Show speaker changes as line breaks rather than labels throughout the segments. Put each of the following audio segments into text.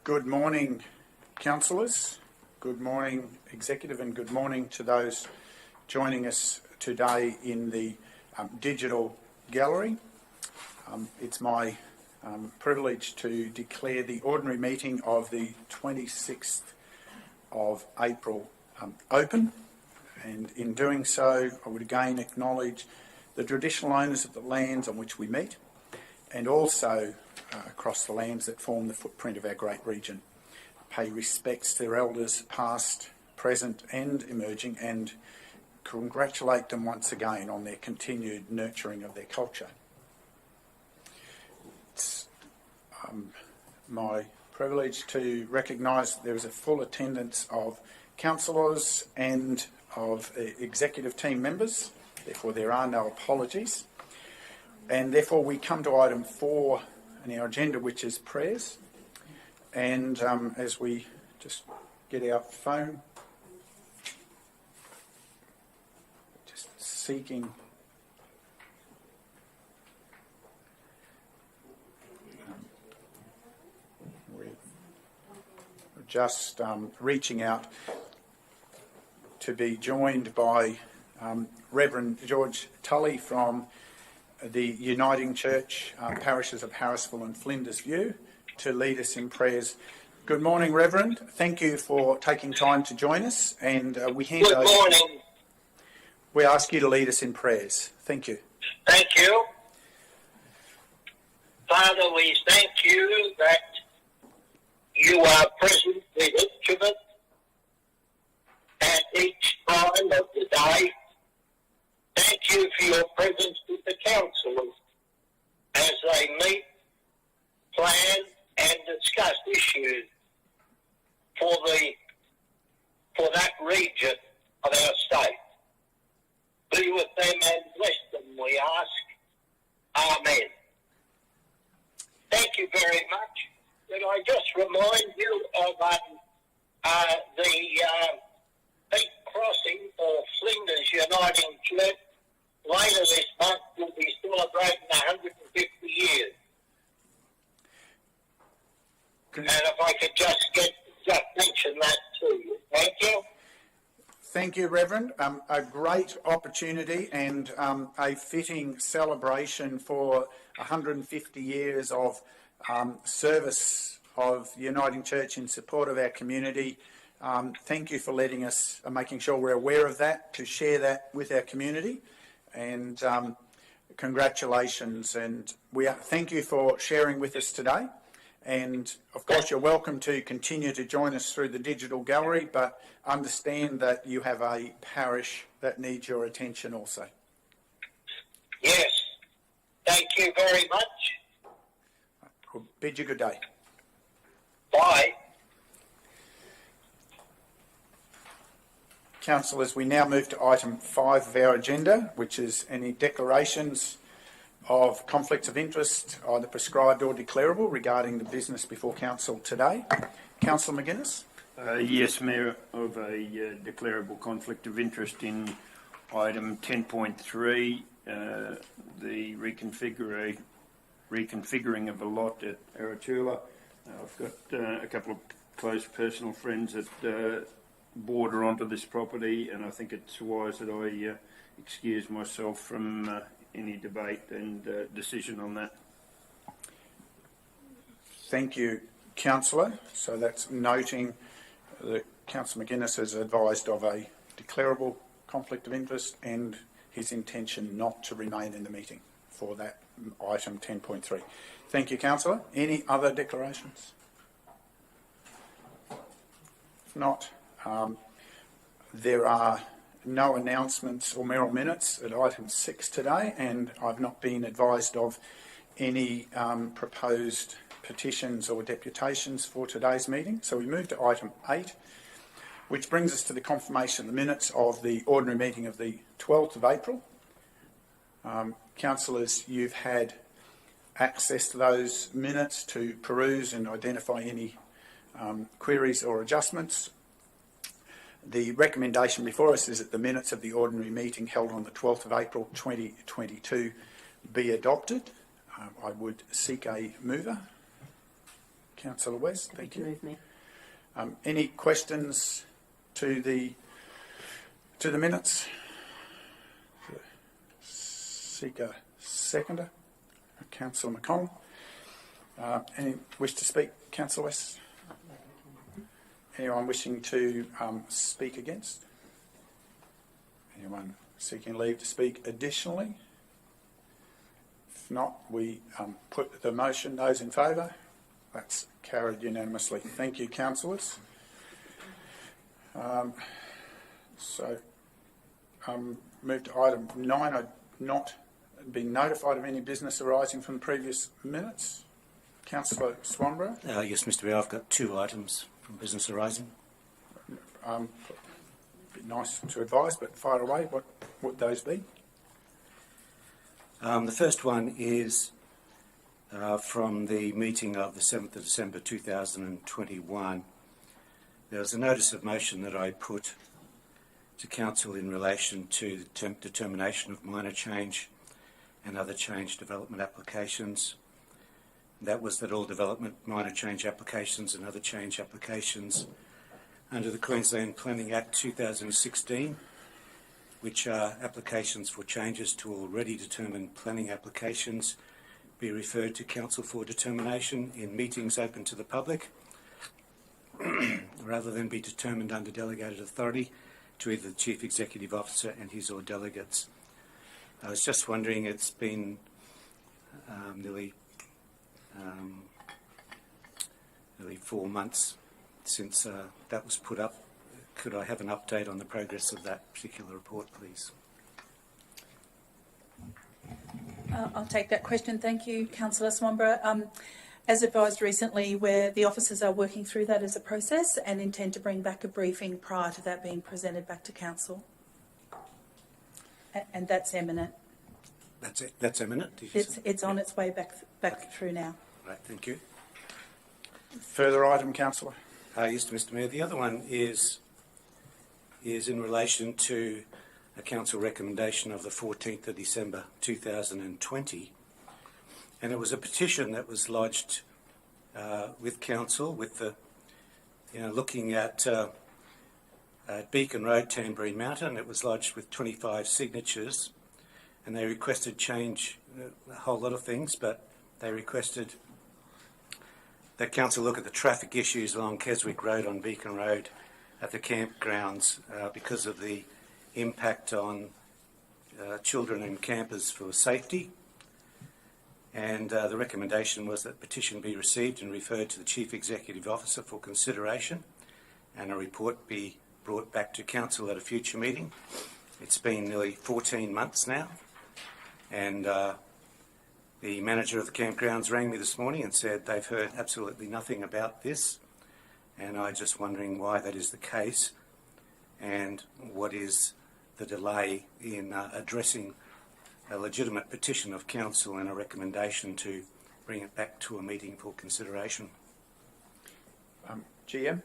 Good morning, councillors. Good morning, executive, and good morning to those joining us today in the digital gallery. It's my privilege to declare the ordinary meeting of the 26th of April open, and in doing so I would again acknowledge the traditional owners of the lands on which we meet, and also across the lands that form the footprint of our great region. Pay respects to their elders past, present and emerging, and congratulate them once again on their continued nurturing of their culture. It's my privilege to recognise there is a full attendance of councillors and of executive team members, therefore there are no apologies. And therefore we come to item 4 in our agenda, which is prayers. And as we just get our phone, just seeking we're just reaching out to be joined by Reverend George Tully from the Uniting Church parishes of Harrisville and Flinders View to lead us in prayers. Good morning, Reverend. Thank you for taking time to join us, and we hand over.
Good morning.
We ask you to lead us in prayers. Thank you.
Thank you. Father, we thank you that you are present with each of us at each time of the day. Thank you for your presence with the councillors as they meet, plan and discuss issues for that region of our state. Be with them and bless them, we ask. Amen. Thank you very much. Can I just remind you of the Peak Crossing or Flinders Uniting Church later this month will be celebrating 150 years. And if I could just mention that to you. Thank you.
Thank you, Reverend. A great opportunity and a fitting celebration for 150 years of service of the Uniting Church in support of our community. Thank you for letting us, making sure we're aware of that, to share that with our community. And congratulations, and thank you for sharing with us today. And of course you're welcome to continue to join us through the digital gallery, but understand that you have a parish that needs your attention also.
Yes, thank you very much.
We'll bid you good day.
Bye.
Councillors, we now move to item 5 of our agenda, which is any declarations of conflicts of interest, either prescribed or declarable, regarding the business before council today. Councillor McGuinness?
Yes, Mayor, of a declarable conflict of interest in item 10.3, the reconfiguring of a lot at Aratula. I've got a couple of close personal friends that border onto this property, and I think it's wise that I excuse myself from any debate and decision on that.
Thank you, Councillor. So that's noting that Councillor McGuinness has advised of a declarable conflict of interest and his intention not to remain in the meeting for that item 10.3. Thank you, Councillor. Any other declarations? If not, there are no announcements or mayoral minutes at item 6 today, and I've not been advised of any proposed petitions or deputations for today's meeting. So we move to item 8, which brings us to the confirmation of the minutes of the ordinary meeting of the 12th of April. Councillors, you've had access to those minutes to peruse and identify any queries or adjustments. The recommendation before us is that the minutes of the ordinary meeting held on the 12th of April 2022 be adopted. I would seek a mover. Councillor West. Thank you.
Move me.
Any questions to the minutes? Seek a seconder. Councillor McConnell. Any wish to speak, Councillor West? Anyone wishing to speak against? Anyone seeking leave to speak additionally? If not, we put the motion. Those in favour? That's carried unanimously. Thank you, councillors. Move to item 9. I've not been notified of any business arising from the previous minutes. Councillor Swanborough.
Yes, Mr. Mayor, I've got 2 items from business arising.
Bit nice to advise, but fire away. What would those be?
The first one is from the meeting of the 7th of December 2021. There was a notice of motion that I put to Council in relation to the determination of minor change and other change development applications. That was that all development, minor change applications and other change applications under the Queensland Planning Act 2016, which are applications for changes to already determined planning applications, be referred to Council for determination in meetings open to the public, rather than be determined under delegated authority to either the Chief Executive Officer and his or delegates. I was just wondering, it's been nearly 4 months since that was put up. Could I have an update on the progress of that particular report, please?
I'll take that question. Thank you, Councillor Swanborough. As advised recently, where the officers are working through that as a process and intend to bring back a briefing prior to that being presented back to Council. And that's imminent.
That's it. That's imminent. Did you say?
It's on its way back through now.
Right. Thank you.
Further item, councillor.
Yes, Mr. Mayor. The other one is in relation to a council recommendation of the 14th of December 2020, and it was a petition that was lodged with council, with the looking at Beacon Road, Tamborine Mountain. It was lodged with 25 signatures, and they requested change a whole lot of things, but they requested that council look at the traffic issues along Keswick Road on Beacon Road at the campgrounds because of the impact on children and campers for safety. And the recommendation was that the petition be received and referred to the Chief Executive Officer for consideration, and a report be brought back to council at a future meeting. It's been nearly 14 months now, and the manager of the campgrounds rang me this morning and said they've heard absolutely nothing about this, and I'm just wondering why that is the case and what is the delay in addressing a legitimate petition of council and a recommendation to bring it back to a meeting for consideration.
GM.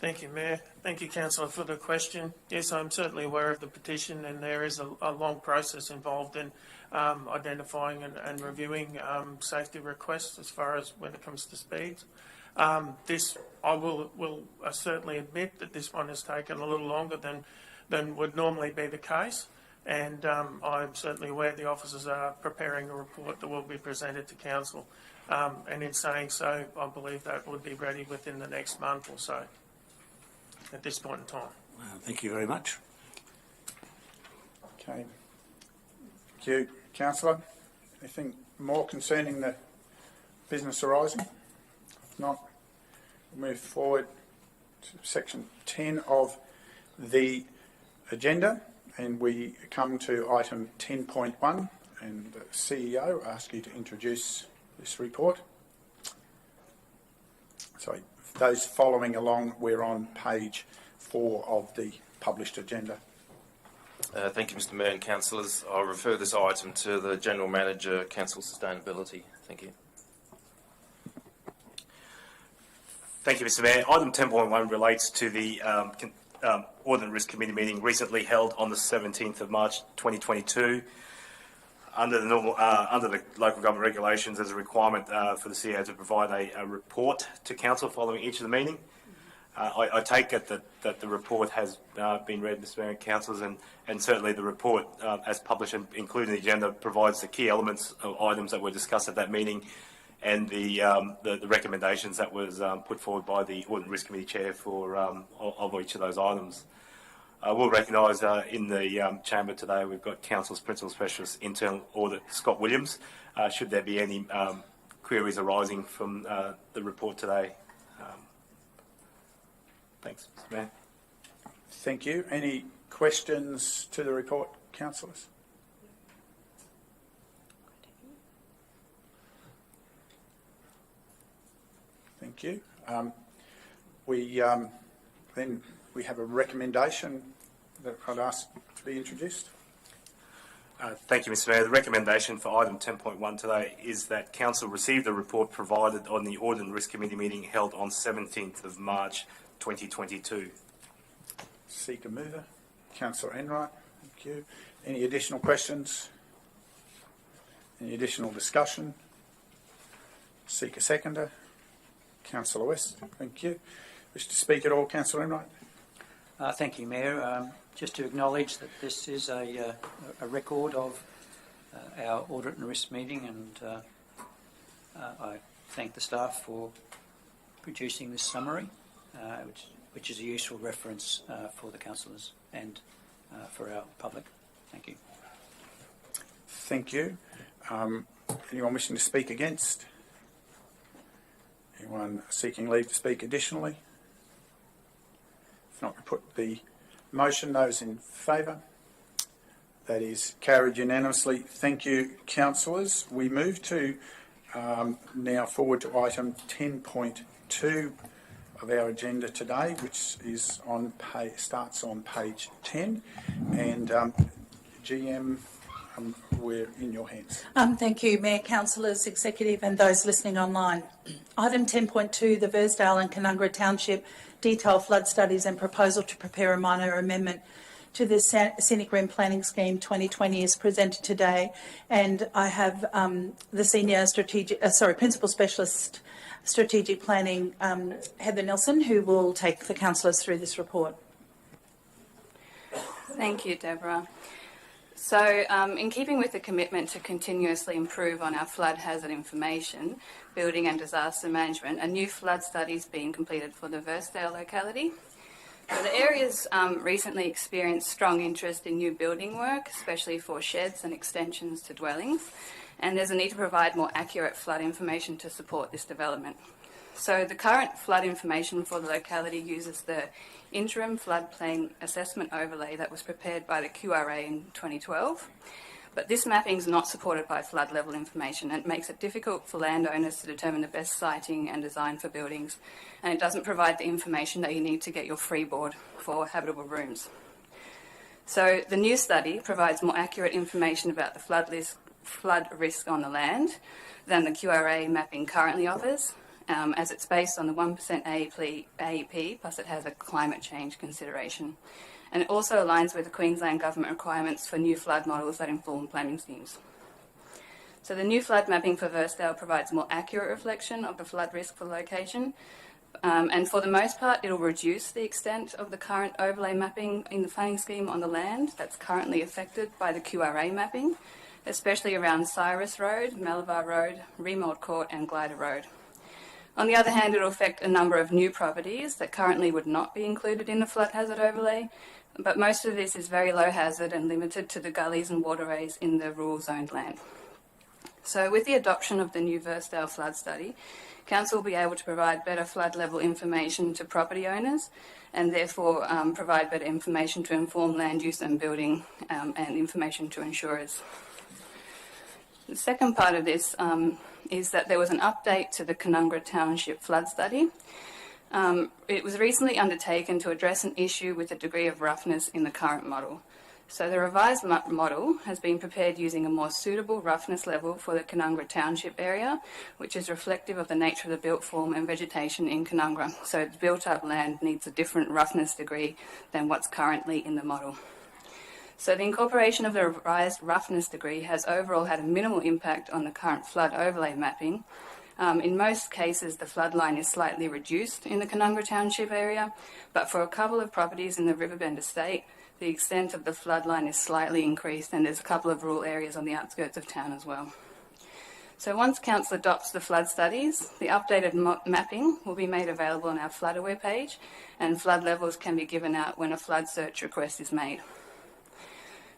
Thank you, Mayor. Thank you, Councillor, for the question. Yes, I'm certainly aware of the petition, and there is a long process involved in identifying and reviewing safety requests as far as when it comes to speeds. I will certainly admit that this one has taken a little longer than would normally be the case, and I'm certainly aware the officers are preparing a report that will be presented to council, and in saying so, I believe that would be ready within the next month or so at this point in time.
Thank you very much.
Okay. Thank you, councillor. Anything more concerning the business arising? If not, we'll move forward to section 10 of the agenda, and we come to item 10.1, and the CEO asks you to introduce this report. Sorry, those following along, we're on page 4 of the published agenda.
Thank you, Mr. Mayor and councillors. I'll refer this item to the General Manager, Council Sustainability. Thank you.
Thank you, Mr. Mayor. Item 10.1 relates to the Audit and Risk Committee meeting recently held on the 17th of March 2022. under the local government regulations, there's a requirement for the CEO to provide a report to council following each of the meeting. I take it that the report has been read, Mr. Mayor and councillors, and certainly the report, as published and including the agenda, provides the key elements of items that were discussed at that meeting, and the recommendations that was put forward by the Audit and Risk Committee Chair for of each of those items. I will recognise in the chamber today we've got Council's Principal Specialist Internal Audit, Scott Williams, should there be any queries arising from the report today. Thanks, Mr. Mayor.
Thank you. Any questions to the report, councillors? Thank you. Then we have a recommendation that I'd ask to be introduced.
Thank you, Mr. Mayor. The recommendation for item 10.1 today is that Council receive the report provided on the Audit and Risk Committee meeting held on 17th of March 2022.
Seek a mover. Councillor Enright. Thank you. Any additional questions? Any additional discussion? Seek a seconder. Councillor West. Thank you. Wish to speak at all, Councillor Enright?
Thank you, Mayor. Just to acknowledge that this is a record of our audit and risk meeting, and I thank the staff for producing this summary, which is a useful reference for the councillors and for our public. Thank you.
Thank you. Anyone wishing to speak against? Anyone seeking leave to speak additionally? If not, we put the motion. Those in favour? That is carried unanimously. Thank you, councillors. We move to now forward to item 10.2 of our agenda today, which is starts on page 10. And GM, we're in your hands.
Thank you, Mayor, councillors, executive and those listening online. Item 10.2, the Versdale and Conundrum Township detailed flood studies and proposal to prepare a minor amendment to the Scenic Rim Planning Scheme 2020 is presented today, and I have the Principal Specialist Strategic Planning, Heather Nelson, who will take the councillors through this report.
Thank you, Deborah. So, in keeping with the commitment to continuously improve on our flood hazard information, building and disaster management, a new flood study is being completed for the Versdale locality. So the area's recently experienced strong interest in new building work, especially for sheds and extensions to dwellings, and there's a need to provide more accurate flood information to support this development. So the current flood information for the locality uses the interim floodplain assessment overlay that was prepared by the QRA in 2012. But this mapping is not supported by flood level information, and it makes it difficult for landowners to determine the best siting and design for buildings, and it doesn't provide the information that you need to get your freeboard for habitable rooms. So the new study provides more accurate information about the flood risk on the land than the QRA mapping currently offers, as it's based on the 1% AEP, plus it has a climate change consideration. And it also aligns with the Queensland Government requirements for new flood models that inform planning schemes. So the new flood mapping for Versdale provides more accurate reflection of the flood risk for the location, and for the most part it'll reduce the extent of the current overlay mapping in the planning scheme on the land that's currently affected by the QRA mapping, especially around Cyrus Road, Malabar Road, Remold Court and Glider Road. On the other hand, it will affect a number of new properties that currently would not be included in the flood hazard overlay, but most of this is very low hazard and limited to the gullies and waterways in the rural zoned land. So with the adoption of the new Versdale flood study, Council will be able to provide better flood level information to property owners and therefore provide better information to inform land use and building and information to insurers. The second part of this is that there was an update to the Conundrum Township flood study. It was recently undertaken to address an issue with a degree of roughness in the current model. So the revised model has been prepared using a more suitable roughness level for the Conundrum Township area, which is reflective of the nature of the built form and vegetation in Conundrum. So the built up land needs a different roughness degree than what's currently in the model. So the incorporation of the revised roughness degree has overall had a minimal impact on the current flood overlay mapping. In most cases, the flood line is slightly reduced in the Conundrum Township area, but for a couple of properties in the Riverbend estate, the extent of the flood line is slightly increased, and there's a couple of rural areas on the outskirts of town as well. So once Council adopts the flood studies, the updated mapping will be made available on our flood aware page, and flood levels can be given out when a flood search request is made.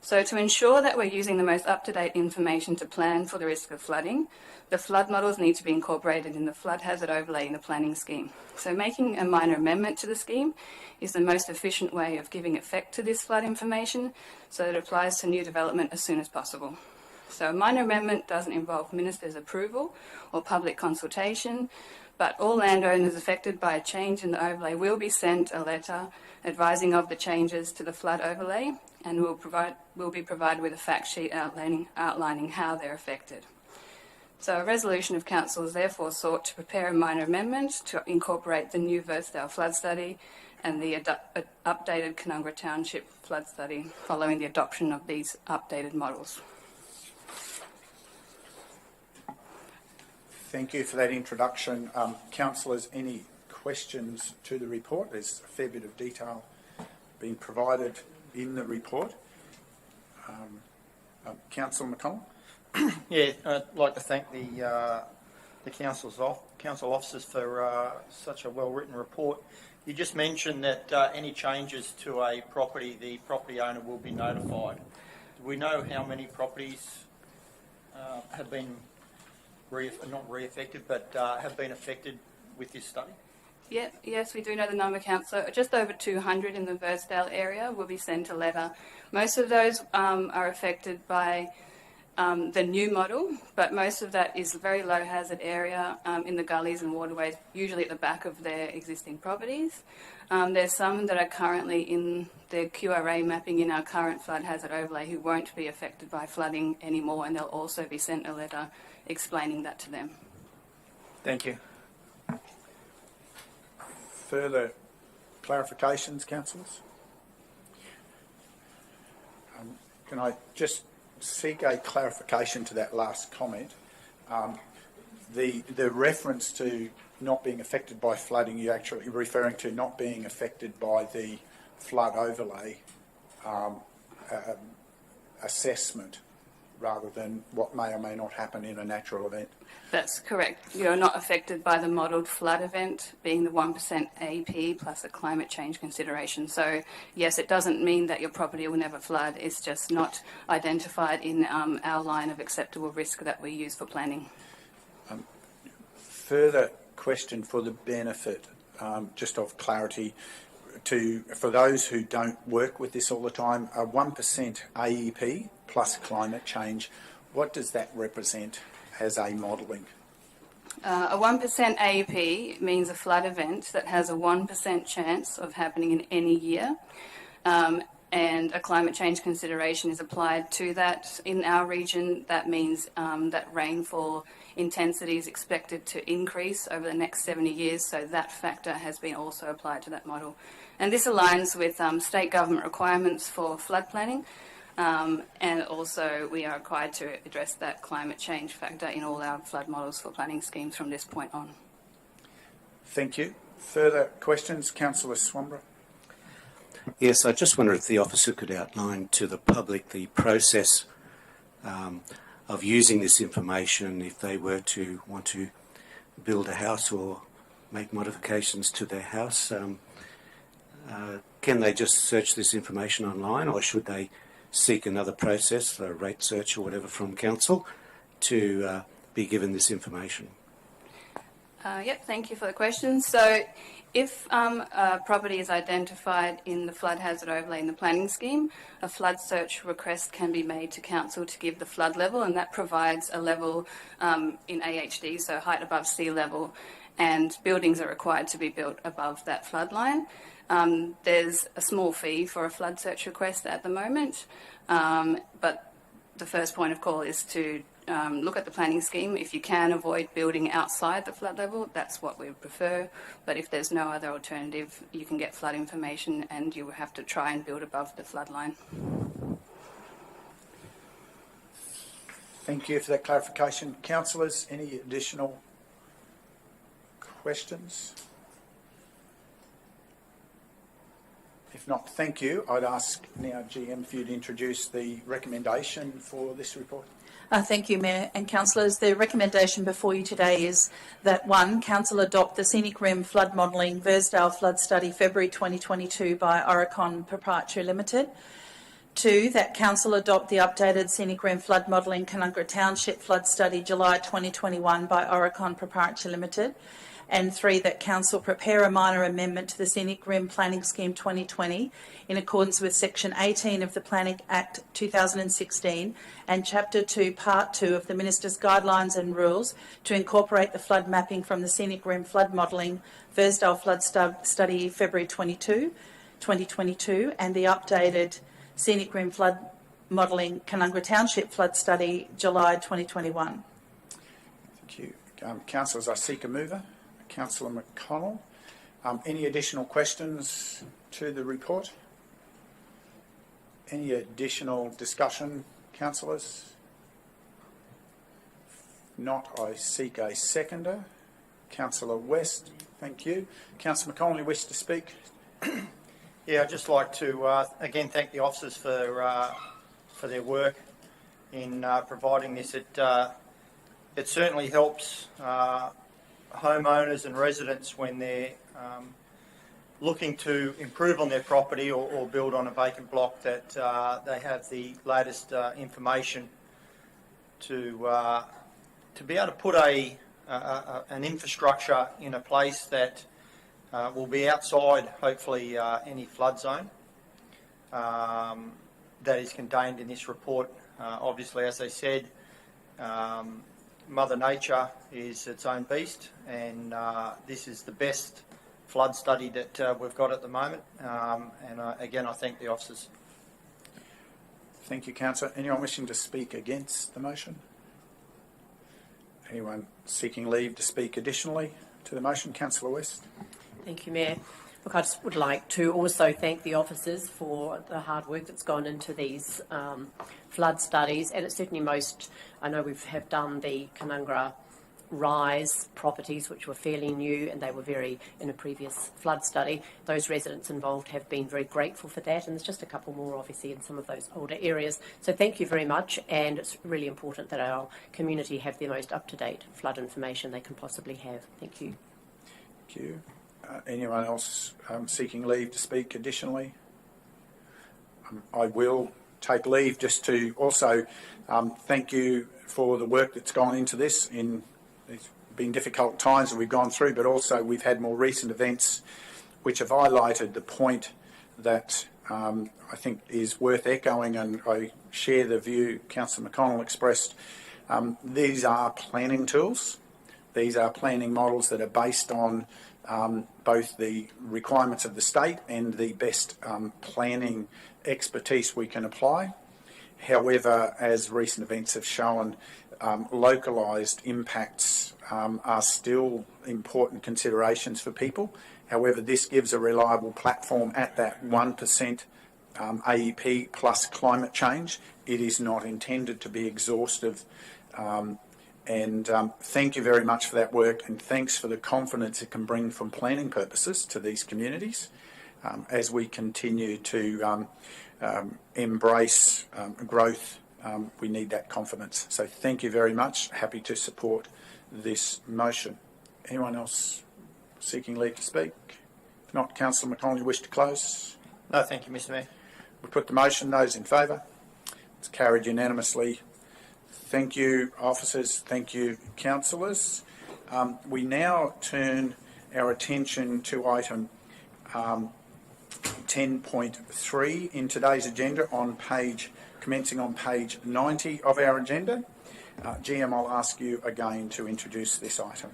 So to ensure that we're using the most up-to-date information to plan for the risk of flooding, the flood models need to be incorporated in the flood hazard overlay in the planning scheme. So making a minor amendment to the scheme is the most efficient way of giving effect to this flood information, so that it applies to new development as soon as possible. So a minor amendment doesn't involve minister's approval or public consultation, but all landowners affected by a change in the overlay will be sent a letter advising of the changes to the flood overlay, and will be provided with a fact sheet outlining how they're affected. So a resolution of council is therefore sought to prepare a minor amendment to incorporate the new Verstale flood study and the updated Conundrum Township flood study following the adoption of these updated models.
Thank you for that introduction. Councillors, any questions to the report? There's a fair bit of detail being provided in the report. Councillor McConnell?
Yeah, I'd like to thank the council officers for such a well-written report. You just mentioned that any changes to a property, the property owner will be notified. Do we know how many properties have been not re-affected, but have been affected with this study?
Yeah, yes, we do know the number, Councillor. Just over 200 in the Verstale area will be sent a letter. Most of those are affected by the new model, but most of that is a very low hazard area in the gullies and waterways, usually at the back of their existing properties. There's some that are currently in the QRA mapping in our current flood hazard overlay who won't be affected by flooding anymore, and they'll also be sent a letter explaining that to them.
Thank you.
Further clarifications, councillors? Can I just seek a clarification to that last comment? The reference to not being affected by flooding, you're actually referring to not being affected by the flood overlay assessment, rather than what may or may not happen in a natural event.
That's correct. You're not affected by the modelled flood event, being the 1% AP plus a climate change consideration. So, yes, it doesn't mean that your property will never flood. It's just not identified in our line of acceptable risk that we use for planning.
Further question for the benefit, just of clarity, for those who don't work with this all the time, a 1% AEP plus climate change, what does that represent as a modelling?
A 1% AEP means a flood event that has a 1% chance of happening in any year, and a climate change consideration is applied to that. In our region, that means that rainfall intensity is expected to increase over the next 70 years, so that factor has been also applied to that model. And this aligns with state government requirements for flood planning, and also we are required to address that climate change factor in all our flood models for planning schemes from this point on.
Thank you. Further questions? Councillor Swamborough.
Yes, I just wonder if the officer could outline to the public the process of using this information if they were to want to build a house or make modifications to their house. Can they just search this information online, or should they seek another process, a rate search or whatever from council, to be given this information?
Yep, thank you for the question. So if a property is identified in the flood hazard overlay in the planning scheme, a flood search request can be made to council to give the flood level, and that provides a level in AHD, so height above sea level, and buildings are required to be built above that flood line. There's a small fee for a flood search request at the moment, but the first point of call is to look at the planning scheme. If you can avoid building outside the flood level, that's what we would prefer. But if there's no other alternative, you can get flood information and you will have to try and build above the flood line.
Thank you for that clarification. Councillors, any additional questions? If not, thank you. I'd ask now GM for you to introduce the recommendation for this report.
Thank you, Mayor and councillors. The recommendation before you today is that 1, Council adopt the Scenic Rim Flood Modelling Versdale Flood Study February 2022 by Oricon Proprietary Limited. 2, that Council adopt the updated Scenic Rim Flood Modelling Conundrum Township Flood Study July 2021 by Oricon Proprietary Limited. And 3, that Council prepare a minor amendment to the Scenic Rim Planning Scheme 2020 in accordance with Section 18 of the Planning Act 2016 and Chapter 2, Part 2 of the Minister's Guidelines and Rules to incorporate the flood mapping from the Scenic Rim Flood Modelling Versdale Flood Study February 2022 and the updated Scenic Rim Flood Modelling Conundrum Township Flood Study July 2021.
Thank you. Councillors, I seek a mover. Councillor McConnell. Any additional questions to the report? Any additional discussion, councillors? If not, I seek a seconder. Councillor West, thank you. Councillor McConnell, you wish to speak?
Yeah, I'd just like to again thank the officers for their work in providing this. It certainly helps homeowners and residents when they're looking to improve on their property or build on a vacant block that they have the latest information to be able to put an infrastructure in a place that will be outside, hopefully, any flood zone that is contained in this report. Obviously, as I said, Mother Nature is its own beast, and this is the best flood study that we've got at the moment. Again, I thank the officers.
Thank you, Councillor. Anyone wishing to speak against the motion? Anyone seeking leave to speak additionally to the motion? Councillor West.
Thank you, Mayor. Look, I just would like to also thank the officers for the hard work that's gone into these flood studies, and it's certainly I know we have done the Conundrum Rise properties, which were fairly new, and they were in a previous flood study. Those residents involved have been very grateful for that, and there's just a couple more, obviously, in some of those older areas. So thank you very much, and it's really important that our community have the most up-to-date flood information they can possibly have. Thank you.
Thank you. Anyone else seeking leave to speak additionally? I will take leave just to also thank you for the work that's gone into this. It's been difficult times that we've gone through, but also we've had more recent events which have highlighted the point that I think is worth echoing, and I share the view Councillor McConnell expressed. These are planning tools. These are planning models that are based on both the requirements of the state and the best planning expertise we can apply. However, as recent events have shown, localised impacts are still important considerations for people. However, this gives a reliable platform at that 1% AEP plus climate change. It is not intended to be exhaustive. Thank you very much for that work, and thanks for the confidence it can bring from planning purposes to these communities as we continue to embrace growth. We need that confidence. So thank you very much. Happy to support this motion. Anyone else seeking leave to speak? If not, Councillor McConnell, you wish to close?
No, thank you, Mr. Mayor.
We put the motion. Those in favour? It's carried unanimously. Thank you, officers. Thank you, councillors. We now turn our attention to item 10.3 in today's agenda, commencing on page 90 of our agenda. GM, I'll ask you again to introduce this item.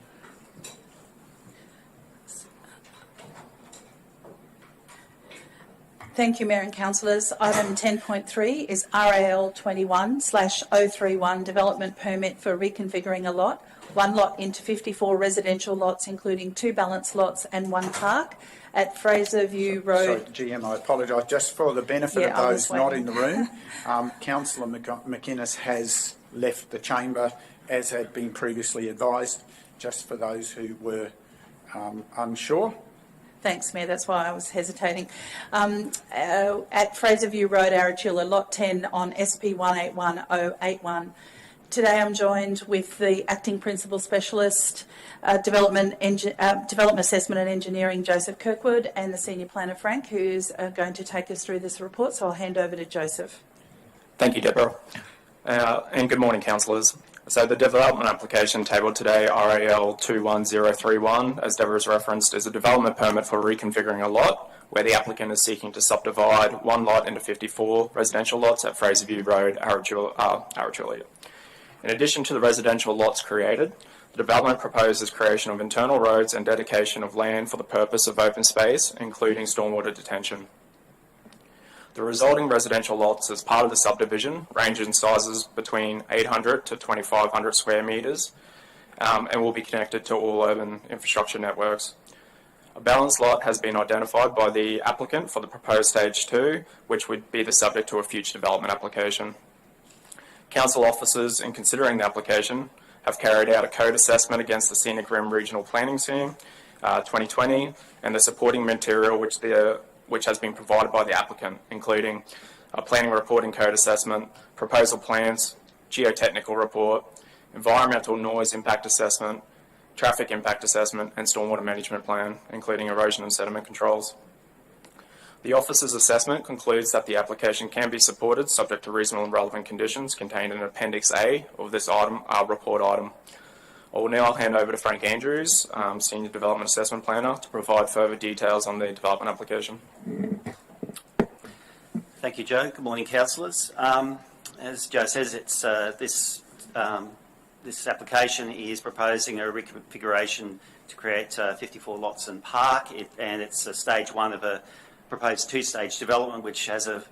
Thank you, Mayor and councillors. Item 10.3 is RAL 21/031 development permit for reconfiguring a lot, one lot into 54 residential lots, including 2 balance lots and 1 park at Fraser View Road.
Sorry, GM, I apologise. Just for the benefit of those not in the room, Councillor McInnes has left the chamber as had been previously advised, just for those who were unsure.
Thanks, Mayor. That's why I was hesitating. At Fraserview Road, Arachula, Lot 10 on SP 181081. Today I'm joined with the Acting Principal Specialist, Development Assessment and Engineering, Joseph Kirkwood, and the Senior Planner, Frank, who's going to take us through this report. So I'll hand over to Joseph.
Thank you, Deborah. And good morning, councillors. So the development application tabled today, RAL 21031, as Deborah has referenced, is a development permit for reconfiguring a lot where the applicant is seeking to subdivide one lot into 54 residential lots at Fraserview Road, Arachula. In addition to the residential lots created, the development proposes creation of internal roads and dedication of land for the purpose of open space, including stormwater detention. The resulting residential lots as part of the subdivision range in sizes between 800 to 2,500 square metres and will be connected to all urban infrastructure networks. A balanced lot has been identified by the applicant for the proposed stage 2, which would be the subject to a future development application. Council officers, in considering the application, have carried out a code assessment against the Scenic Regional Planning Scheme 2020 and the supporting material which has been provided by the applicant, including a planning report and code assessment, proposal plans, geotechnical report, environmental noise impact assessment, traffic impact assessment, and stormwater management plan, including erosion and sediment controls. The officer's assessment concludes that the application can be supported subject to reasonable and relevant conditions contained in Appendix A of this report item. I will now hand over to Frank Andrews, Senior Development Assessment Planner, to provide further details on the development application.
Thank you, Joe. Good morning, councillors. As Joe says, it's this application is proposing a reconfiguration to create 54 lots and park, and it's a stage 1 of a proposed 2-stage development, which has a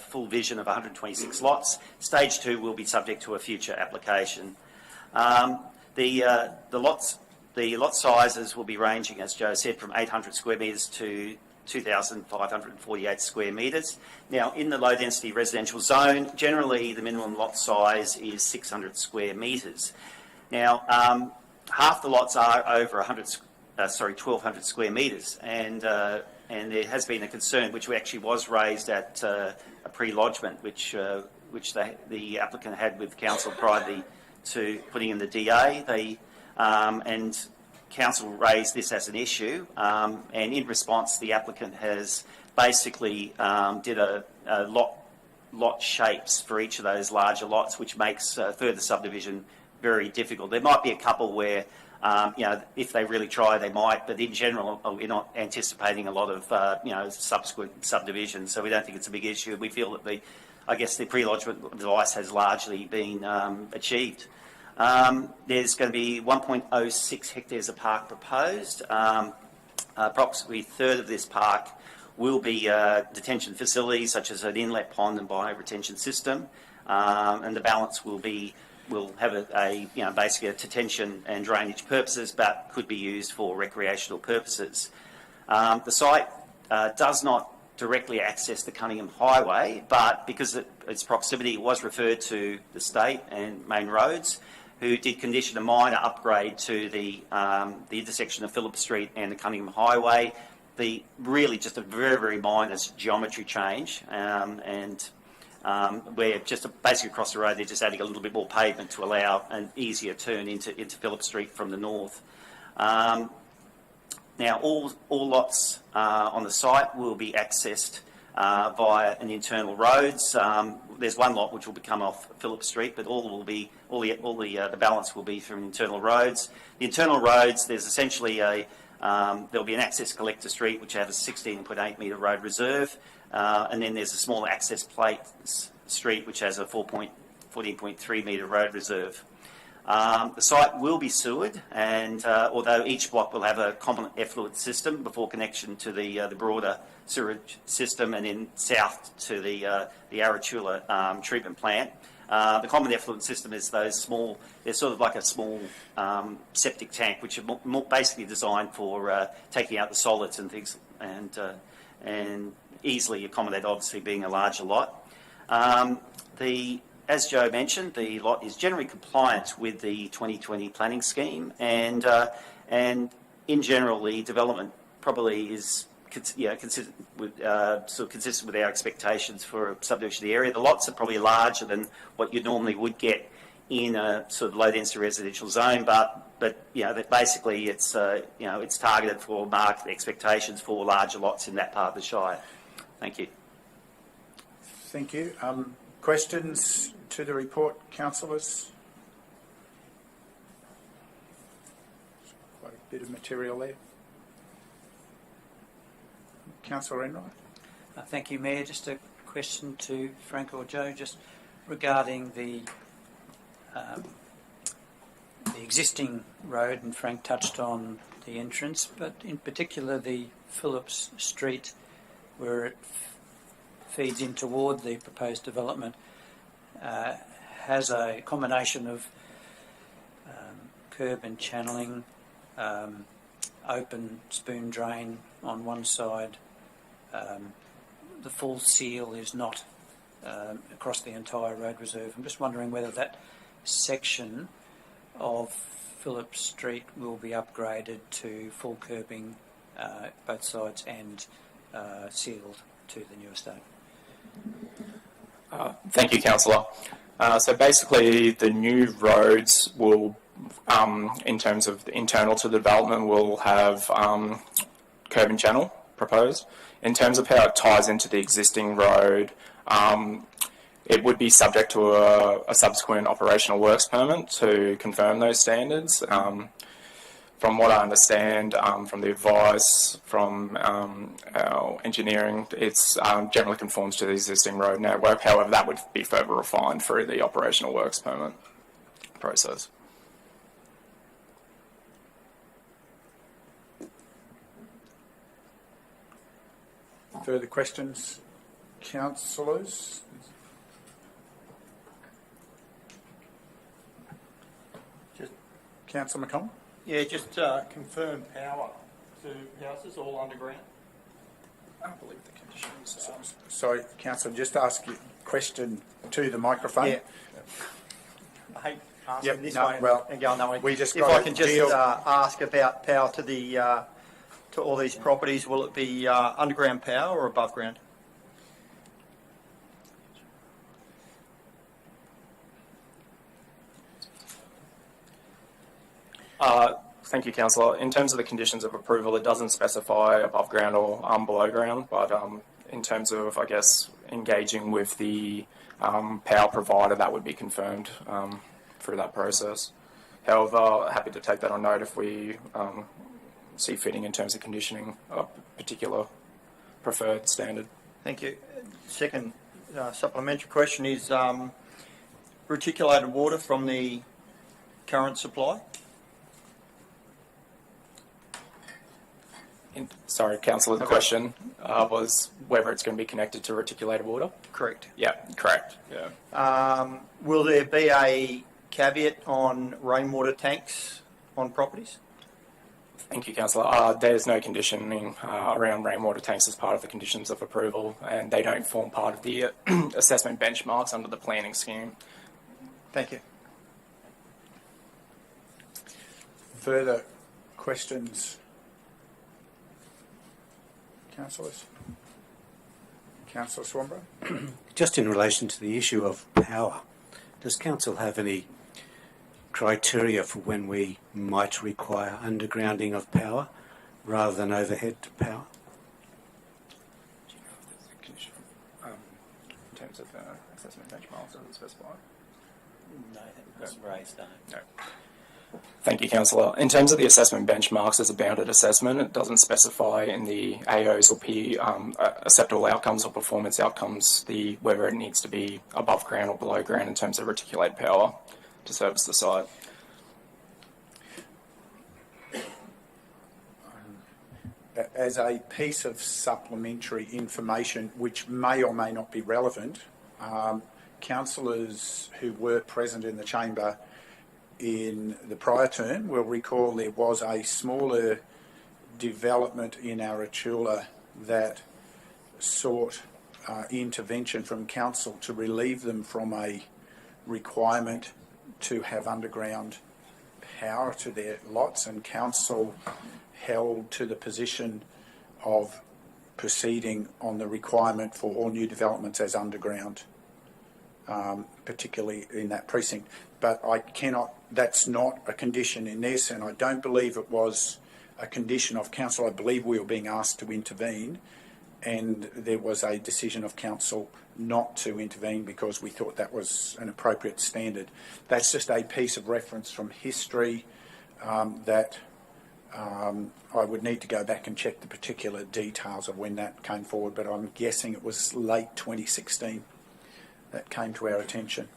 full vision of 126 lots. Stage 2 will be subject to a future application. The lot sizes will be ranging, as Joe said, from 800 square metres to 2,548 square metres. Now, in the low-density residential zone, generally the minimum lot size is 600 square metres. Now, half the lots are over 1,200 square metres, and there has been a concern, which actually was raised at a pre-lodgement, which the applicant had with council prior to putting in the DA. And council raised this as an issue, and in response, the applicant has basically did a lot shapes for each of those larger lots, which makes further subdivision very difficult. There might be a couple where, if they really try, they might, but in general, we're not anticipating a lot of, subsequent subdivision, so we don't think it's a big issue. We feel that the pre-lodgement device has largely been achieved. There's going to be 1.06 hectares of park proposed. Approximately a third of this park will be detention facilities such as an inlet pond and bio-retention system, and the balance will have basically a detention and drainage purposes, but could be used for recreational purposes. The site does not directly access the Conundrum Highway, but because its proximity was referred to the state and main roads, who did condition a minor upgrade to the intersection of Phillip Street and the Conundrum Highway. Really just a very, very minor geometry change, and where just basically across the road they're just adding a little bit more pavement to allow an easier turn into Phillip Street from the north. Now all lots on the site will be accessed via an internal roads. There's one lot which will become off Phillip Street, but the balance will be from internal roads. The internal roads, there's essentially there'll be an access collector street which has a 16.8 metre road reserve, and then there's a small access plate street which has a 14.3 metre road reserve. The site will be sewered, and although each block will have a common effluent system before connection to the broader sewerage system, and then south to the Arachula treatment plant. The common effluent system is they're sort of like a small septic tank, which are basically designed for taking out the solids and things, and easily accommodate, obviously being a larger lot. as Joe mentioned, the lot is generally compliant with the 2020 planning scheme, and in general, the development probably is consistent with our expectations for a subdivision of the area. The lots are probably larger than what you normally would get in a sort of low density residential zone, but that basically it's targeted for market expectations for larger lots in that part of the Shire. Thank you.
Thank you. Questions to the report, councillors? Quite a bit of material there. Councillor Enright.
Thank you, Mayor. Just a question to Frank or Joe, just regarding the existing road, and Frank touched on the entrance, but in particular the Phillips Street, where it feeds in toward the proposed development, has a combination of curb and channeling, open spoon drain on one side. The full seal is not across the entire road reserve. I'm just wondering whether that section of Phillips Street will be upgraded to full curbing both sides and sealed to the new estate.
Thank you, Councillor. So basically, the new roads will, in terms of internal to the development, will have curb and channel proposed. In terms of how it ties into the existing road, it would be subject to a subsequent operational works permit to confirm those standards. From what I understand from the advice from our engineering, it's generally conforms to the existing road network. However, that would be further refined through the operational works permit process.
Further questions, councillors? Councillor McCollum?
Yeah, just confirm power to houses all underground.
I believe the conditions. Sorry, councillor, just ask your question to the microphone.
Yeah. I hate asking this one and going that way.
We just
if I can just ask about power to the to all these properties, will it be underground power or above ground?
Thank you, Councillor. In terms of the conditions of approval, it doesn't specify above ground or below ground, but in terms of, I guess, engaging with the power provider, that would be confirmed through that process. However, happy to take that on note if we see fitting in terms of conditioning a particular preferred standard.
Thank you. Second supplementary question is reticulated water from the current supply?
Sorry, Councillor, the question was whether it's going to be connected to reticulated water?
Correct.
Yeah, correct. Yeah.
Will there be a caveat on rainwater tanks on properties?
Thank you, Councillor. There's no conditioning around rainwater tanks as part of the conditions of approval, and they don't form part of the assessment benchmarks under the planning scheme.
Thank you.
Further questions, councillors? Councillor Swanborough?
Just in relation to the issue of power, does council have any criteria for when we might require undergrounding of power rather than overhead power?
Do you know if there's a condition in terms of assessment benchmarks doesn't specify?
No, that wasn't raised, no.
Thank you, Councillor. In terms of the assessment benchmarks as a bounded assessment, it doesn't specify in the AOs or P acceptable outcomes or performance outcomes whether it needs to be above ground or below ground in terms of reticulated power to service the site.
As a piece of supplementary information which may or may not be relevant, councillors who were present in the chamber in the prior term will recall there was a smaller development in Arachula that sought intervention from council to relieve them from a requirement to have underground power to their lots, and council held to the position of proceeding on the requirement for all new developments as underground, particularly in that precinct. But that's not a condition in this, and I don't believe it was a condition of council. I believe we were being asked to intervene, and there was a decision of council not to intervene because we thought that was an appropriate standard. That's just a piece of reference from history that I would need to go back and check the particular details of when that came forward, but I'm guessing it was late 2016 that came to our attention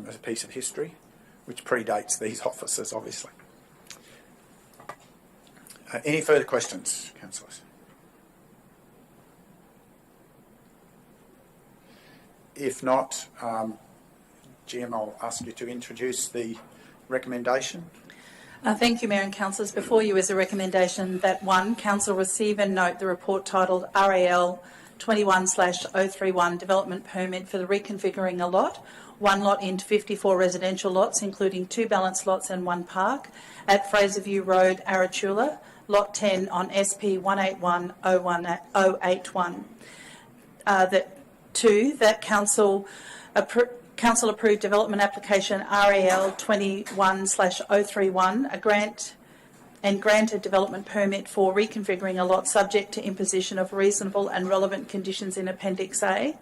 as a piece of history, which predates these officers, obviously. Any further questions, councillors? If not, Jim, I'll ask you to introduce the recommendation.
Thank you, Mayor and Councillors. Before you is a recommendation that 1, Council receive and note the report titled RAL 21/031 Development Permit for the reconfiguring a lot, 1 lot into 54 residential lots, including 2 balanced lots and 1 park, at Fraserview Road, Arachula, Lot 10 on SP 181-081. 2, that Council approved development application RAL 21/031, granted development permit for reconfiguring a lot subject to imposition of reasonable and relevant conditions in Appendix A.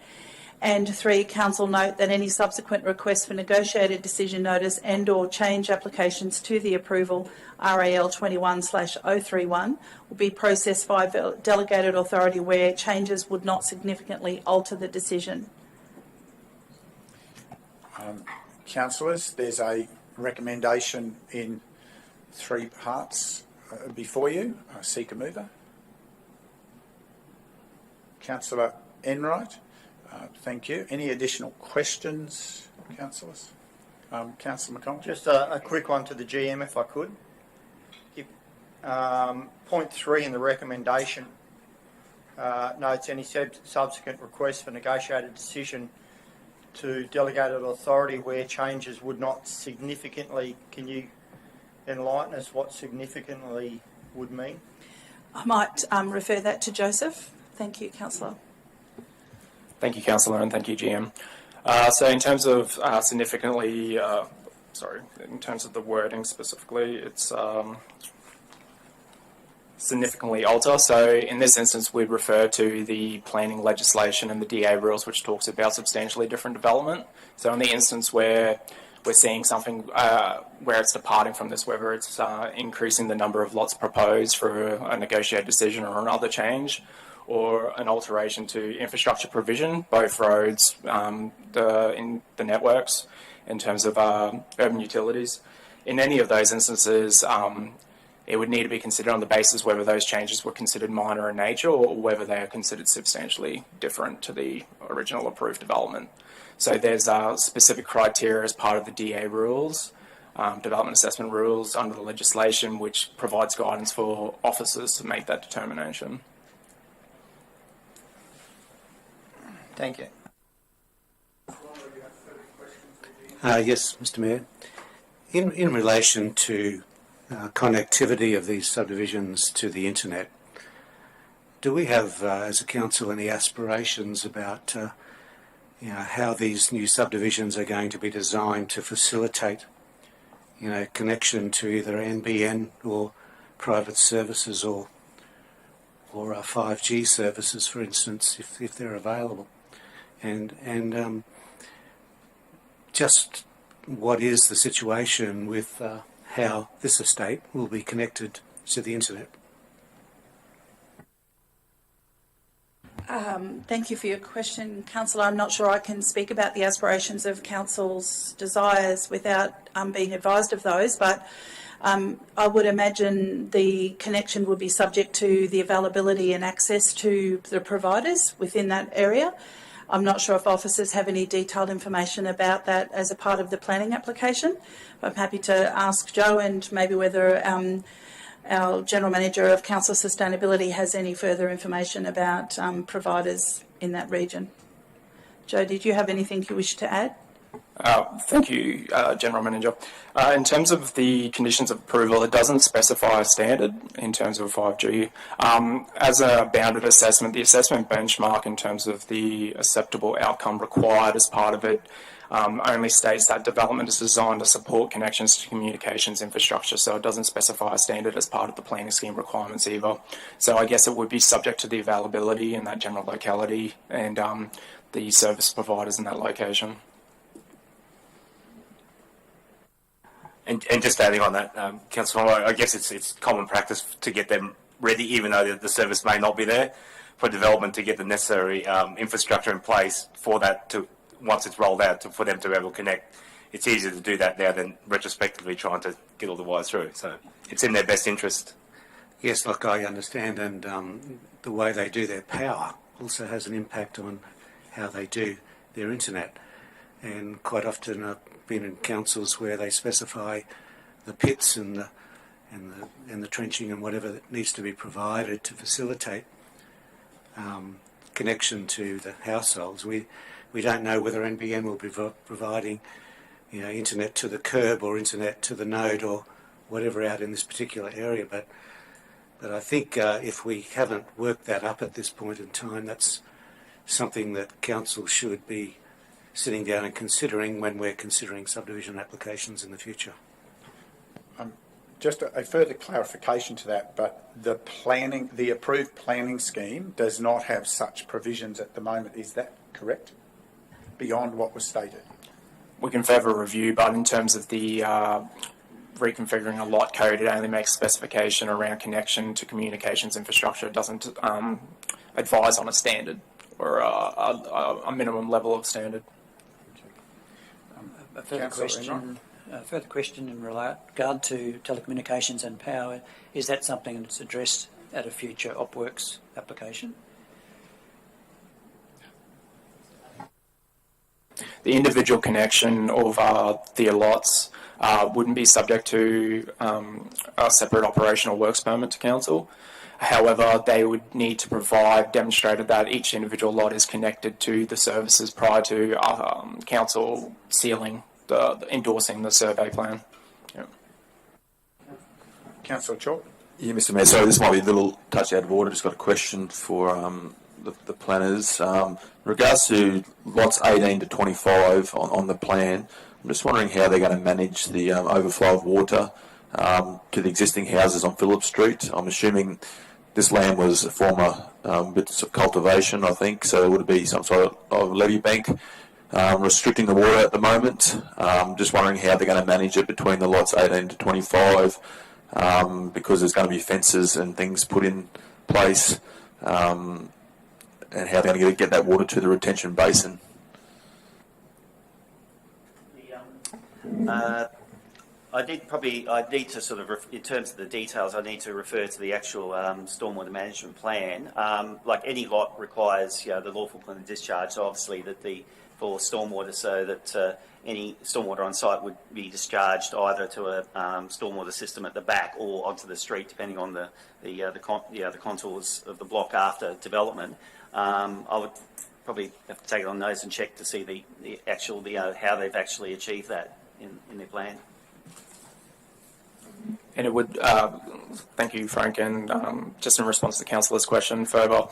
And 3, Council note that any subsequent requests for negotiated decision notice and/or change applications to the approval RAL 21/031 will be processed by delegated authority where changes would not significantly alter the decision.
Councillors, there's a recommendation in 3 parts before you. I seek a mover. Councillor Enright. Thank you. Any additional questions, councillors? Councillor McConnell?
Just a quick one to the GM, if I could. Point 3 in the recommendation notes any subsequent request for negotiated decision to delegated authority where changes would not significantly. Can you enlighten us what significantly would mean?
I might refer that to Joseph. Thank you, Councillor.
Thank you, Councillor, and thank you, GM. So in terms of significantly, in terms of the wording specifically, it's significantly alter. So in this instance, we'd refer to the planning legislation and the DA rules, which talks about substantially different development. So in the instance where we're seeing something where it's departing from this, whether it's increasing the number of lots proposed for a negotiated decision or another change, or an alteration to infrastructure provision, both roads, in the networks, in terms of urban utilities. In any of those instances, it would need to be considered on the basis whether those changes were considered minor in nature or whether they are considered substantially different to the original approved development. So there's specific criteria as part of the DA rules, development assessment rules under the legislation, which provides guidance for officers to make that determination.
Thank you.
Yes, Mr. Mayor. In relation to connectivity of these subdivisions to the internet, do we have, as a council, any aspirations about how these new subdivisions are going to be designed to facilitate, connection to either NBN or private services or 5G services, for instance, if they're available? And just what is the situation with how this estate will be connected to the internet?
Thank you for your question, Councillor. I'm not sure I can speak about the aspirations of Council's desires without being advised of those, but I would imagine the connection would be subject to the availability and access to the providers within that area. I'm not sure if officers have any detailed information about that as a part of the planning application. I'm happy to ask Joe and maybe whether our General Manager of Council Sustainability has any further information about providers in that region. Joe, did you have anything you wish to add?
Thank you, General Manager. In terms of the conditions of approval, it doesn't specify a standard in terms of 5G. As a bounded assessment, the assessment benchmark in terms of the acceptable outcome required as part of it only states that development is designed to support connections to communications infrastructure, so it doesn't specify a standard as part of the planning scheme requirements either. So I guess it would be subject to the availability in that general locality and the service providers in that location.
And just adding on that, Councillor, I guess it's common practice to get them ready, even though the service may not be there, for development to get the necessary infrastructure in place for that to, once it's rolled out, for them to be able to connect. It's easier to do that now than retrospectively trying to get all the wires through. So it's in their best interest.
Yes, look, I understand, and the way they do their power also has an impact on how they do their internet. And quite often I've been in councils where they specify the pits and the trenching and whatever that needs to be provided to facilitate connection to the households. We don't know whether NBN will be providing, internet to the curb or internet to the node or whatever out in this particular area. But I think if we haven't worked that up at this point in time, that's something that council should be sitting down and considering when we're considering subdivision applications in the future.
Just a further clarification to that, but the approved planning scheme does not have such provisions at the moment. Is that correct? Beyond what was stated?
We can further review, but in terms of the reconfiguring a lot code, it only makes specification around connection to communications infrastructure. It doesn't advise on a standard or a minimum level of standard.
A further question in regard to telecommunications and power. Is that something that's addressed at a future OpWorks application?
The individual connection of the lots wouldn't be subject to a separate operational works permit to council. However, they would need to provide demonstrated that each individual lot is connected to the services prior to council sealing, endorsing the survey plan. Yep.
Councillor Chalk.
Yeah, Mr. Mayor, sorry, this might be a little touch out of order. Just got a question for the planners. In regards to lots 18 to 25 on the plan, I'm just wondering how they're going to manage the overflow of water to the existing houses on Phillip Street. I'm assuming this land was a former bits of cultivation, I think, so would it be some sort of levee bank restricting the water at the moment? Just wondering how they're going to manage it between the lots 18 to 25 because there's going to be fences and things put in place and how they're going to get that water to the retention basin.
I need to sort of, in terms of the details, I need to refer to the actual stormwater management plan. Like any lot requires, the lawful clean discharge, so obviously for stormwater, so that any stormwater on site would be discharged either to a stormwater system at the back or onto the street, depending on the contours of the block after development. I would probably have to take it on notice and check to see the actual how they've actually achieved that in their plan.
And it would, thank you, Frank, and just in response to the councillor's question further,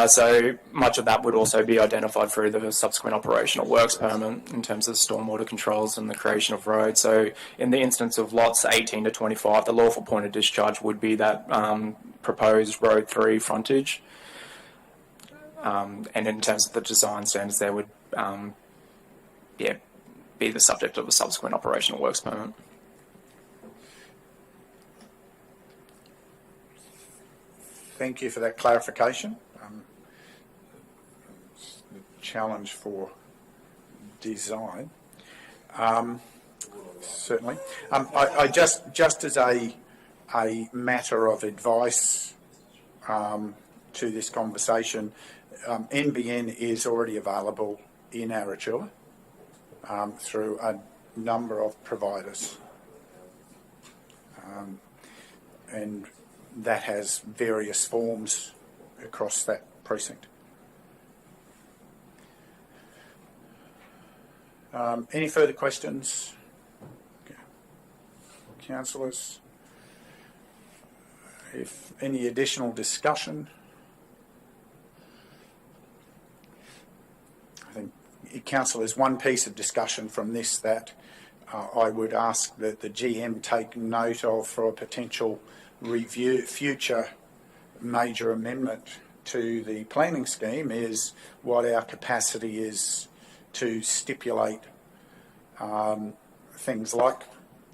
so much of that would also be identified through the subsequent operational works permit in terms of stormwater controls and the creation of roads. So in the instance of lots 18 to 25, the lawful point of discharge would be that proposed Road 3 frontage. And in terms of the design standards, they would be the subject of a subsequent operational works permit.
Thank you for that clarification. The challenge for design, certainly. I just as a matter of advice to this conversation, NBN is already available in Arachula through a number of providers, and that has various forms across that precinct. Any further questions? Okay. Councillors? If any additional discussion? I think, councillors, one piece of discussion from this that I would ask that the GM take note of for a potential review, future major amendment to the planning scheme is what our capacity is to stipulate things like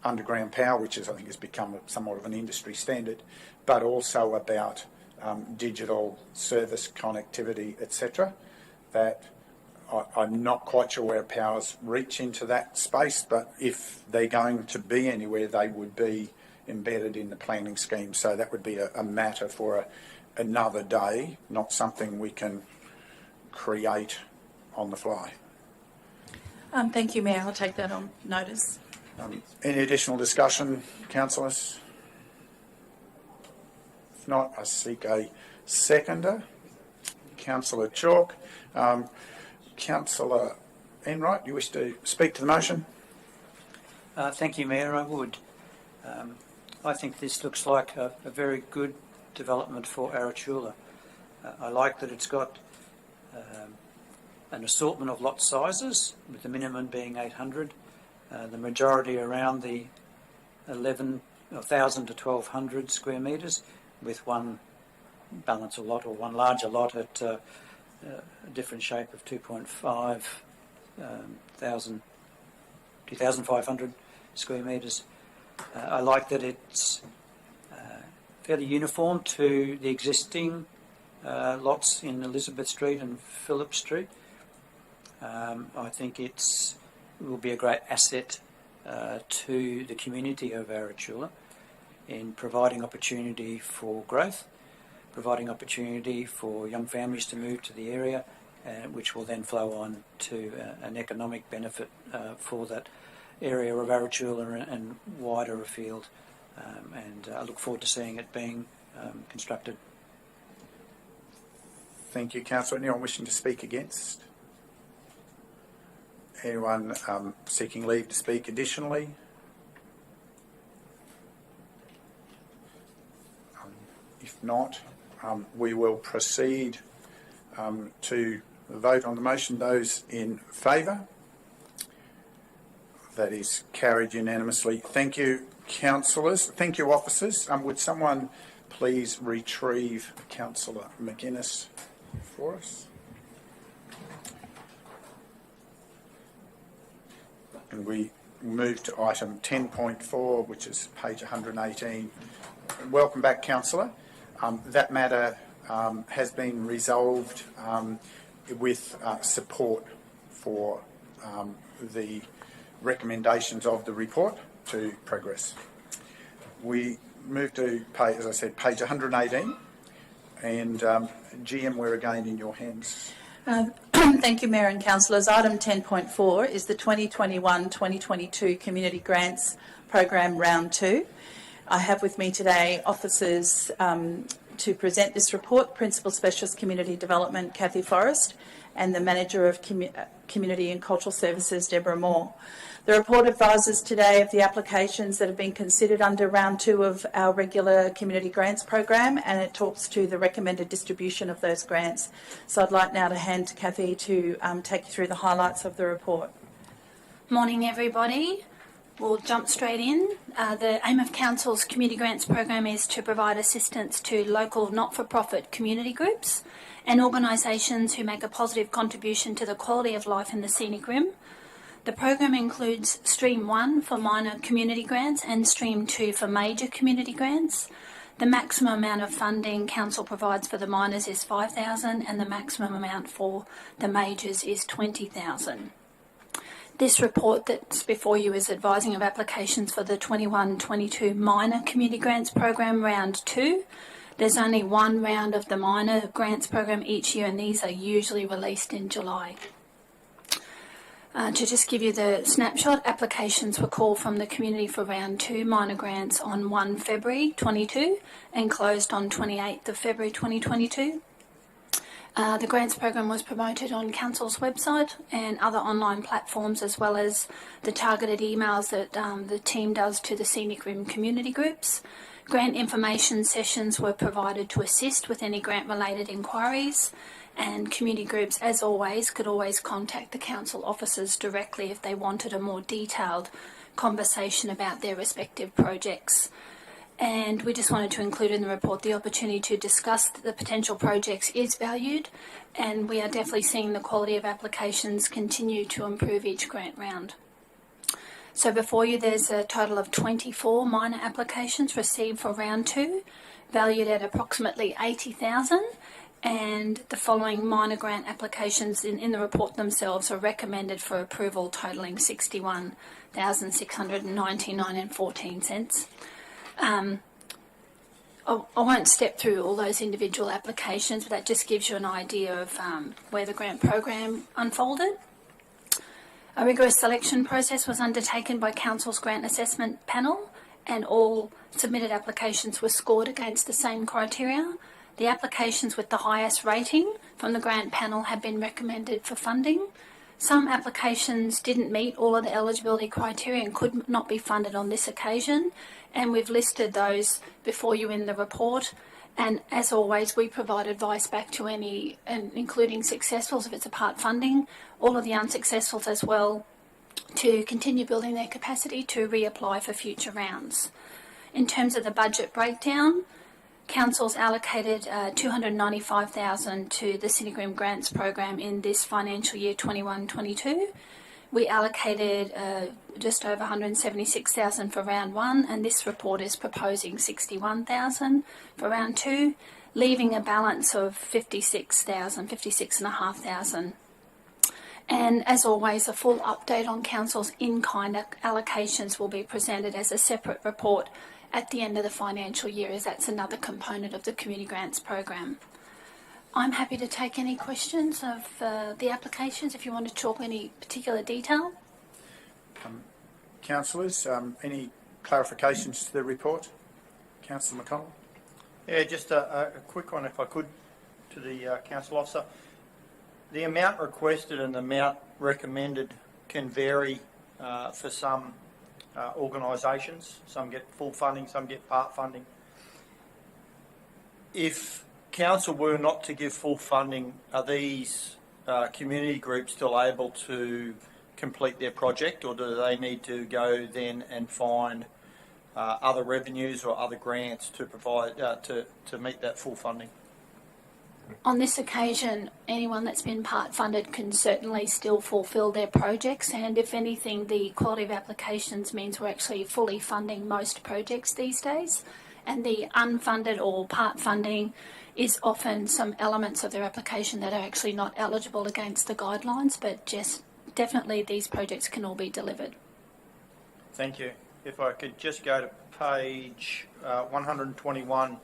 underground power, which is, I think, has become somewhat of an industry standard, but also about digital service connectivity, etc. That I'm not quite sure where powers reach into that space, but if they're going to be anywhere, they would be embedded in the planning scheme. So that would be a matter for another day, not something we can create on the fly.
Thank you, Mayor. I'll take that on notice.
Any additional discussion, councillors? If not, I seek a seconder. Councillor Chalk. Councillor Enright, you wish to speak to the motion?
Thank you, Mayor. I would. I think this looks like a very good development for Arachula. I like that it's got an assortment of lot sizes, with the minimum being 800. The majority around the 1,000 to 1,200 square metres, with one balance lot or one larger lot at a different shape of 2,500 square metres. I like that it's fairly uniform to the existing lots in Elizabeth Street and Phillip Street. I think it will be a great asset to the community of Arachula in providing opportunity for growth, providing opportunity for young families to move to the area, which will then flow on to an economic benefit for that area of Arachula and wider afield. And I look forward to seeing it being constructed.
Thank you, Councillor. Anyone wishing to speak against? Anyone seeking leave to speak additionally? If not, we will proceed to vote on the motion. Those in favour? That is carried unanimously. Thank you, councillors. Thank you, officers. Would someone please retrieve Councillor McGuinness for us? And we move to item 10.4, which is page 118. Welcome back, Councillor. That matter has been resolved with support for the recommendations of the report to progress. We move to, as I said, page 118, and GM, we're again in your hands.
Thank you, Mayor and Councillors. Item 10.4 is the 2021-2022 Community Grants Program Round 2. I have with me today officers to present this report, Principal Specialist Community Development, Kathy Forrest, and the Manager of Community and Cultural Services, Deborah Moore. The report advises today of the applications that have been considered under round 2 of our regular community grants program, and it talks to the recommended distribution of those grants. So I'd like now to hand to Kathy to take you through the highlights of the report.
Morning, everybody. We'll jump straight in. The aim of Council's community grants program is to provide assistance to local not-for-profit community groups and organisations who make a positive contribution to the quality of life in the Scenic Rim. The program includes Stream 1 for minor community grants and Stream 2 for major community grants. The maximum amount of funding Council provides for the minors is $5,000 and the maximum amount for the majors is $20,000. This report that's before you is advising of applications for the 21-22 minor community grants program round 2. There's only one round of the minor grants program each year, and these are usually released in July. To just give you the snapshot, applications were called from the community for round 2 minor grants on 1 February 22 and closed on 28th of February 2022. The grants program was promoted on Council's website and other online platforms, as well as the targeted emails that the team does to the Scenic Rim community groups. Grant information sessions were provided to assist with any grant-related inquiries, and community groups, as always, could always contact the council officers directly if they wanted a more detailed conversation about their respective projects. And we just wanted to include in the report the opportunity to discuss the potential projects is valued, and we are definitely seeing the quality of applications continue to improve each grant round. So before you, there's a total of 24 minor applications received for round 2, valued at approximately $80,000, and the following minor grant applications in the report themselves are recommended for approval, totaling $61,699.14. I won't step through all those individual applications, but that just gives you an idea of where the grant program unfolded. A rigorous selection process was undertaken by Council's grant assessment panel, and all submitted applications were scored against the same criteria. The applications with the highest rating from the grant panel have been recommended for funding. Some applications didn't meet all of the eligibility criteria and could not be funded on this occasion, and we've listed those before you in the report. And as always, we provide advice back to any, and including successfuls if it's a part funding, all of the unsuccessfuls as well, to continue building their capacity to reapply for future rounds. In terms of the budget breakdown, Council's allocated $295,000 to the Scenic Rim Grants program in this financial year 21-22. We allocated just over $176,000 for round 1, and this report is proposing $61,000 for round 2, leaving a balance of $56,500. And as always, a full update on Council's in-kind allocations will be presented as a separate report at the end of the financial year, as that's another component of the Community Grants program. I'm happy to take any questions of the applications if you want to talk any particular detail.
Councillors, any clarifications to the report? Councillor McConnell?
Yeah, just a quick one, if I could, to the council officer. The amount requested and the amount recommended can vary for some organisations. Some get full funding, some get part funding. If council were not to give full funding, are these community groups still able to complete their project, or do they need to go then and find other revenues or other grants to provide to meet that full funding?
On this occasion, anyone that's been part funded can certainly still fulfil their projects, and if anything, the quality of applications means we're actually fully funding most projects these days, and the unfunded or part funding is often some elements of their application that are actually not eligible against the guidelines, but just definitely these projects can all be delivered.
Thank you. If I could just go to page 121.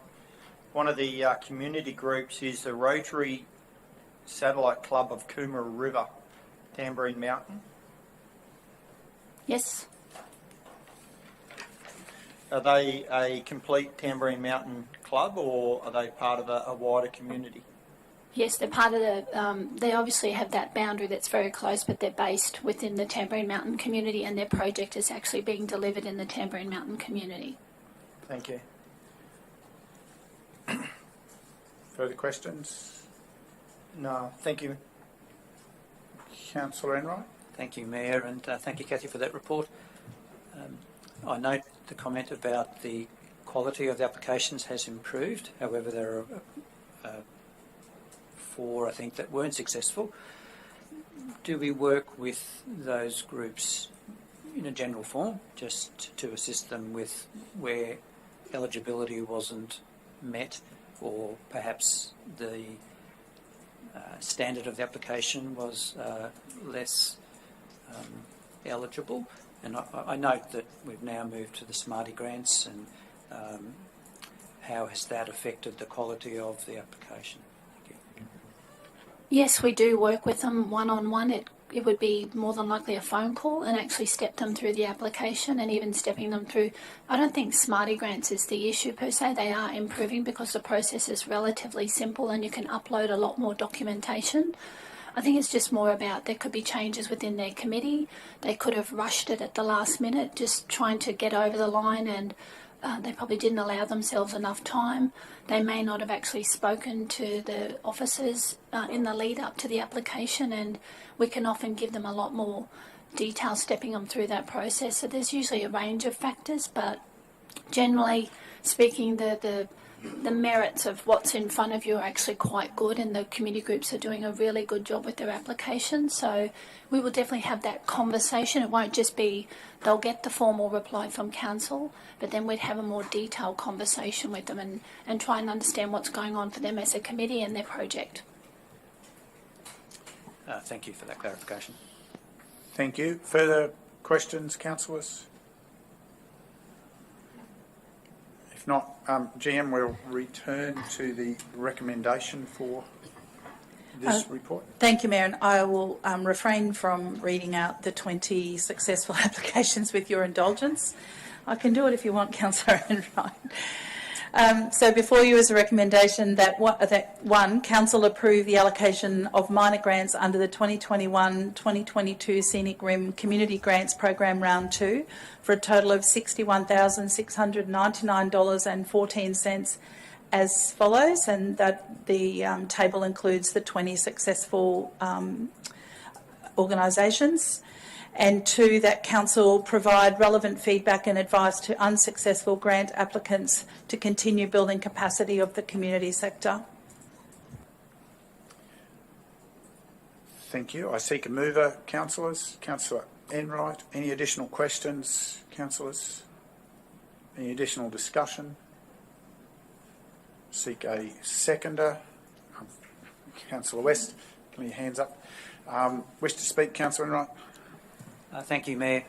One of the community groups is the Rotary Satellite Club of Coomera River, Tamborine Mountain.
Yes.
Are they a complete Tamborine Mountain club, or are they part of a wider community?
Yes, they're part of the, they obviously have that boundary that's very close, but they're based within the Tamborine Mountain community, and their project is actually being delivered in the Tamborine Mountain community.
Thank you.
Further questions?
No, thank you.
Councillor Enright?
Thank you, Mayor, and thank you, Cathy, for that report. I note the comment about the quality of the applications has improved. However, there are 4, I think, that weren't successful. Do we work with those groups in a general form, just to assist them with where eligibility wasn't met, or perhaps the standard of the application was less eligible? And I note that we've now moved to the Smarty grants, and how has that affected the quality of the application? Thank you.
Yes, we do work with them one-on-one. It it would be more than likely a phone call and actually step them through the application and even stepping them through. I don't think Smarty Grants is the issue per se. They are improving because the process is relatively simple and you can upload a lot more documentation. I think it's just more about there could be changes within their committee. They could have rushed it at the last minute, just trying to get over the line, and they probably didn't allow themselves enough time. They may not have actually spoken to the officers in the lead up to the application, and we can often give them a lot more detail stepping them through that process. So there's usually a range of factors, but generally speaking, the merits of what's in front of you are actually quite good, and the community groups are doing a really good job with their application. So we will definitely have that conversation. It won't just be they'll get the formal reply from council, but then we'd have a more detailed conversation with them and try and understand what's going on for them as a committee and their project.
Thank you for that clarification.
Thank you. Further questions, councillors? If not, GM will return to the recommendation for this report.
Thank you, Mayor, and I will refrain from reading out the 20 successful applications with your indulgence. I can do it if you want, Councillor Enright. So before you is a recommendation that one, Council approve the allocation of minor grants under the 2021-2022 Scenic Rim Community Grants Program Round 2 for a total of $61,699.14 as follows, and that the table includes the 20 successful organisations. And two, that Council provide relevant feedback and advice to unsuccessful grant applicants to continue building capacity of the community sector.
Thank you. I seek a mover, councillors. Councillor Enright, any additional questions, councillors? Any additional discussion? Seek a seconder. Councillor West, can your hands up? Wish to speak, Councillor Enright?
Thank you, Mayor.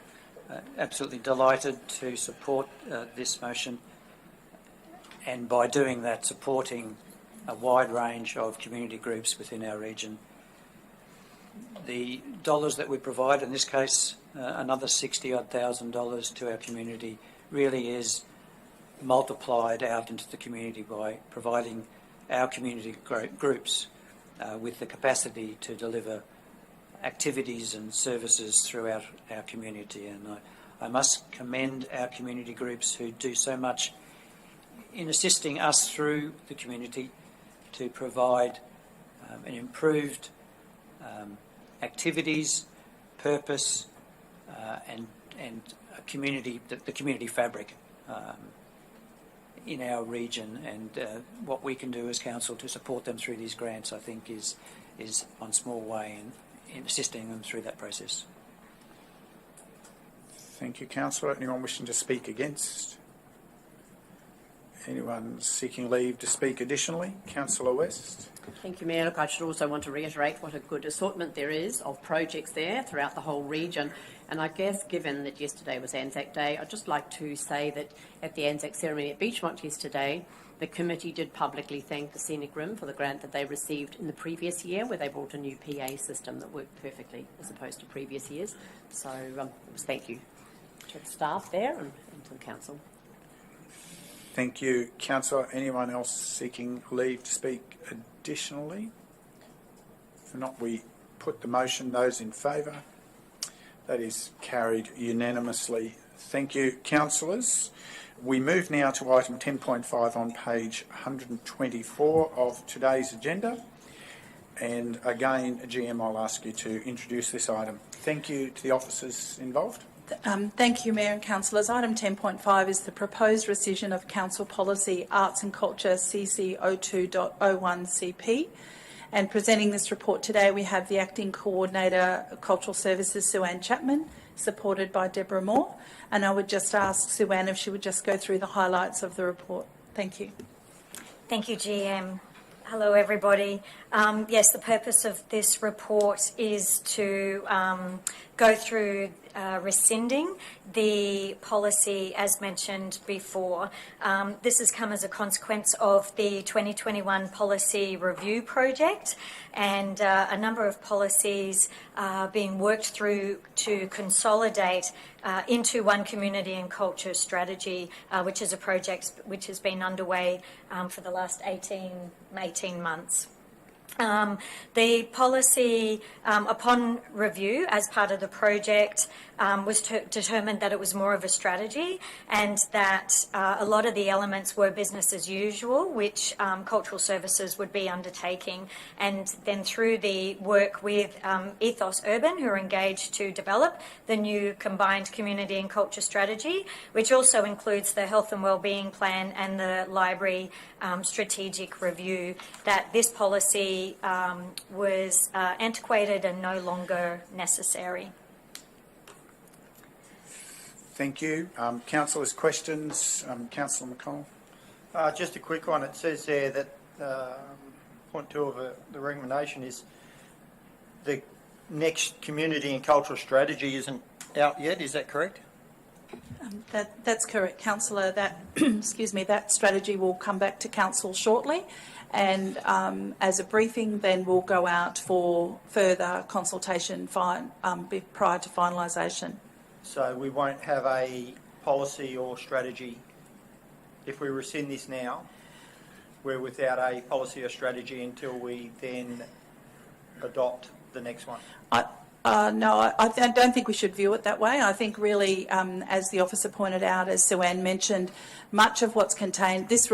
Absolutely delighted to support this motion, and by doing that, supporting a wide range of community groups within our region. The dollars that we provide, in this case, another $60,000 to our community, really is multiplied out into the community by providing our community groups with the capacity to deliver activities and services throughout our community. And I must commend our community groups who do so much in assisting us through the community to provide an improved activities, purpose, and a community, the community fabric in our region. And what we can do as council to support them through these grants, I think, is one small way in assisting them through that process.
Thank you, councillor. Anyone wishing to speak against? Anyone seeking leave to speak additionally? Councillor West.
Thank you, Mayor. Look, I should also want to reiterate what a good assortment there is of projects there throughout the whole region. And I guess, given that yesterday was Anzac Day, I'd just like to say that at the Anzac ceremony at Beachmont yesterday, the committee did publicly thank the Scenic Rim for the grant that they received in the previous year, where they brought a new PA system that worked perfectly as opposed to previous years. So it was thank you to the staff there and to the council.
Thank you, councillor. Anyone else seeking leave to speak additionally? If not, we put the motion. Those in favour? That is carried unanimously. Thank you, councillors. We move now to item 10.5 on page 124 of today's agenda. And again, GM, I'll ask you to introduce this item. Thank you to the officers involved.
Thank you, Mayor and councillors. Item 10.5 is the proposed rescission of Council Policy Arts and Culture CC02.01CP. And presenting this report today, we have the Acting Coordinator of Cultural Services, Sue-Ann Chapman, supported by Deborah Moore. And I would just ask Sue-Ann if she would just go through the highlights of the report. Thank you.
Thank you, GM. Hello, everybody. Yes, the purpose of this report is to go through rescinding the policy as mentioned before. This has come as a consequence of the 2021 policy review project, and a number of policies being worked through to consolidate into one community and culture strategy, which is a project which has been underway for the last 18 months. The policy, upon review as part of the project, was determined that it was more of a strategy, and that a lot of the elements were business as usual, which cultural services would be undertaking. And then through the work with Ethos Urban, who are engaged to develop the new combined community and culture strategy, which also includes the health and wellbeing plan and the library strategic review, that this policy was antiquated and no longer necessary.
Thank you. Councillors, questions? Councillor McConnell?
Just a quick one. It says there that point 2 of the recommendation is the next community and cultural strategy isn't out yet. Is that correct?
That's correct, Councillor. That that strategy will come back to Council shortly, and as a briefing, then we'll go out for further consultation prior to finalisation.
So we won't have a policy or strategy if we rescind this now. We're without a policy or strategy until we then adopt the next one.
No, I don't think we should view it that way. I think really, as the officer pointed out, as Sue-Ann mentioned, much of what's contained, this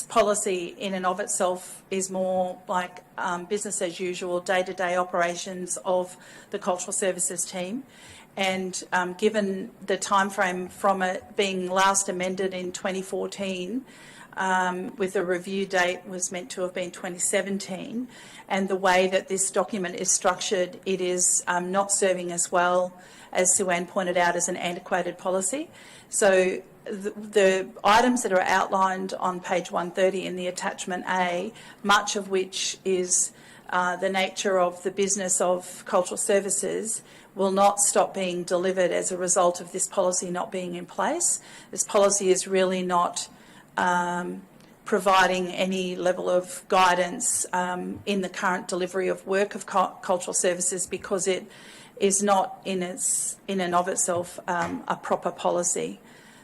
policy in and of itself is more like business as usual, day-to-day operations of the cultural services team. And given the timeframe from it being last amended in 2014, with a review date was meant to have been 2017, and the way that this document is structured, it is not serving as well, as Sue-Ann pointed out, as an antiquated policy. So the items that are outlined on page 130 in the attachment A, much of which is the nature of the business of cultural services, will not stop being delivered as a result of this policy not being in place. This policy is really not providing any level of guidance in the current delivery of work of cultural services, because it is not in and of itself a proper policy.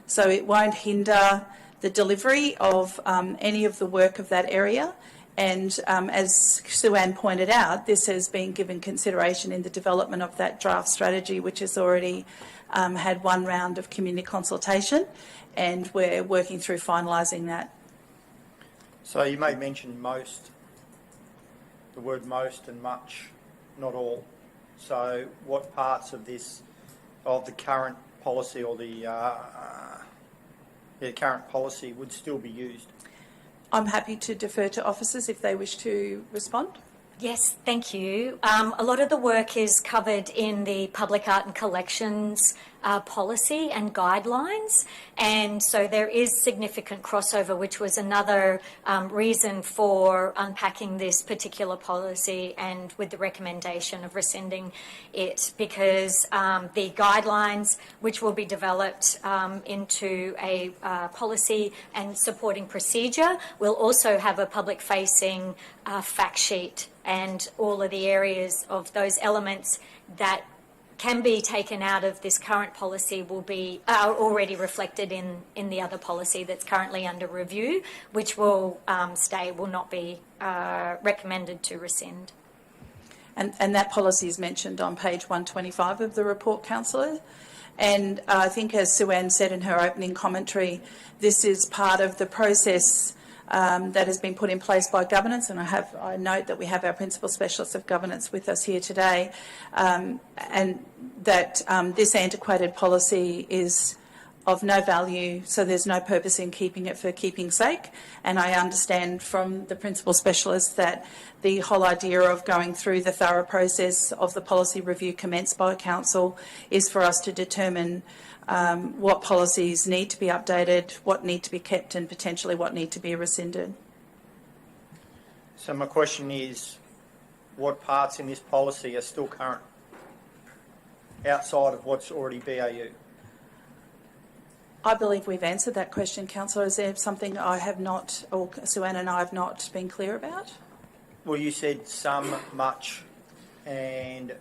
So it won't hinder the delivery of any of the work of that area. And as Sue-Ann pointed out, this has been given consideration in the development of that draft strategy, which has already had one round of community consultation, and we're working through finalising that.
So you may mention most, the word most and much, not all. So what parts of this, of the current policy or the current policy would still be used?
I'm happy to defer to officers if they wish to respond.
Yes, thank you. A lot of the work is covered in the public art and collections policy and guidelines, and so there is significant crossover, which was another reason for unpacking this particular policy and with the recommendation of rescinding it, because the guidelines, which will be developed into a policy and supporting procedure, will also have a public-facing fact sheet, and all of the areas of those elements that can be taken out of this current policy are already reflected in the other policy that's currently under review, which will will not be recommended to rescind.
And that policy is mentioned on page 125 of the report, Councillor. And I think, as Sue-Ann said in her opening commentary, this is part of the process that has been put in place by governance, and I note that we have our principal specialist of governance with us here today, and that this antiquated policy is of no value, so there's no purpose in keeping it for keeping's sake. And I understand from the principal specialist that the whole idea of going through the thorough process of the policy review commenced by Council is for us to determine what policies need to be updated, what need to be kept, and potentially what need to be rescinded.
So my question is, what parts in this policy are still current? outside of what's already BAU?
I believe we've answered that question, Councillor. Is there something I have not, or Sue-Ann and I have not been clear about?
Well, you said some, much, and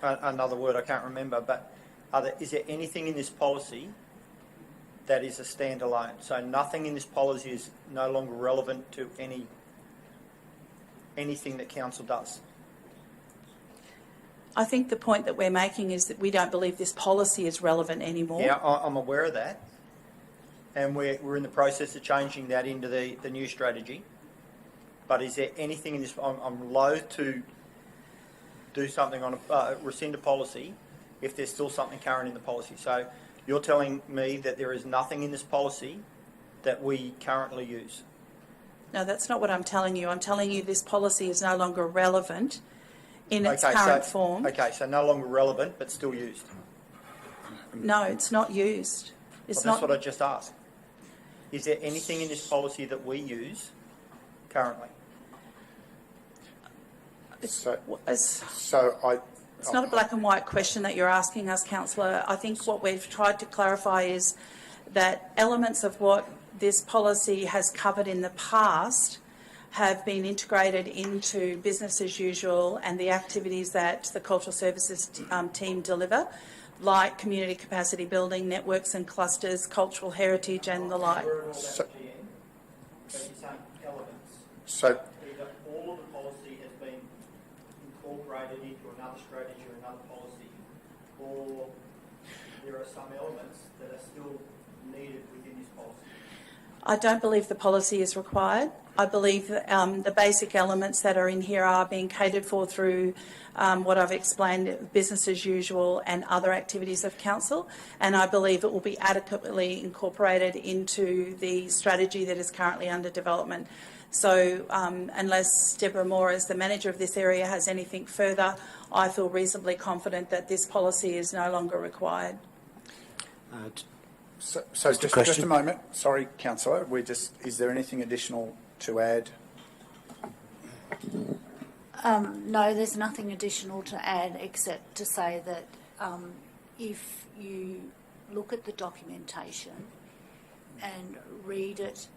another word I can't remember, but is there anything in this policy that is a standalone? So nothing in this policy is no longer relevant to anything that council does?
I think the point that we're making is that we don't believe this policy is relevant anymore.
Yeah, I'm aware of that. And we're in the process of changing that into the new strategy. But is there anything in this? I'm loath to do something on rescind a policy if there's still something current in the policy. So you're telling me that there is nothing in this policy that we currently use?
No, that's not what I'm telling you. I'm telling you this policy is no longer relevant in its current form.
Okay, so no longer relevant but still used?
No, it's not used. It's
Well,
not.
that's what I just asked. Is there anything in this policy that we use currently?
It's not a black and white question that you're asking us, Councillor. I think what we've tried to clarify is that elements of what this policy has covered in the past have been integrated into business as usual and the activities that the cultural services team deliver, like community capacity building, networks and clusters, cultural heritage and the like.
So either all of the policy has been incorporated into another strategy or another policy, or there are some elements that are still needed within this policy?
I don't believe the policy is required. I believe that the basic elements that are in here are being catered for through what I've explained, business as usual and other activities of council, and I believe it will be adequately incorporated into the strategy that is currently under development. So unless Deborah Moore, as the manager of this area, has anything further, I feel reasonably confident that this policy is no longer required.
So just a moment. Sorry, Councillor. Is there anything additional to add?
No, there's nothing additional to add except to say that if you look at the documentation and read it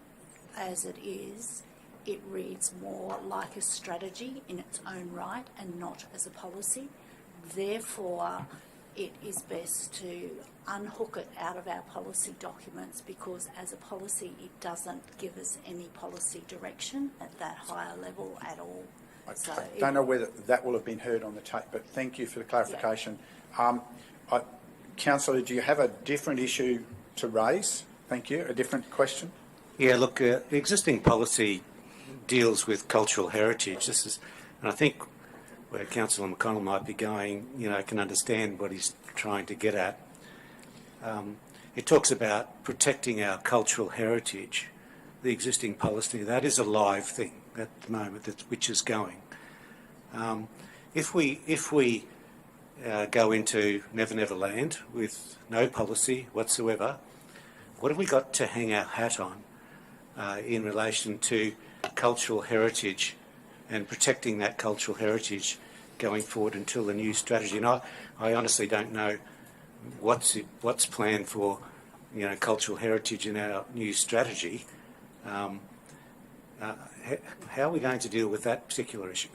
as it is, it reads more like a strategy in its own right and not as a policy. Therefore, it is best to unhook it out of our policy documents, because as a policy it doesn't give us any policy direction at that higher level at all. So
I don't know whether that will have been heard on the tape, but thank you for the clarification. Yeah. Councillor, do you have a different issue to raise? Thank you. A different question?
Yeah, look, the existing policy deals with cultural heritage. And I think where Councillor McConnell might be going, I can understand what he's trying to get at. It talks about protecting our cultural heritage. The existing policy, that is a live thing at the moment, which is going. If we go into Never Never Land with no policy whatsoever, what have we got to hang our hat on in relation to cultural heritage and protecting that cultural heritage going forward until the new strategy? And I honestly don't know what's planned for cultural heritage in our new strategy. How are we going to deal with that particular issue?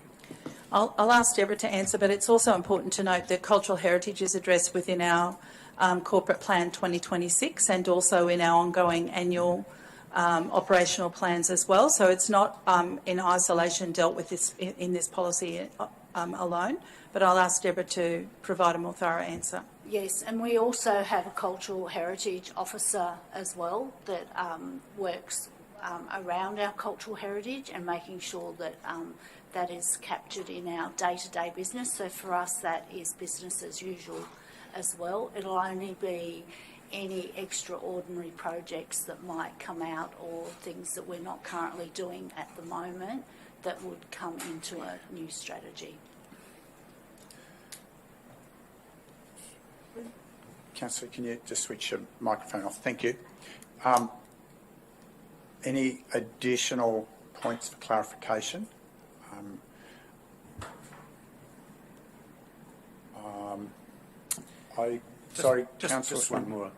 I'll ask Deborah to answer, but it's also important to note that cultural heritage is addressed within our corporate plan 2026 and also in our ongoing annual operational plans as well. So it's not in isolation dealt with this in this policy alone, but I'll ask Deborah to provide a more thorough answer.
Yes, and we also have a cultural heritage officer as well that works around our cultural heritage and making sure that that is captured in our day-to-day business. So for us, that is business as usual as well. It'll only be any extraordinary projects that might come out or things that we're not currently doing at the moment that would come into a new strategy.
Councillor, can you just switch your microphone off? Thank you. Any additional points for clarification? Sorry,
just
Councillor.
one more.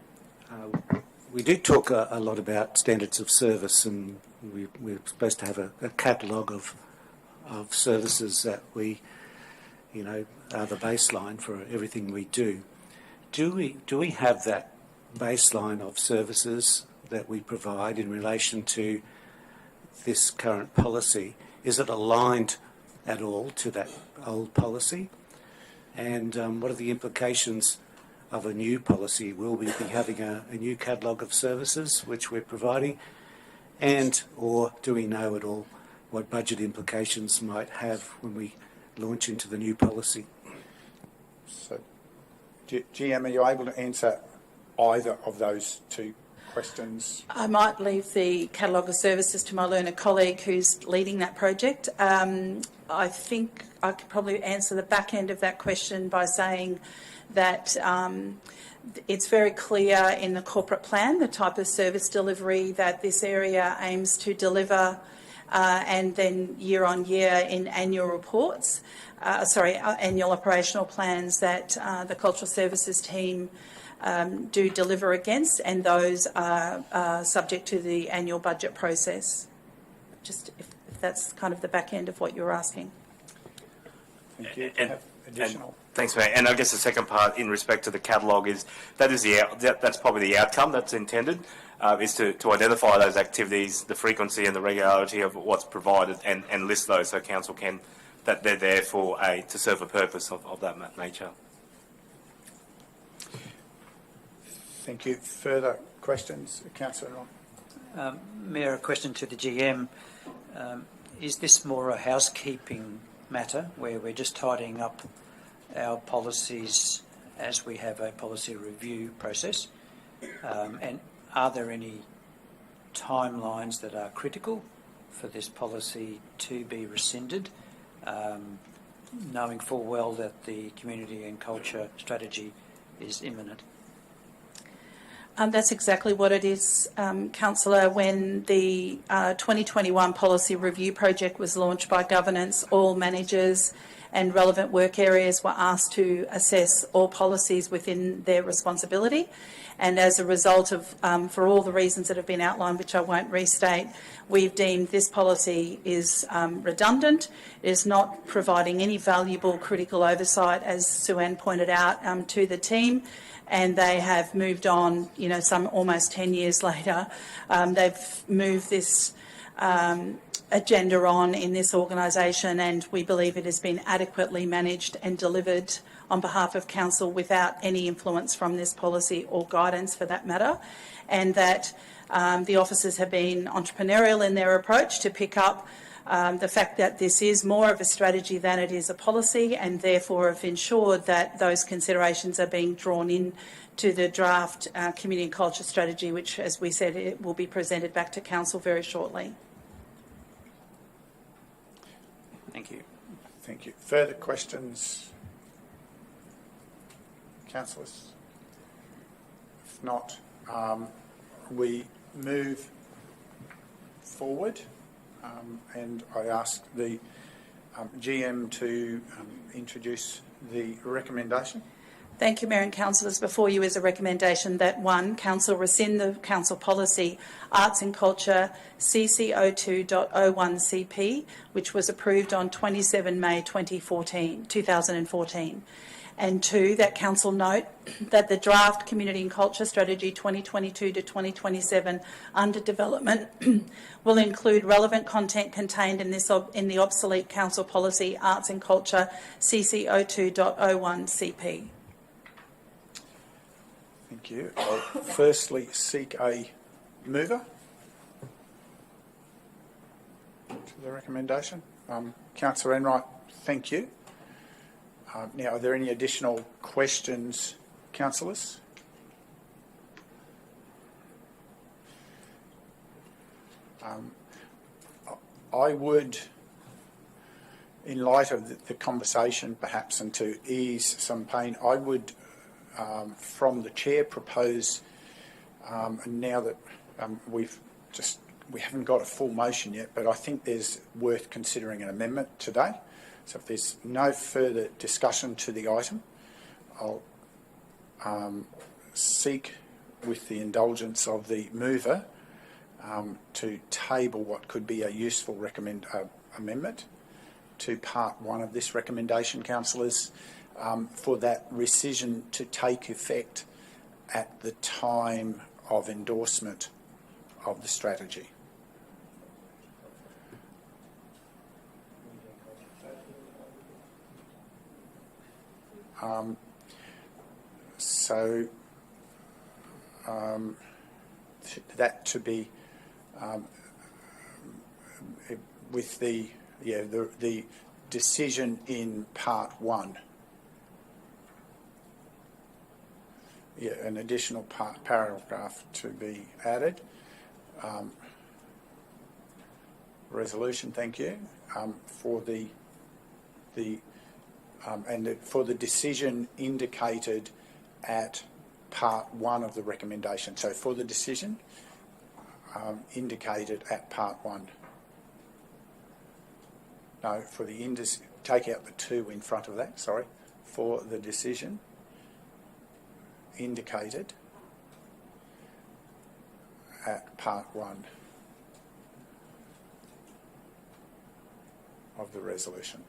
We do talk a lot about standards of service, and we're supposed to have a catalogue of services that we, are the baseline for everything we do. Do we have that baseline of services that we provide in relation to this current policy? Is it aligned at all to that old policy? And what are the implications of a new policy? Will we be having a new catalogue of services which we're providing? And or do we know at all what budget implications might have when we launch into the new policy?
So, GM, are you able to answer either of those two questions?
I might leave the catalogue of services to my learned colleague who's leading that project. I think I could probably answer the back end of that question by saying that it's very clear in the corporate plan the type of service delivery that this area aims to deliver, and then year on year in annual reports, annual operational plans that the Cultural Services team do deliver against, and those are subject to the annual budget process. Just if that's kind of the back end of what you're asking.
Thank you. Additional.
Thanks, Mayor. And I guess the second part in respect to the catalogue is that's probably the outcome that's intended, is to identify those activities, the frequency and the regularity of what's provided, and list those so council can, that they're there for to serve a purpose of that nature.
Thank you. Further questions, Councillor Ron?
Mayor, a question to the GM. Is this more a housekeeping matter where we're just tidying up our policies as we have a policy review process? And are there any timelines that are critical for this policy to be rescinded, knowing full well that the community and culture strategy is imminent?
That's exactly what it is, Councillor. When the 2021 policy review project was launched by governance, all managers and relevant work areas were asked to assess all policies within their responsibility. And as a result of, for all the reasons that have been outlined, which I won't restate, we've deemed this policy is redundant, is not providing any valuable critical oversight, as Sue-Ann pointed out, to the team. And they have moved on, some almost 10 years later. They've moved this agenda on in this organisation, and we believe it has been adequately managed and delivered on behalf of council without any influence from this policy or guidance for that matter, and that the officers have been entrepreneurial in their approach to pick up the fact that this is more of a strategy than it is a policy, and therefore have ensured that those considerations are being drawn in to the draft community and culture strategy, which, as we said, it will be presented back to council very shortly.
Thank you.
Thank you. Further questions, councillors? If not, we move forward. And I ask the GM to introduce the recommendation.
Thank you, Mayor and Councillors. Before you is a recommendation that 1, Council rescind the Council policy Arts and Culture CC02.01CP, which was approved on 27 May 2014. And 2, that Council note that the draft Community and Culture Strategy 2022 to 2027 under development will include relevant content contained in the obsolete Council policy Arts and Culture CC02.01CP.
Thank you. I'll firstly seek a mover to the recommendation. Councillor Enright, thank you. Now, are there any additional questions, councillors? I would, in light of the conversation perhaps, and to ease some pain, I would, from the chair, propose, now that we haven't got a full motion yet, but I think there's worth considering an amendment today. So if there's no further discussion to the item, I'll seek, with the indulgence of the mover, to table what could be a useful amendment to part 1 of this recommendation, councillors, for that rescission to take effect at the time of endorsement of the strategy. So that to be with the decision in part 1. Yeah, an additional paragraph to be added. Resolution, thank you, for for the decision indicated at part 1 of the recommendation. So for the decision indicated at part 1. No, for the take out the 2 in front of that, sorry. For the decision indicated at part 1 of the resolution.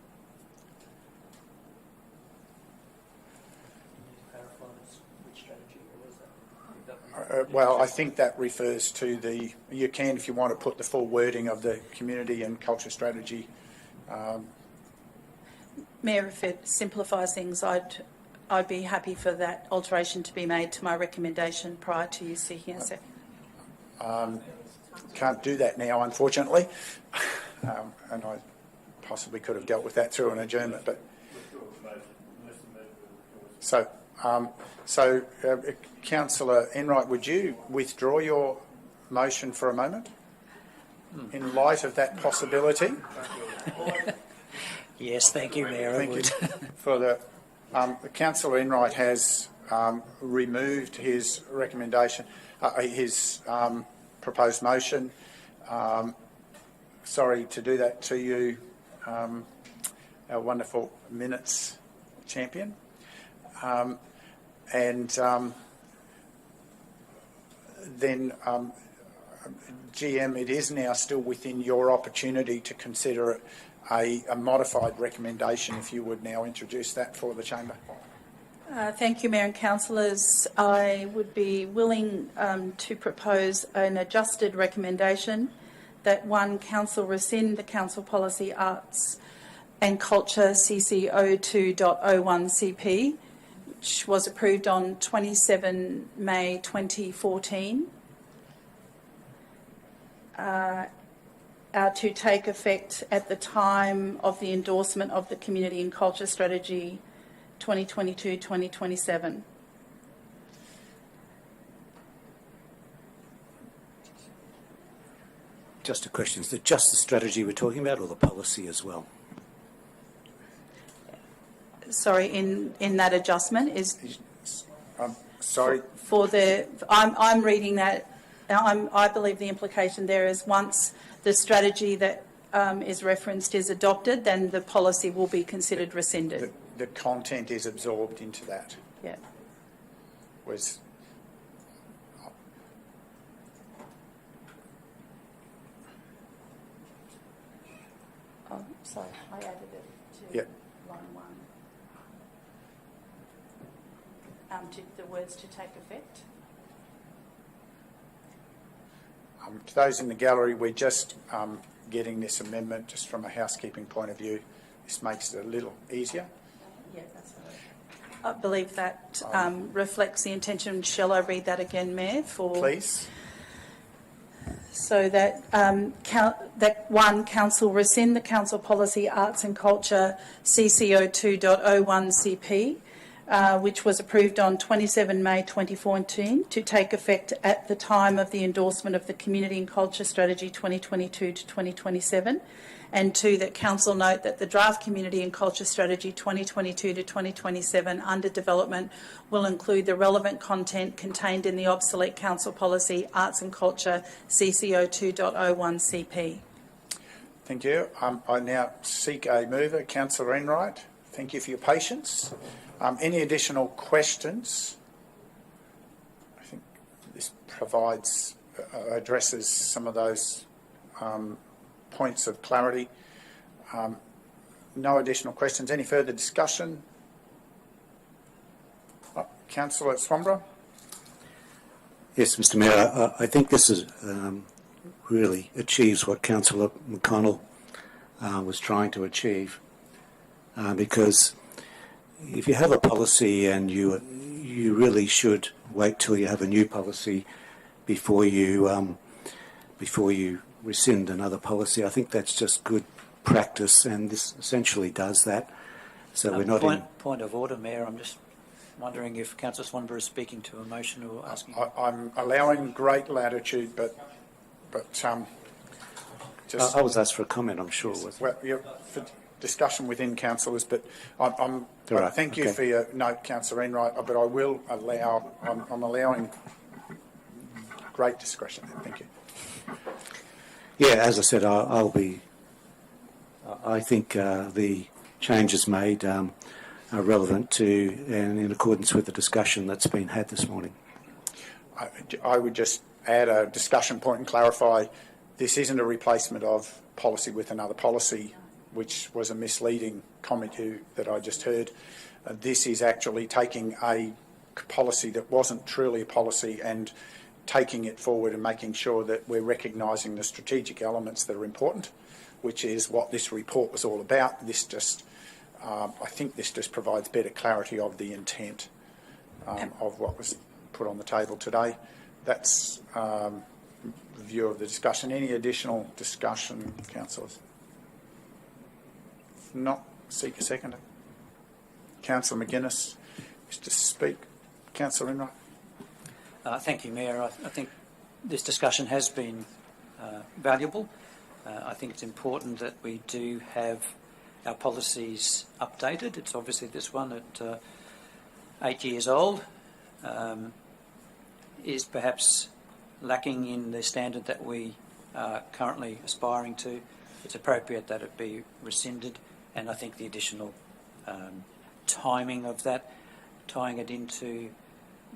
Well, I think that refers to the, you can, if you want to put the full wording of the community and culture strategy.
Mayor, if it simplifies things, I'd be happy for that alteration to be made to my recommendation prior to you seeking a second.
Can't do that now, unfortunately, and I possibly could have dealt with that through an adjournment. But so, Councillor Enright, would you withdraw your motion for a moment in light of that possibility?
Yes, thank you, Mayor.
Thank you for the. Councillor Enright has removed his recommendation, his proposed motion. Sorry to do that to you, our wonderful minutes champion. Then, GM, it is now still within your opportunity to consider a modified recommendation, if you would now introduce that for the chamber.
Thank you, Mayor and councillors. I would be willing to propose an adjusted recommendation that 1, council rescind the council policy arts and culture CC 02.01 CP, which was approved on 27 May 2014, to take effect at the time of the endorsement of the Community and Culture Strategy 2022-2027.
Just a question, is it just the strategy we're talking about or the policy as well?
Sorry, in that adjustment is...
Sorry?
I'm reading that. I believe the implication there is once the strategy that is referenced is adopted, then the policy will be considered rescinded.
The content is absorbed into that.
Yeah. Oh, sorry, I added it to 1.1. To the words to take effect.
To those in the gallery, we're just getting this amendment just from a housekeeping point of view. This makes it a little easier.
Yeah, that's right. I believe that reflects the intention. Shall I read that again, Mayor?
Please.
So that that 1, council rescind the council policy arts and culture CCO 2.01 CP, which was approved on 27 May 2014 to take effect at the time of the endorsement of the Community and Culture Strategy 2022 to 2027. And 2, that council note that the draft Community and Culture Strategy 2022 to 2027 under development will include the relevant content contained in the obsolete council policy Arts and Culture CCO 2.01 CP.
Thank you. I now seek a mover, Councillor Enright. Thank you for your patience. Any additional questions this provides, addresses some of those points of clarity. No additional questions. Any further discussion? Councillor Swanborough?
Yes, Mr Mayor, I think this is really achieves what Councillor McConnell was trying to achieve, because if you have a policy and you really should wait till you have a new policy before you rescind another policy. I think that's just good practice, and this essentially does that. So we're not
point of order, Mayor. I'm just wondering if Councillor Swanborough is speaking to a motion or asking.
I'm allowing great latitude, but just
I was asked for a comment. I'm sure it was.
well, yeah, for discussion within councillors, but
Right,
thank you
okay.
for your note, Councillor Enright. But I will allow. I'm allowing great discretion. Thank you.
Yeah, as I said, I'll be. I think the changes made are relevant to and in accordance with the discussion that's been had this morning.
I would just add a discussion point and clarify this isn't a replacement of policy with another policy, which was a misleading comment that I just heard. This is actually taking a policy that wasn't truly a policy and taking it forward and making sure that we're recognising the strategic elements that are important, which is what this report was all about. This just, I think this just provides better clarity of the intent of what was put on the table today. That's the view of the discussion. Any additional discussion, councillors? If not, seek a seconder. Councillor McGuinness is to speak. Councillor Enright.
Thank you, Mayor. I think this discussion has been valuable. I think it's important that we do have our policies updated. It's obviously this one at 8 years old is perhaps lacking in the standard that we are currently aspiring to. It's appropriate that it be rescinded, and I think the additional timing of that, tying it into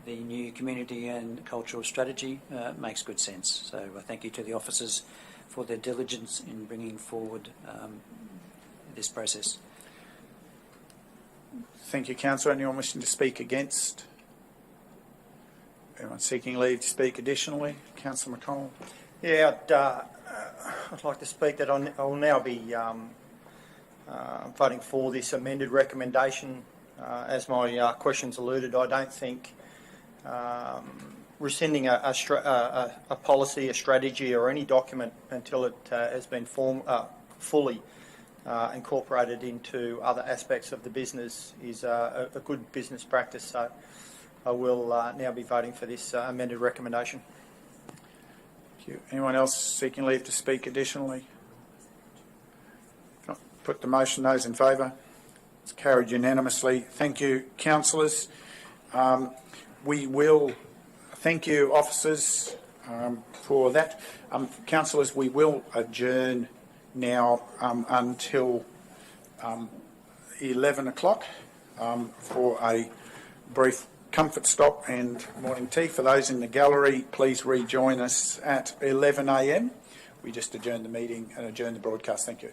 the new community and cultural strategy makes good sense. So I thank you to the officers for their diligence in bringing forward this process.
Thank you, councillor. Anyone wishing to speak against? Anyone seeking leave to speak additionally? Councillor McConnell.
Yeah, I'd like to speak that I will now be voting for this amended recommendation. As my questions alluded, I don't think rescinding a policy, a strategy or any document until it has been fully incorporated into other aspects of the business is a good business practice. So I will now be voting for this amended recommendation.
Thank you. Anyone else seeking leave to speak additionally? If not, put the motion. Those in favour? It's carried unanimously. Thank you, councillors. We will thank you, officers, for that. Councillors, we will adjourn now until 11 o'clock for a brief comfort stop and morning tea. For those in the gallery, please rejoin us at 11 a.m. We just adjourn the meeting and adjourn the broadcast. Thank you.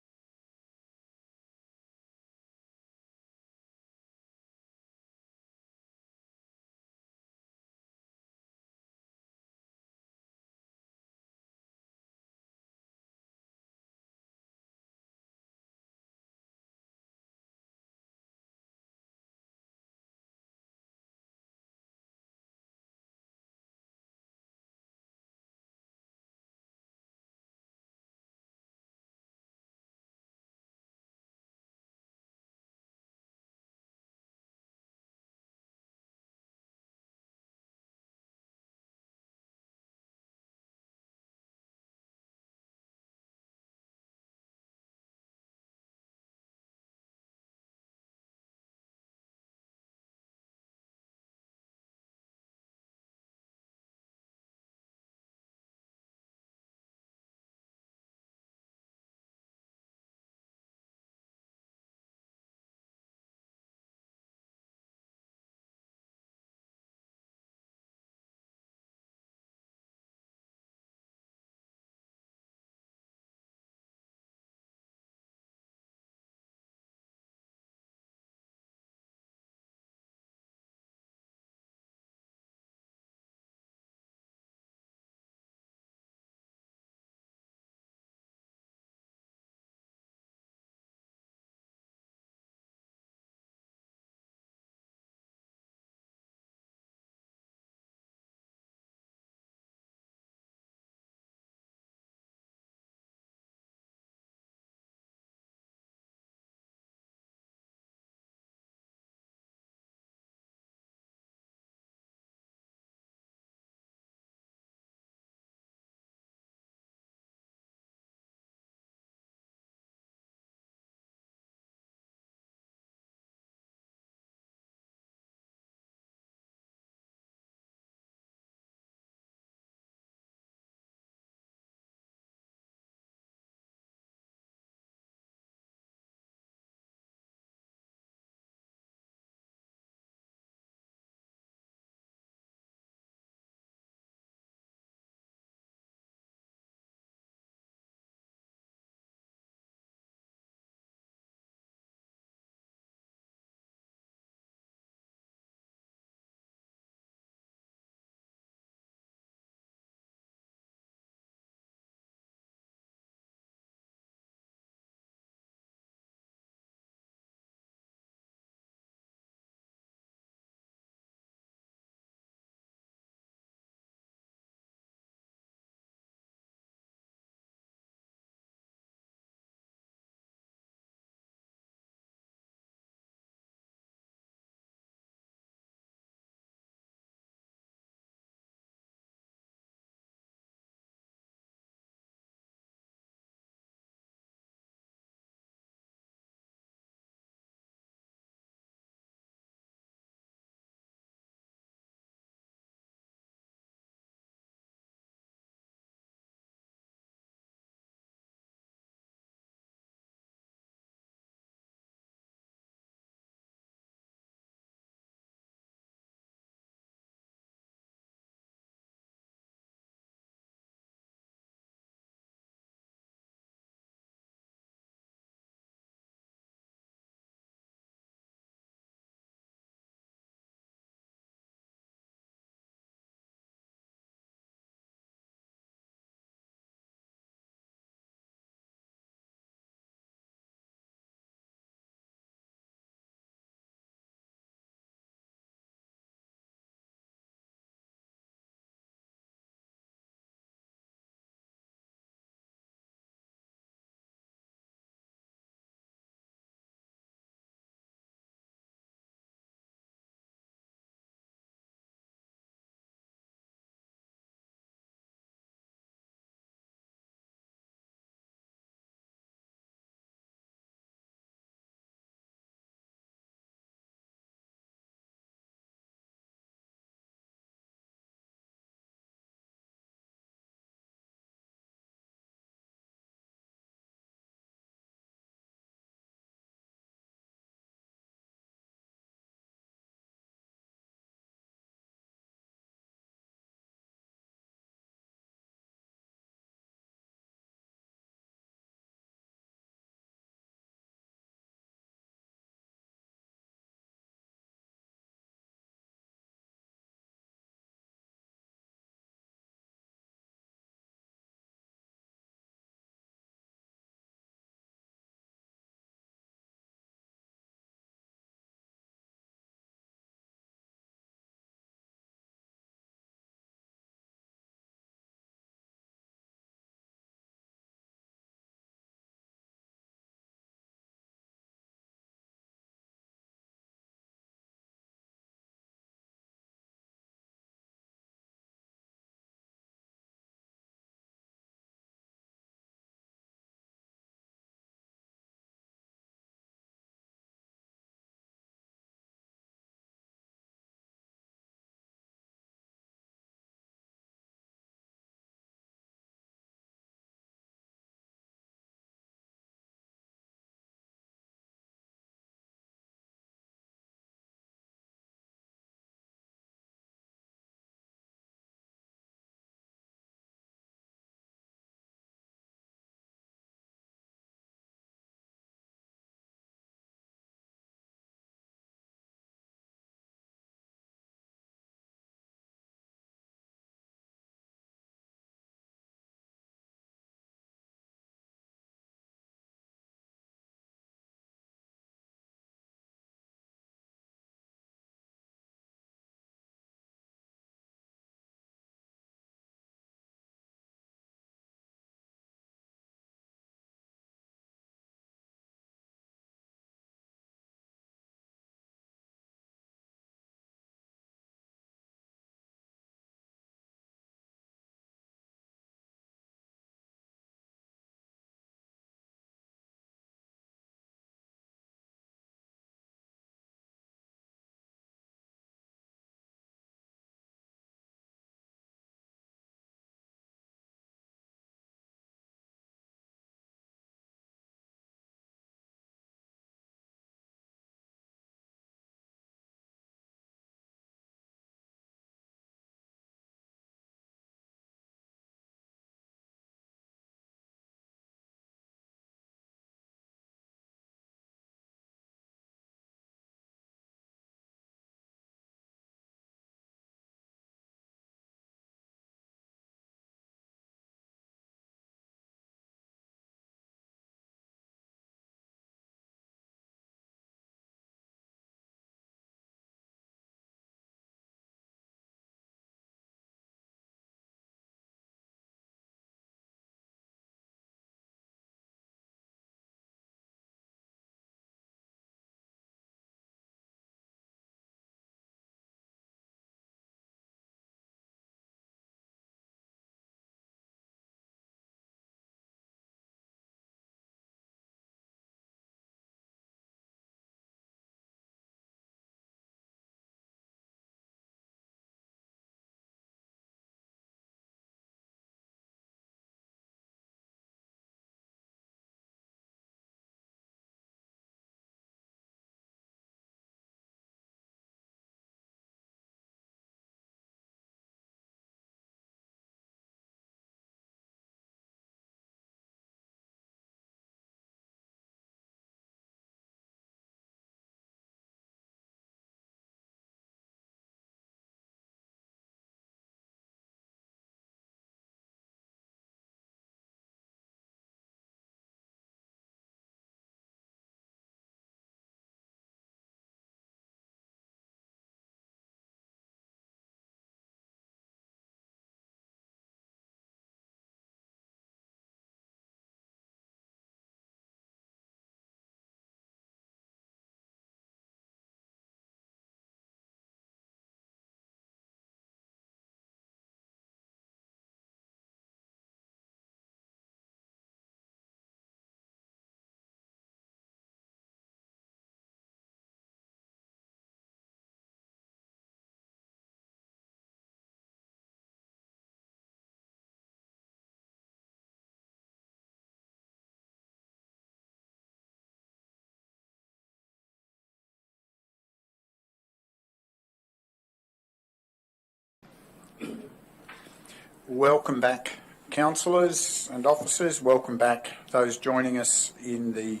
Welcome back, councillors and officers. Welcome back those joining us in the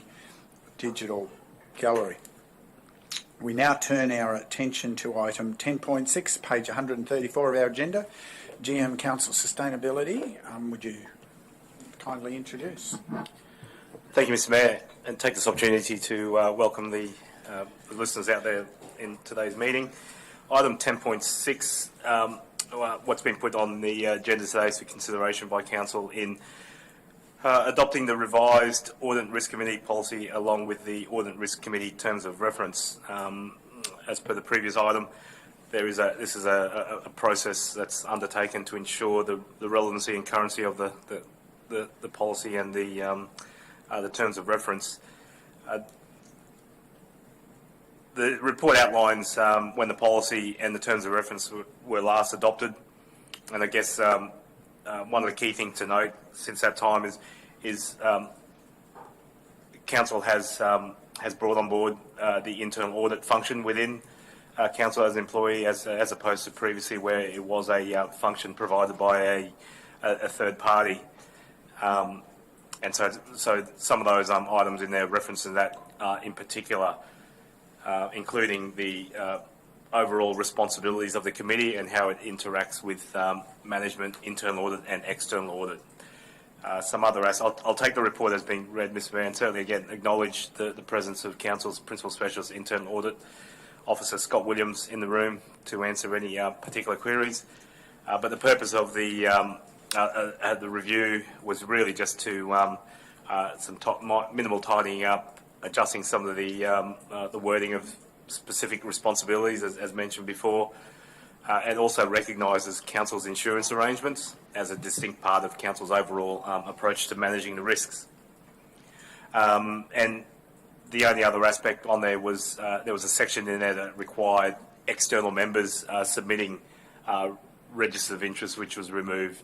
digital gallery. We now turn our attention to item 10.6, page 134 of our agenda, GM Council Sustainability. Would you kindly introduce?
Thank you, Mr. Mayor, and take this opportunity to welcome the listeners out there in today's meeting. Item 10.6, what's been put on the agenda today is for consideration by Council in adopting the revised Audit and Risk Committee policy along with the Audit and Risk Committee terms of reference. As per the previous item, this is a process that's undertaken to ensure the relevancy and currency of the policy and the terms of reference. The report outlines when the policy and the terms of reference were last adopted, and I guess one of the key things to note since that time is Council has brought on board the internal audit function within Council as an employee, as opposed to previously where it was a function provided by a third party. And so some of those items in there referencing that in particular, including the overall responsibilities of the committee and how it interacts with management, internal audit and external audit. Some other aspects. I'll take the report as being read, Mr. Mayor, and certainly again acknowledge the presence of Council's Principal Specialist Internal Audit Officer Scott Williams in the room to answer any particular queries. But the purpose of the review was really just to minimal tidying up, adjusting some of the wording of specific responsibilities, as mentioned before, and also recognises Council's insurance arrangements as a distinct part of Council's overall approach to managing the risks. And the only other aspect on there was a section in there that required external members submitting registers of interest, which was removed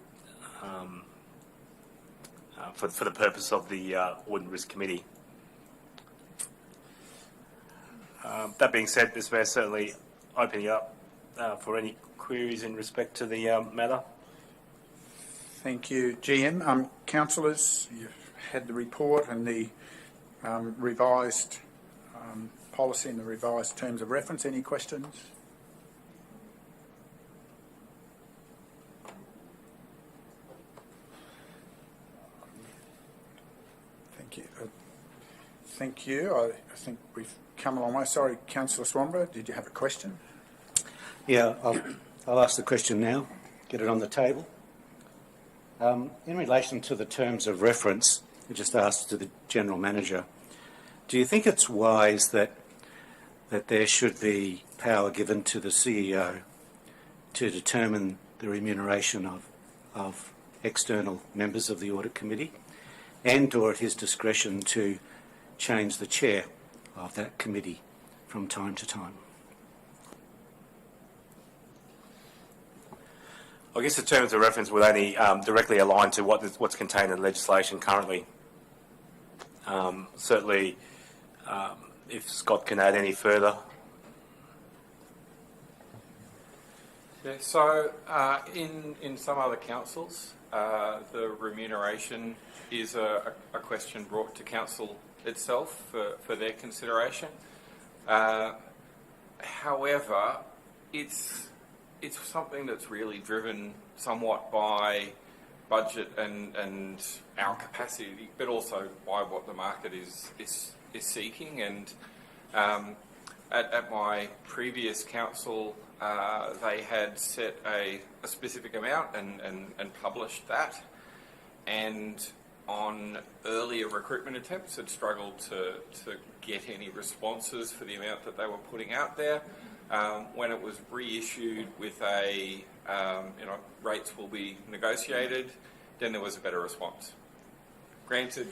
for the purpose of the Audit and Risk Committee. That being said, Mr. Mayor, certainly opening up for any queries in respect to the matter.
Thank you, GM. Councillors, you've had the report and the revised policy and the revised terms of reference. Any questions? Thank you. Thank you. I think we've come a long way. Sorry, Councillor Swanborough, did you have a question?
Yeah, I'll ask the question now, get it on the table. In relation to the terms of reference, I just asked to the General Manager, do you think it's wise that there should be power given to the CEO to determine the remuneration of external members of the Audit Committee, and or at his discretion to change the chair of that committee from time to time?
I guess the terms of reference will only directly align to what's contained in legislation currently. Certainly, if Scott can add any further.
Yeah, so in some other councils, the remuneration is a question brought to council itself for their consideration. However, it's something that's really driven somewhat by budget and our capacity, but also by what the market is seeking. And at my previous council, they had set a specific amount and published that. And on earlier recruitment attempts, had struggled to get any responses for the amount that they were putting out there. When it was reissued with rates will be negotiated, then there was a better response. Granted,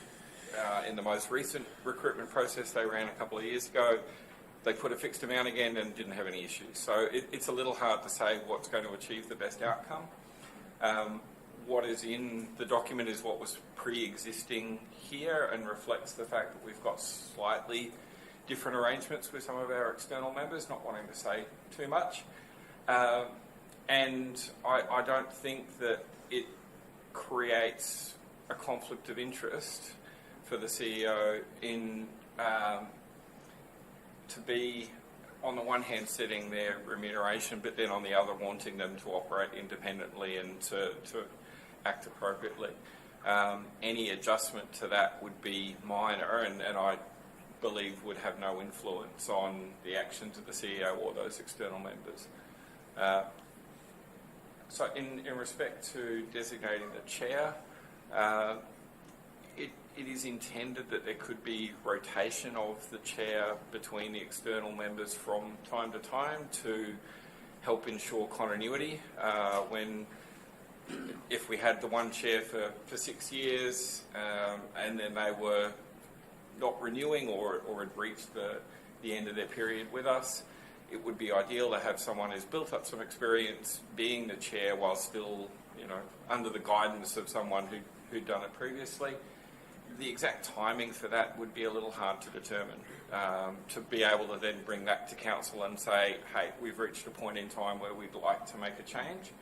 in the most recent recruitment process they ran a couple of years ago, they put a fixed amount again and didn't have any issues. So it's a little hard to say what's going to achieve the best outcome. What is in the document is what was pre-existing here and reflects the fact that we've got slightly different arrangements with some of our external members, not wanting to say too much. and I don't think that it creates a conflict of interest for the CEO in to be, on the one hand, setting their remuneration, but then on the other wanting them to operate independently and to act appropriately. Any adjustment to that would be minor, and I believe would have no influence on the actions of the CEO or those external members. So in respect to designating the chair, it is intended that there could be rotation of the chair between the external members from time to time to help ensure continuity. If we had the one chair for 6 years and then they were not renewing or had reached the end of their period with us, it would be ideal to have someone who's built up some experience being the chair while still, under the guidance of someone who'd done it previously. The exact timing for that would be a little hard to determine. To be able to then bring that to council and say, hey, we've reached a point in time where we'd like to make a change.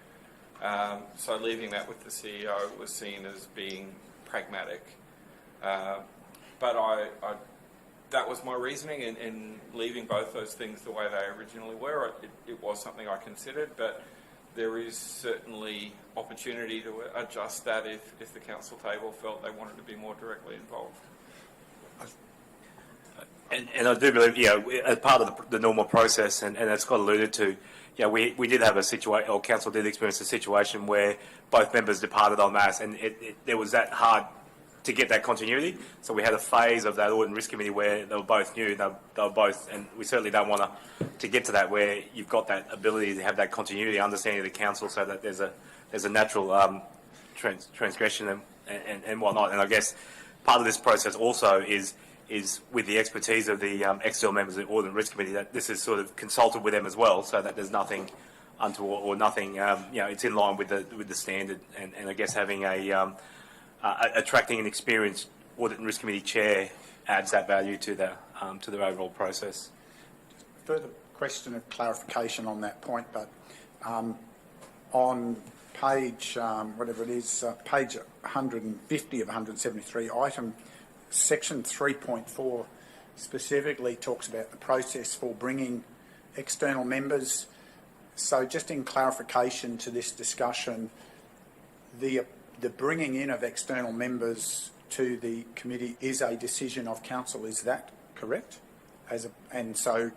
So leaving that with the CEO was seen as being pragmatic. But that was my reasoning in leaving both those things the way they originally were. It was something I considered, but there is certainly opportunity to adjust that if the council table felt they wanted to be more directly involved.
And I do believe, as part of the normal process, and as Scott alluded to, we did have a situation, or council did experience a situation where both members departed en masse, and there was that hard to get that continuity. So we had a phase of that Audit and Risk Committee where they were both new, they were both, and we certainly don't want to get to that where you've got that ability to have that continuity, understanding of the council, so that there's a natural transgression and whatnot. And I guess part of this process also is with the expertise of the external members of the Audit and Risk Committee, that this is sort of consulted with them as well, so that there's nothing untoward or nothing, it's in line with the standard, and I guess having attracting an experienced Audit and Risk Committee chair adds that value to the overall process.
Further question of clarification on that point, but on page, whatever it is, page 150 of 173, section 3.4 specifically talks about the process for bringing external members. So just in clarification to this discussion, the bringing in of external members to the committee is a decision of council. Is that correct? And so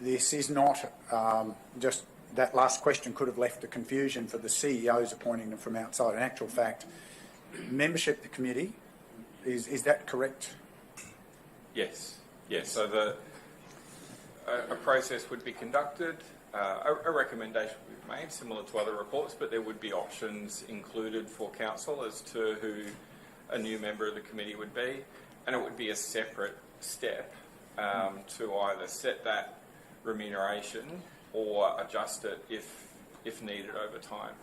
this is not just that last question could have left the confusion for the CEOs appointing them from outside. In actual fact, membership of the committee, is that correct?
Yes. So a process would be conducted. A recommendation would be made, similar to other reports, but there would be options included for council as to who a new member of the committee would be, and it would be a separate step to either set that remuneration or adjust it if needed over time.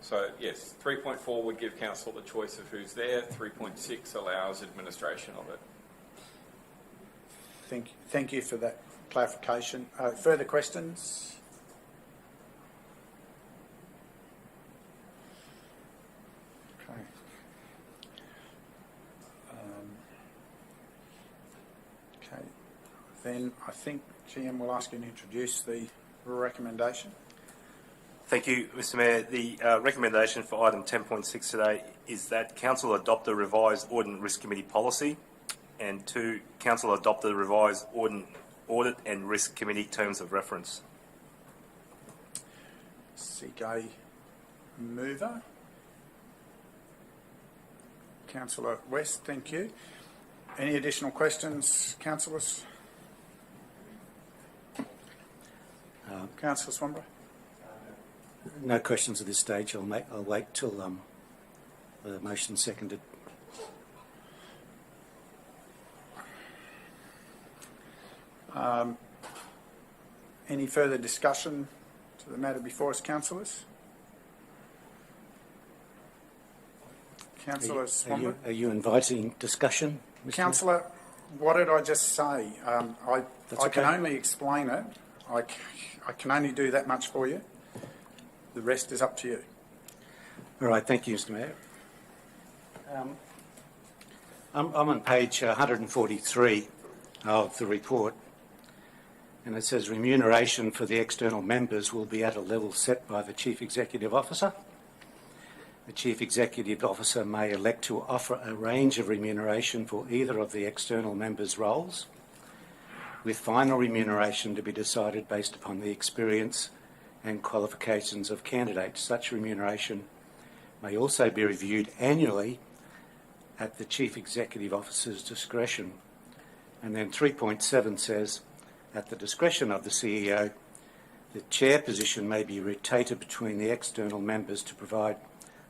So yes, 3.4 would give council the choice of who's there. 3.6 allows administration of it.
Thank you for that clarification. Further questions? Okay. Okay. Then I think GM will ask you to introduce the recommendation.
Thank you, Mr Mayor. The recommendation for item 10.6 today is that council adopt a revised Audit and Risk Committee policy, and 2, council adopt the revised Audit and Risk Committee terms of reference.
Seek a mover. Councillor West, thank you. Any additional questions, councillors? Councillor Swanborough?
No questions at this stage. I'll wait till the motion's seconded.
Any further discussion to the matter before us, councillors? Councillor Swanborough?
Are you inviting discussion, Mr.
Councillor, what did I just say? I
okay.
can only explain it. I can only do that much for you. The rest is up to you.
All right, thank you, Mr. Mayor. I'm on page 143 of the report, and it says remuneration for the external members will be at a level set by the Chief Executive Officer. The Chief Executive Officer may elect to offer a range of remuneration for either of the external members' roles, with final remuneration to be decided based upon the experience and qualifications of candidates. Such remuneration may also be reviewed annually at the Chief Executive Officer's discretion. And then 3.7 says, at the discretion of the CEO, the chair position may be rotated between the external members to provide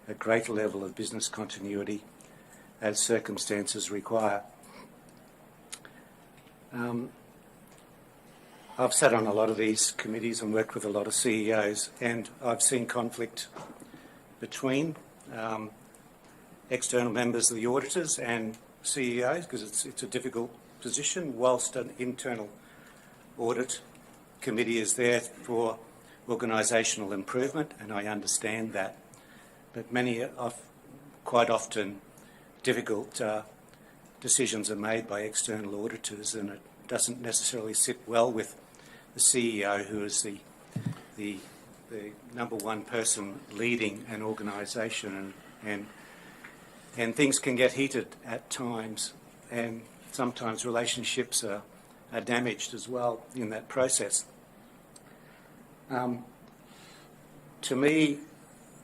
a greater level of business continuity as circumstances require. I've sat on a lot of these committees and worked with a lot of CEOs, and I've seen conflict between external members of the auditors and CEOs, because it's a difficult position, whilst an internal audit committee is there for organisational improvement, and I understand that. But quite often difficult decisions are made by external auditors, and it doesn't necessarily sit well with the CEO, who is the number one person leading an organisation, and things can get heated at times, and sometimes relationships are damaged as well in that process. To me,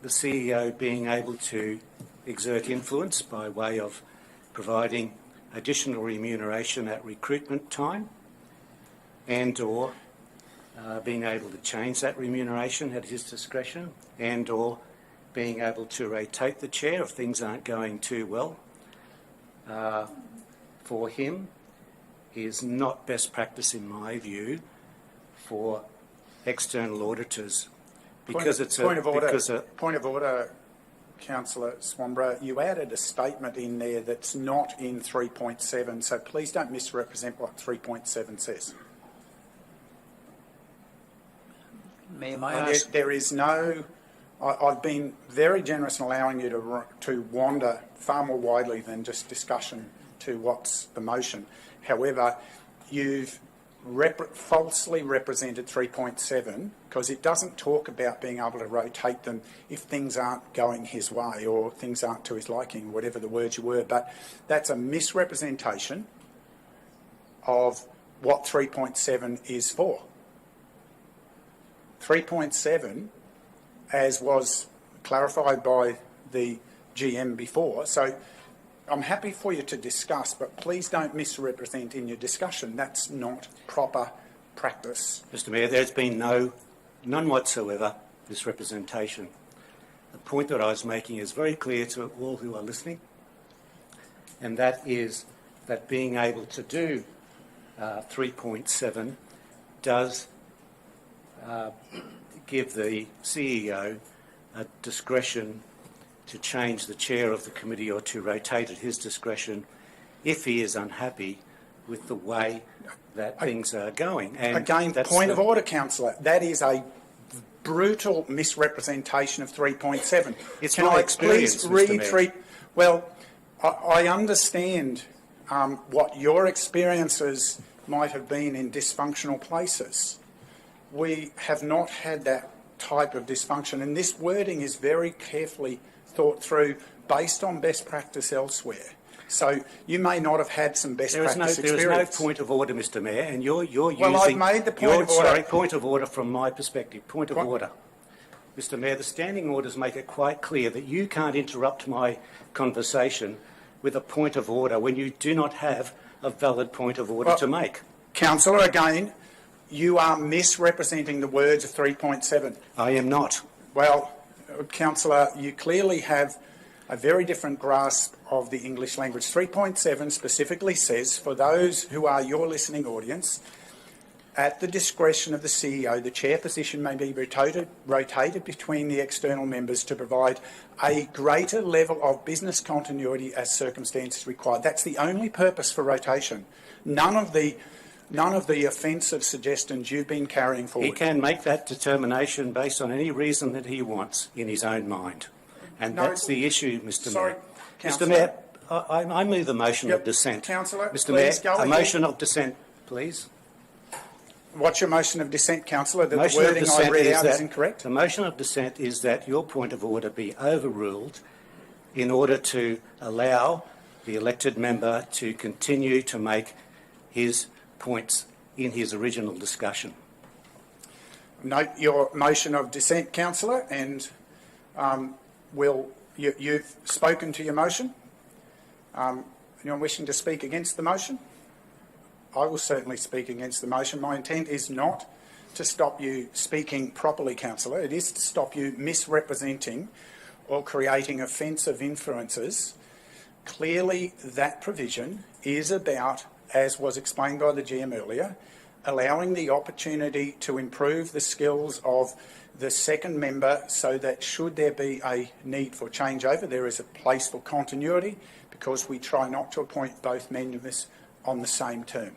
the CEO being able to exert influence by way of providing additional remuneration at recruitment time, and or being able to change that remuneration at his discretion, and or being able to rotate the chair if things aren't going too well for him, is not best practice in my view for external auditors, because
Point of order, Councillor Swanborough. You added a statement in there that's not in 3.7, so please don't misrepresent what 3.7 says.
Mayor, may I ask?
There is no. I've been very generous in allowing you to wander far more widely than just discussion to what's the motion. However, you've falsely represented 3.7, because it doesn't talk about being able to rotate them if things aren't going his way or things aren't to his liking, whatever the words you were. But that's a misrepresentation of what 3.7 is for. 3.7, as was clarified by the GM before. So I'm happy for you to discuss, but please don't misrepresent in your discussion. That's not proper practice.
Mr. Mayor, there's been none whatsoever misrepresentation. The point that I was making is very clear to all who are listening, and that is that being able to do 3.7 does give the CEO a discretion to change the chair of the committee or to rotate at his discretion if he is unhappy with the way that things are going. And
again, point of order, Councillor. That is a brutal misrepresentation of 3.7.
It's
Can
my
I
experience,
please read
Mr. Mayor.
Well, I understand what your experiences might have been in dysfunctional places. We have not had that type of dysfunction, and this wording is very carefully thought through based on best practice elsewhere. So you may not have had some best practice experience.
There is no point of order, Mr. Mayor, and you're using...
Well, I've made the point of order.
Sorry, point of order from my perspective. Point of order. Mr. Mayor, the standing orders make it quite clear that you can't interrupt my conversation with a point of order when you do not have a valid point of order to make.
Councillor, again, you are misrepresenting the words of 3.7.
I am not.
Well, Councillor, you clearly have a very different grasp of the English language. 3.7 specifically says, for those who are your listening audience, at the discretion of the CEO, the chair position may be rotated between the external members to provide a greater level of business continuity as circumstances require. That's the only purpose for rotation. None of the none of the offensive suggestions you've been carrying forward.
He can make that determination based on any reason that he wants in his own mind. And
No,
that's the issue, Mr
sorry,
Mayor.
Councillor.
Mr Mayor, I move a motion
Yep.
of dissent.
Councillor,
Mr Mayor,
please go
a
ahead.
motion of dissent, please.
What's your motion of dissent, councillor? That
Motion
the
of
wording I
dissent
read
is
out
that
is incorrect?
the motion of dissent is that your point of order be overruled in order to allow the elected member to continue to make his points in his original discussion.
Note your motion of dissent, councillor, and you've spoken to your motion. Anyone wishing to speak against the motion? I will certainly speak against the motion. My intent is not to stop you speaking properly, councillor. It is to stop you misrepresenting or creating offensive inferences. Clearly, that provision is about, as was explained by the GM earlier, allowing the opportunity to improve the skills of the second member so that should there be a need for changeover, there is a place for continuity because we try not to appoint both members on the same term.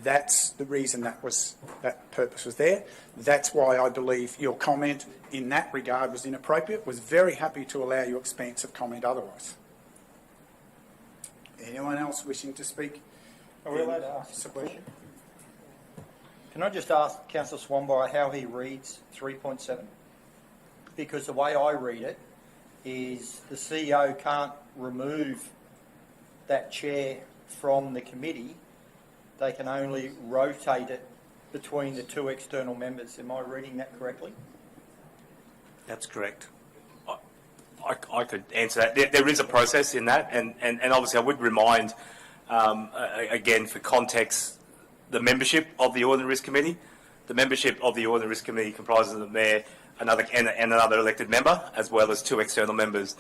That's the reason that purpose was there. That's why I believe your comment in that regard was inappropriate. Was very happy to allow your expansive comment otherwise. Anyone else wishing to speak?
Are we allowed to ask a question? Can I just ask Councillor Swanborough how he reads 3.7? Because the way I read it is the CEO can't remove that chair from the committee. They can only rotate it between the two external members. Am I reading that correctly?
That's correct.
I could answer that. There is a process in that, and obviously I would remind, again, for context, the membership of the Audit and Risk Committee. The membership of the Audit and Risk Committee comprises the Mayor and another elected member, as well as two external members.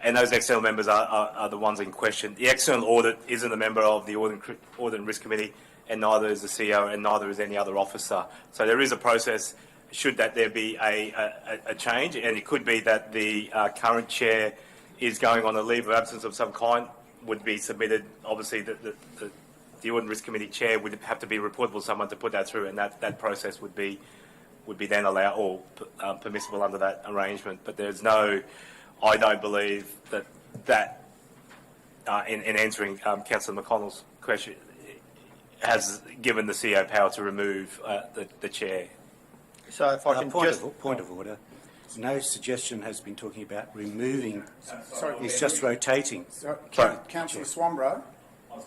And those external members are the ones in question. The external audit isn't a member of the Audit and Risk Committee, and neither is the CEO, and neither is any other officer. So there is a process should there be a change, and it could be that the current chair is going on a leave of absence of some kind, would be submitted. Obviously, the Audit and Risk Committee chair would have to be reportable to someone to put that through, and that process would be then allowed or permissible under that arrangement. But there's no. I don't believe that in answering Councillor McConnell's question, has given the CEO power to remove the chair.
So if I can
point of order. No suggestion has been talking about removing. Sorry, it's just rotating.
Councillor Swanborough,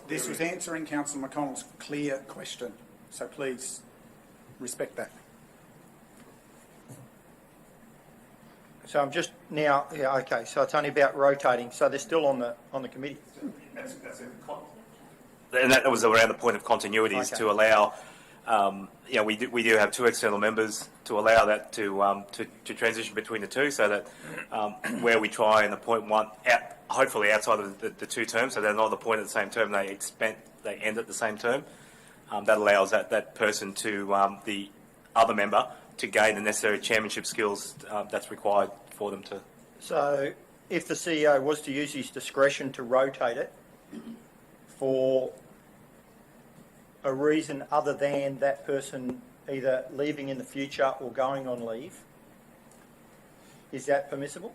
this was answering Councillor McConnell's clear question. So please respect that.
So I'm just now, okay, so it's only about rotating, so they're still on the committee.
And that was around the point of continuity, is to allow, we do have two external members, to allow that to transition between the two, so that where we try and appoint one, hopefully outside of the two terms, so they're not appointed at the same term, they end at the same term. That allows that person to, the other member, to gain the necessary chairmanship skills that's required for them to.
So if the CEO was to use his discretion to rotate it for a reason other than that person either leaving in the future or going on leave, is that permissible?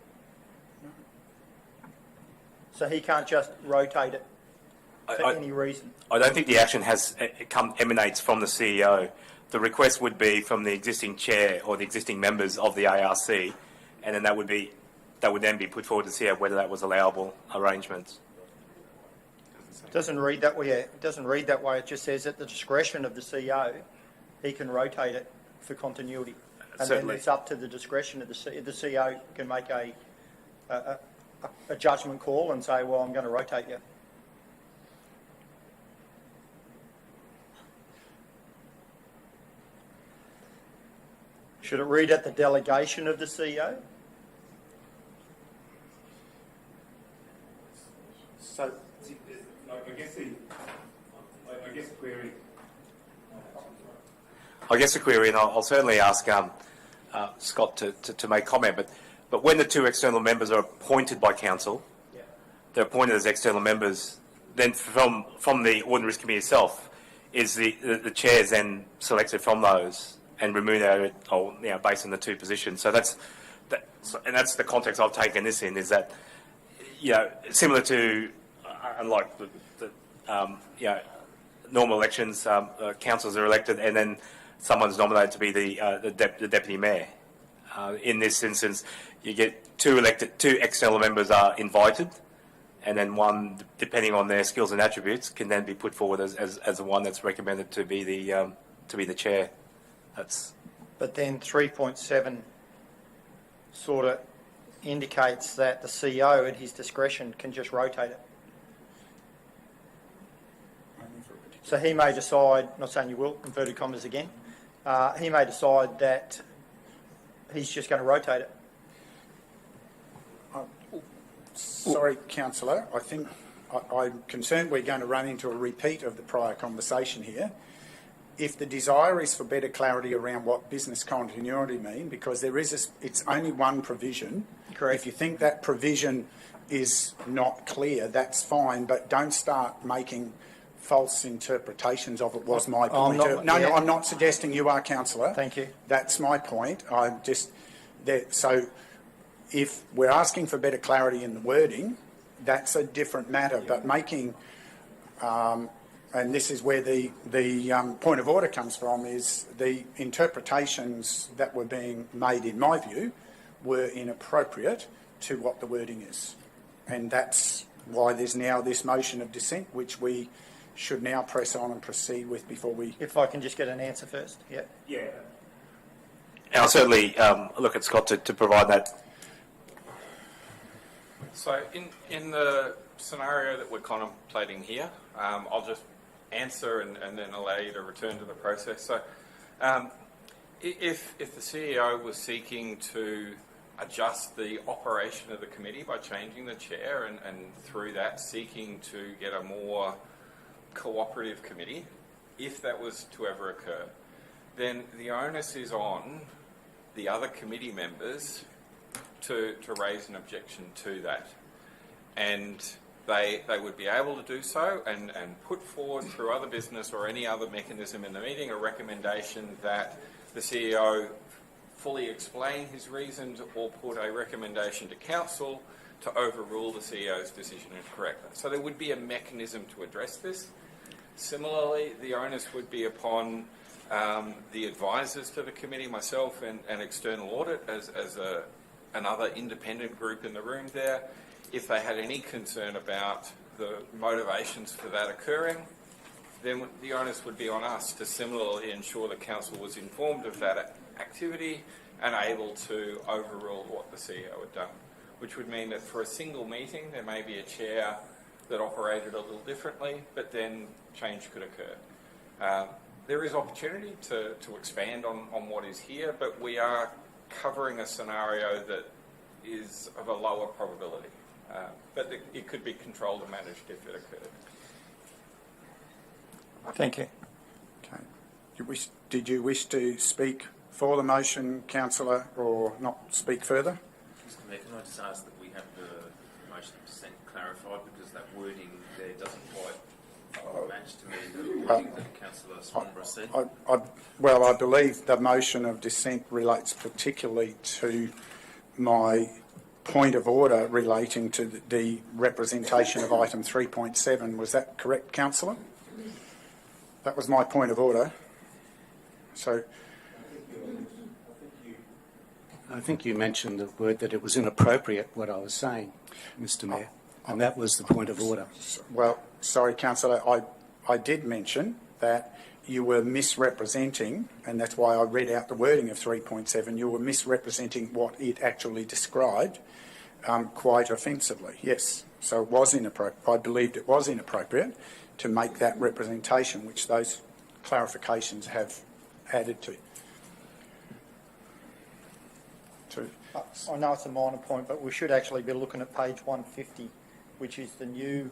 So he can't just rotate it for any reason?
I don't think the action emanates from the CEO. The request would be from the existing chair or the existing members of the ARC, and then that would then be put forward to see whether that was allowable arrangements.
It doesn't read that way. It doesn't read that way. It just says at the discretion of the CEO, he can rotate it for continuity, and
Certainly.
then it's up to the discretion of the CEO. The CEO can make a judgment call and say, "Well, I'm going to rotate you." Should it read at the delegation of the CEO?
So, I guess the query, and I'll certainly ask Scott to make comment, but when the two external members are appointed by council, they're appointed as external members, then from the Audit and Risk Committee itself, is the chair is then selected from those and remunerated, or based on the two positions. So that's the context I've taken this in, is that similar to unlike the normal elections, councillors are elected and then someone's nominated to be the deputy mayor. In this instance, you get two external members are invited, and then one, depending on their skills and attributes, can then be put forward as the one that's recommended to be the chair.
But then 3.7 sort of indicates that the CEO, at his discretion, can just rotate it. So he may decide, not saying you will, inverted commas again, he may decide that he's just going to rotate it.
Sorry, Councillor, I think I'm concerned we're going to run into a repeat of the prior conversation here. If the desire is for better clarity around what business continuity mean, because there is it's only one provision.
Correct.
If you think that provision is not clear, that's fine, but don't start making false interpretations of it. Was my point. No, I'm not suggesting you are, Councillor.
Thank you.
That's my point. So if we're asking for better clarity in the wording, that's a different matter. But making, and this is where the point of order comes from, is the interpretations that were being made, in my view, were inappropriate to what the wording is. And that's why there's now this motion of dissent, which we should now press on and proceed with before we...
If I can just get an answer first. Yeah.
Yeah. And I'll certainly look at Scott to provide that.
So in the scenario that we're contemplating here, I'll just answer and then allow you to return to the process. So if the CEO was seeking to adjust the operation of the committee by changing the chair and through that seeking to get a more cooperative committee, if that was to ever occur, then the onus is on the other committee members to raise an objection to that. And they would be able to do so and put forward through other business or any other mechanism in the meeting a recommendation that the CEO fully explain his reasons or put a recommendation to council to overrule the CEO's decision and correct that. So there would be a mechanism to address this. Similarly, the onus would be upon the advisors to the committee, myself and external audit as another independent group in the room there. If they had any concern about the motivations for that occurring, then the onus would be on us to similarly ensure the council was informed of that activity and able to overrule what the CEO had done, which would mean that for a single meeting there may be a chair that operated a little differently, but then change could occur. There is opportunity to expand on what is here, but we are covering a scenario that is of a lower probability. But it could be controlled and managed if it occurred.
Thank you.
Okay. Did you wish to speak for the motion, Councillor, or not speak further?
Mr. Mayor, can I just ask that we have the motion of dissent clarified, because that wording there doesn't quite match to me the wording that Councillor Swanborough said?
I believe the motion of dissent relates particularly to my point of order relating to the representation of item 3.7. Was that correct, Councillor? That was my point of order. So,
I think you mentioned the word that it was inappropriate, what I was saying, Mr. Mayor, and that was the point of order.
Well, sorry, Councillor, I did mention that you were misrepresenting, and that's why I read out the wording of 3.7, you were misrepresenting what it actually described quite offensively, yes. So it was inappropriate. I believed it was inappropriate to make that representation, which those clarifications have added to.
I know it's a minor point, but we should actually be looking at page 150, which is the new...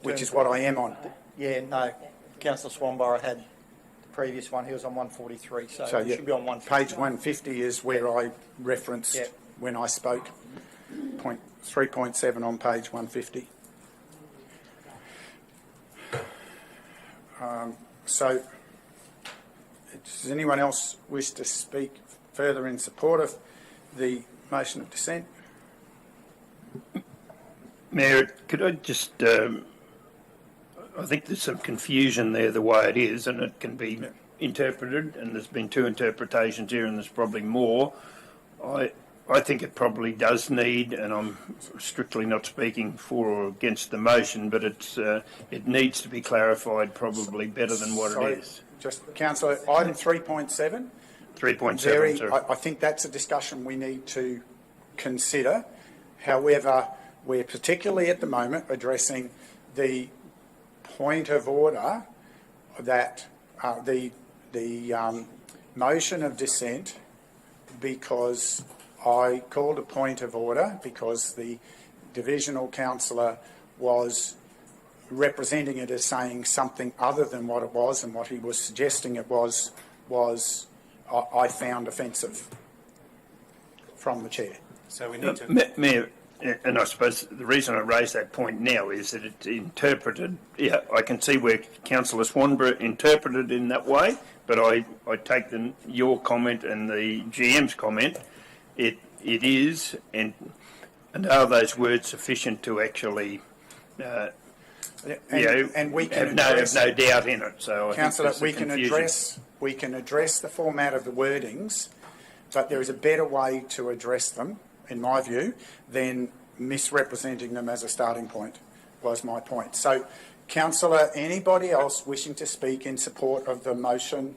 Which is what I am on.
Yeah, no. Councillor Swanborough had the previous one. He was on 143, so it should be on 150.
Page 150 is where I referenced when I spoke. Point 3.7 on page 150. So, does anyone else wish to speak further in support of the motion of dissent?
Mayor, could I just, I think there's some confusion there the way it is, and it can be interpreted, and there's been two interpretations here, and there's probably more. I think it probably does need, and I'm strictly not speaking for or against the motion, but it needs to be clarified probably better than what it is.
Just, Councillor, item 3.7.
3.7, sorry.
I think that's a discussion we need to consider. However, we're particularly at the moment addressing the point of order that the motion of dissent, because I called a point of order because the divisional councillor was representing it as saying something other than what it was, and what he was suggesting it was I found offensive from the chair.
So we need to...
Mayor, and I suppose the reason I raise that point now is that it's interpreted, yeah, I can see where Councillor Swanborough interpreted in that way, but I take your comment and the GM's comment, it is, and are those words sufficient to actually
and we can
have no doubt in it. So
Councillor, we can address the format of the wordings, but there is a better way to address them, in my view, than misrepresenting them as a starting point, was my point. So, Councillor, anybody else wishing to speak in support of the motion?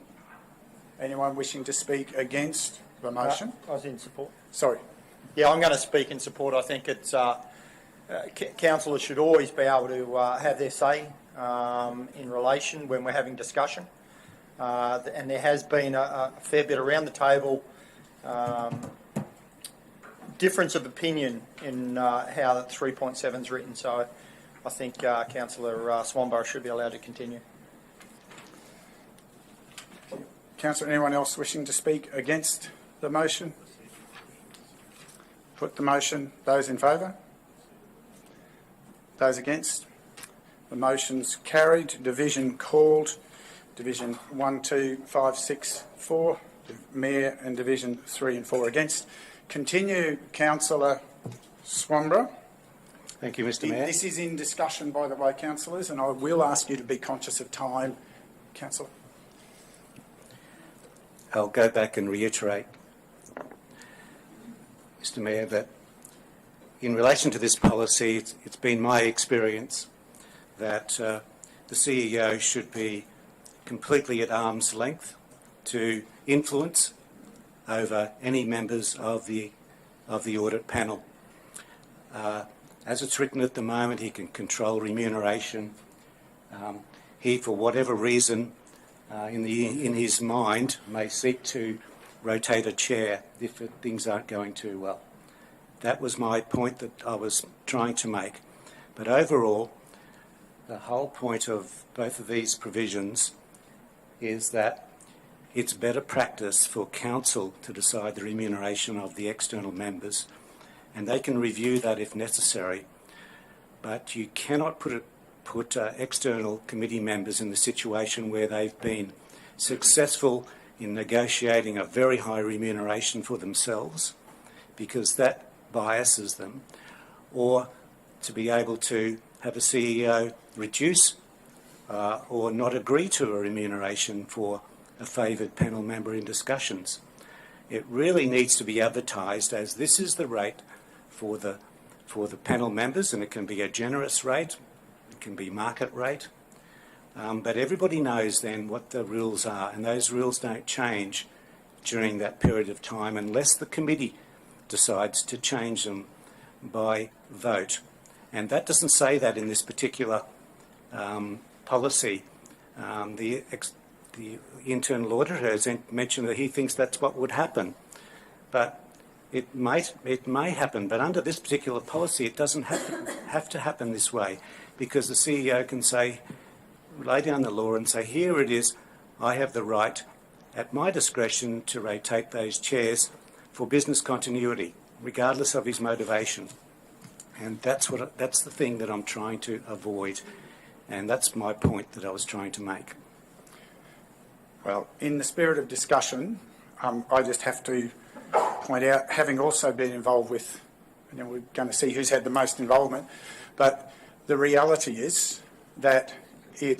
Anyone wishing to speak against the motion?
I was in support.
Sorry.
Yeah, I'm going to speak in support. I think it's councillors should always be able to have their say in relation when we're having discussion. And there has been a fair bit around the table difference of opinion in how the 3.7 is written. So I think Councillor Swanborough should be allowed to continue.
Councillor, anyone else wishing to speak against the motion? Put the motion. Those in favour? Those against? The motion's carried. Division called. Division 1, 2, 5, 6, 4. Mayor and Division 3 and 4 against. Continue, Councillor Swanborough.
Thank you, Mr. Mayor.
This is in discussion, by the way, councillors, and I will ask you to be conscious of time. Councillor.
I'll go back and reiterate, Mr. Mayor, that in relation to this policy, it's been my experience that the CEO should be completely at arm's length to influence over any members of the audit panel. As it's written at the moment, he can control remuneration. He, for whatever reason, in his mind, may seek to rotate a chair if things aren't going too well. That was my point that I was trying to make. But overall, the whole point of both of these provisions is that it's better practice for council to decide the remuneration of the external members, and they can review that if necessary. But you cannot put external committee members in the situation where they've been successful in negotiating a very high remuneration for themselves, because that biases them, or to be able to have a CEO reduce or not agree to a remuneration for a favoured panel member in discussions. It really needs to be advertised as this is the rate for the panel members, and it can be a generous rate, it can be market rate, but everybody knows then what the rules are, and those rules don't change during that period of time unless the committee decides to change them by vote. And that doesn't say that in this particular policy. The internal auditor has mentioned that he thinks that's what would happen, but it may happen. But under this particular policy, it doesn't have to happen this way, because the CEO can say, lay down the law and say, here it is, I have the right at my discretion to rotate those chairs for business continuity, regardless of his motivation. And that's the thing that I'm trying to avoid, and that's my point that I was trying to make.
Well, in the spirit of discussion, I just have to point out, having also been involved with, and then we're going to see who's had the most involvement, but the reality is that I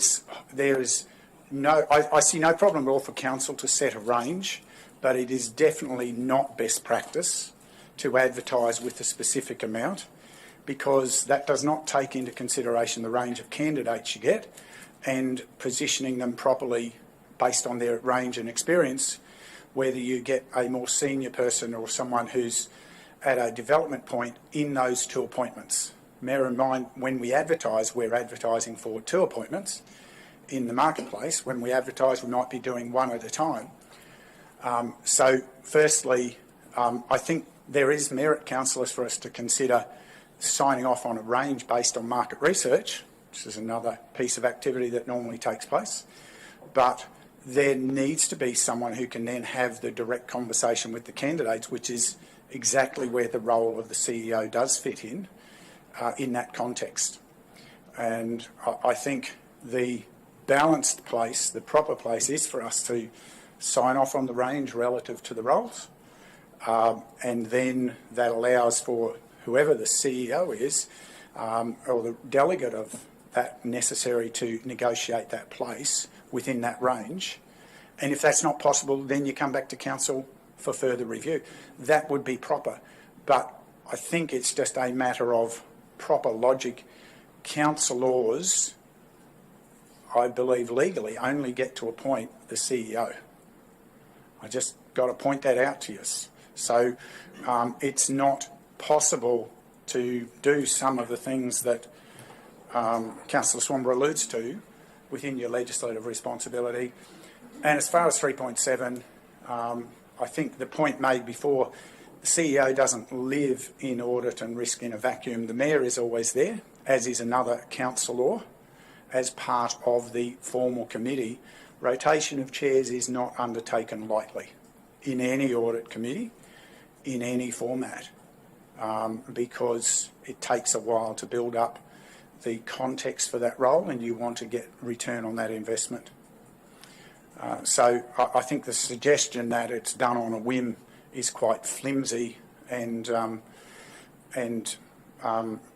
see no problem at all for council to set a range, but it is definitely not best practice to advertise with a specific amount, because that does not take into consideration the range of candidates you get and positioning them properly based on their range and experience, whether you get a more senior person or someone who's at a development point in those two appointments. Bear in mind, when we advertise, we're advertising for 2 appointments in the marketplace. When we advertise, we might be doing 1 at a time. So firstly, I think there is merit, councillors, for us to consider signing off on a range based on market research, which is another piece of activity that normally takes place. But there needs to be someone who can then have the direct conversation with the candidates, which is exactly where the role of the CEO does fit in that context. And I think the balanced place, the proper place, is for us to sign off on the range relative to the roles, and then that allows for whoever the CEO is, or the delegate of that necessary to negotiate that place within that range. And if that's not possible, then you come back to council for further review. That would be proper. But I think it's just a matter of proper logic. Councillors, I believe legally, only get to appoint the CEO. I just got to point that out to you. So it's not possible to do some of the things that Councillor Swanborough alludes to within your legislative responsibility. And as far as 3.7, I think the point made before, the CEO doesn't live in audit and risk in a vacuum. The Mayor is always there, as is another councillor, as part of the formal committee. Rotation of chairs is not undertaken lightly in any audit committee, in any format, because it takes a while to build up the context for that role, and you want to get return on that investment. So I think the suggestion that it's done on a whim is quite flimsy, and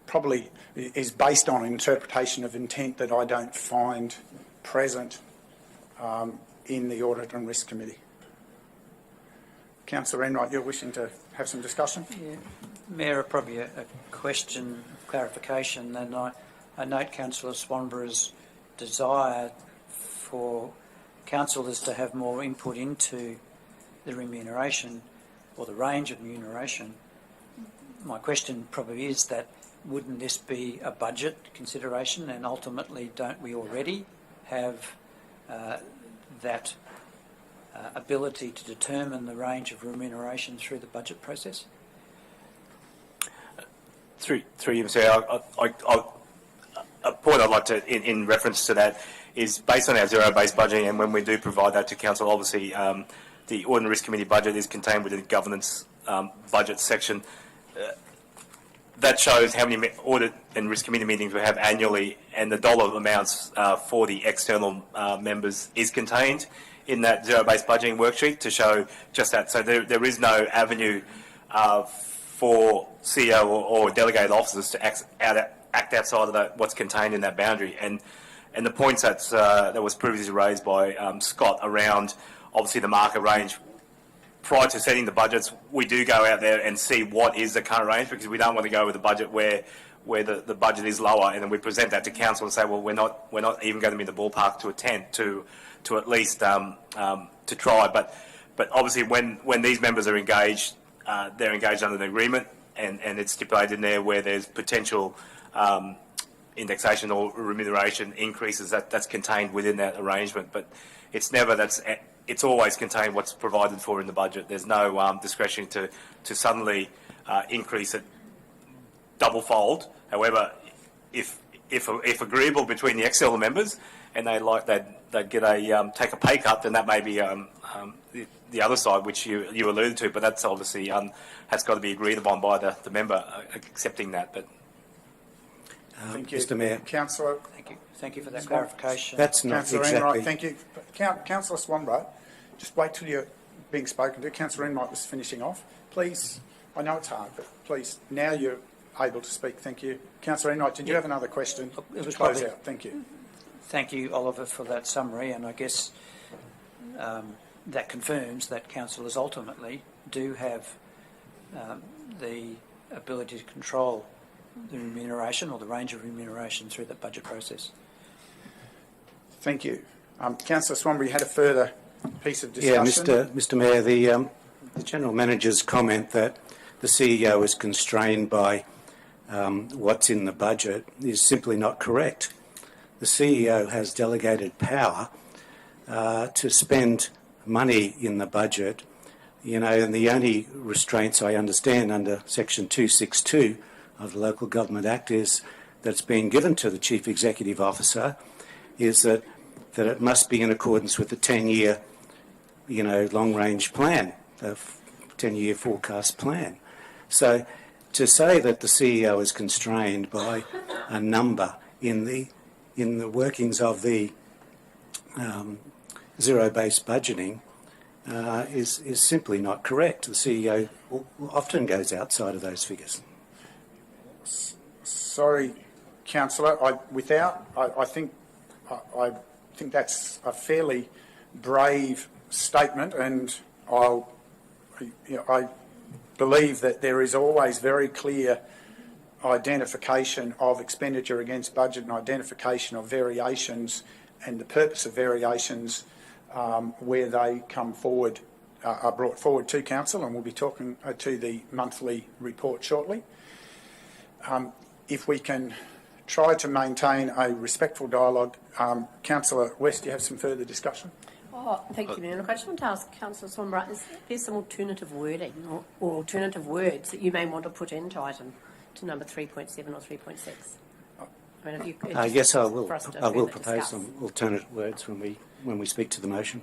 probably is based on an interpretation of intent that I don't find present in the Audit and Risk Committee. Councillor Enright, you're wishing to have some discussion?
Yeah. Mayor, probably a question, clarification, and I note Councillor Swanborough's desire for councillors to have more input into the remuneration or the range of remuneration. My question probably is that wouldn't this be a budget consideration, and ultimately don't we already have that ability to determine the range of remuneration through the budget process?
Through you, Sir, a point I'd like to, in reference to that, is based on our zero-based budgeting, and when we do provide that to council, obviously the Audit and Risk Committee budget is contained within the governance budget section. That shows how many Audit and Risk Committee meetings we have annually, and the dollar amounts for the external members is contained in that zero-based budgeting worksheet to show just that. So there is no avenue for CEO or delegated officers to act outside of what's contained in that boundary. And the points that was previously raised by Scott around obviously the market range. Prior to setting the budgets, we do go out there and see what is the current range, because we don't want to go with a budget where the budget is lower, and then we present that to council and say, well, we're not even going to be in the ballpark to attempt to at least to try. But obviously when these members are engaged, they're engaged under an agreement, and it's stipulated in there where there's potential indexation or remuneration increases that's contained within that arrangement. But it's never it's always contained what's provided for in the budget. There's no discretion to suddenly increase it double-fold. However, if agreeable between the external members and they'd get take a pay cut, then that may be the other side, which you alluded to. But that's obviously has got to be agreed upon by the member accepting that. But
Thank you.
Mr Mayor.
Councillor.
Thank you for that clarification.
That's not
Councillor
exactly...
Enright, thank you. Councillor Swanborough, just wait till you're being spoken to. Councillor Enright was finishing off. Please, I know it's hard, but please, now you're able to speak. Thank you. Councillor Enright, did you have another question
It
to
was
close
probably-
out? Thank you.
Thank you, Oliver, for that summary, and I guess that confirms that councillors ultimately do have the ability to control the remuneration or the range of remuneration through the budget process.
Thank you. Councillor Swanborough, you had a further piece of
Yeah,
discussion.
Mr Mayor, the General Manager's comment that the CEO is constrained by what's in the budget is simply not correct. The CEO has delegated power to spend money in the budget, and the only restraints I understand under Section 262 of the Local Government Act is that's been given to the Chief Executive Officer is that it must be in accordance with the 10-year, long-range plan, the 10-year forecast plan. So to say that the CEO is constrained by a number in the workings of the zero-based budgeting is simply not correct. The CEO often goes outside of those figures.
Sorry, Councillor. I think that's a fairly brave statement, and I believe that there is always very clear identification of expenditure against budget and identification of variations and the purpose of variations where they come forward, are brought forward to Council, and we'll be talking to the monthly report shortly. If we can try to maintain a respectful dialogue. Councillor West, do you have some further discussion?
Oh, thank you, Mayor. Look, I just want to ask Councillor Swanborough, is there some alternative wording or alternative words that you may want to put into item to number 3.7 or 3.6? I mean, if you,
Yes, I will.
for us to
I will
further
propose
discuss.
some alternate words when we speak to the motion.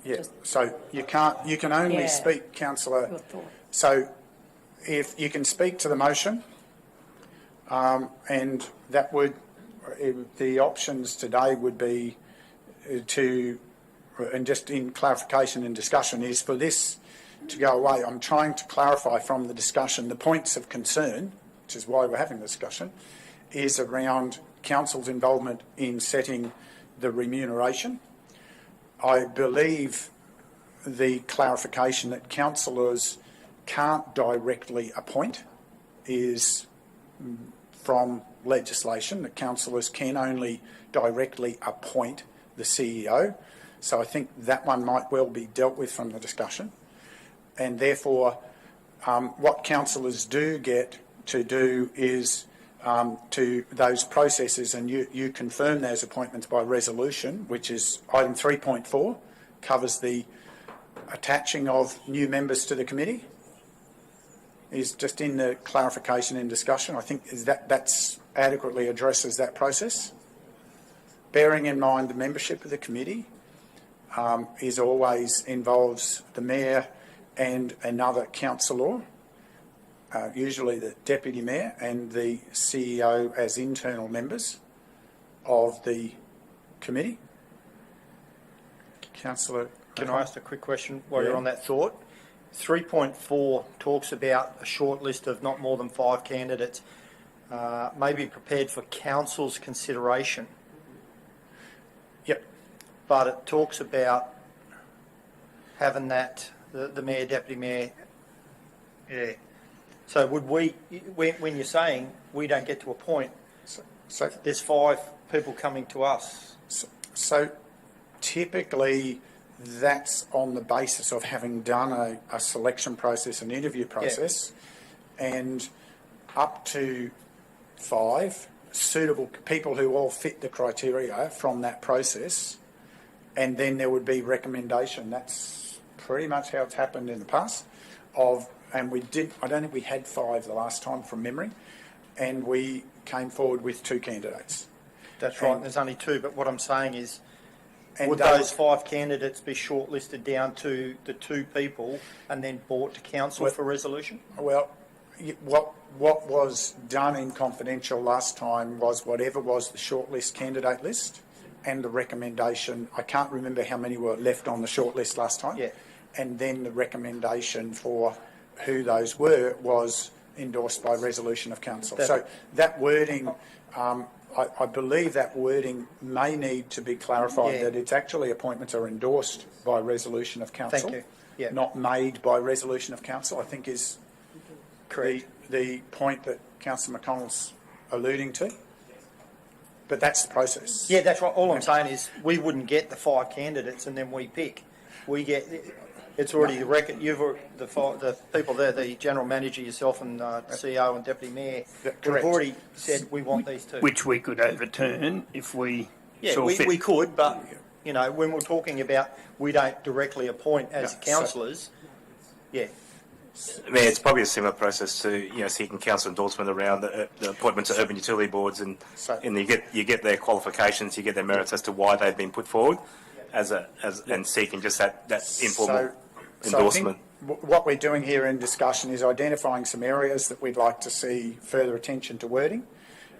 Yeah. So you can only speak, Councillor. So if you can speak to the motion, and that would, the options today would be to, and just in clarification and discussion, is for this to go away. I'm trying to clarify from the discussion the points of concern, which is why we're having the discussion, is around Council's involvement in setting the remuneration. I believe the clarification that councillors can't directly appoint is from legislation, that councillors can only directly appoint the CEO. So I think that one might well be dealt with from the discussion. And therefore, what councillors do get to do is to those processes, and you confirm those appointments by resolution, which is item 3.4, covers the attaching of new members to the committee, is just in the clarification and discussion. I think that's adequately addresses that process. Bearing in mind the membership of the committee is always involves the mayor and another councillor, usually the deputy mayor and the CEO as internal members of the committee. Councillor,
can I ask a quick question while you're on that thought? 3.4 talks about a short list of not more than 5 candidates may be prepared for council's consideration.
Yep.
But it talks about having that, the mayor, deputy mayor. Yeah. So would we, when you're saying we don't get to appoint,
so
there's 5 people coming to us.
So typically that's on the basis of having done a selection process, an interview process, and up to 5 suitable people who all fit the criteria from that process, and then there would be recommendation. That's pretty much how it's happened in the past. And we did, I don't think we had 5 the last time from memory, and we came forward with 2 candidates.
That's right, and there's only 2, but what I'm saying is,
and
would those 5 candidates be shortlisted down to the 2 people and then brought to council for resolution?
Well, what was done in confidential last time was whatever was the shortlist candidate list and the recommendation. I can't remember how many were left on the shortlist last time.
Yeah.
And then the recommendation for who those were was endorsed by resolution of council. So that wording, I believe that wording may need to be clarified, that it's actually appointments are endorsed by resolution of council.
Thank you. Yeah.
Not made by resolution of council, I think is
Correct.
the point that Councillor McConnell's alluding to. But that's the process.
Yeah, that's right. All I'm saying is we wouldn't get the 5 candidates and then we pick. We get, it's already the record. The people there, the general manager, yourself, and CEO and deputy mayor, have already said we want these 2.
Which we could overturn if we saw fit.
we could, but you know, when we're talking about we don't directly appoint as councillors,
I mean, it's probably a similar process to seeking council endorsement around the appointments of urban utility boards, and you get their qualifications, you get their merits as to why they've been put forward, and seeking just that informal endorsement.
I think what we're doing here in discussion is identifying some areas that we'd like to see further attention to wording,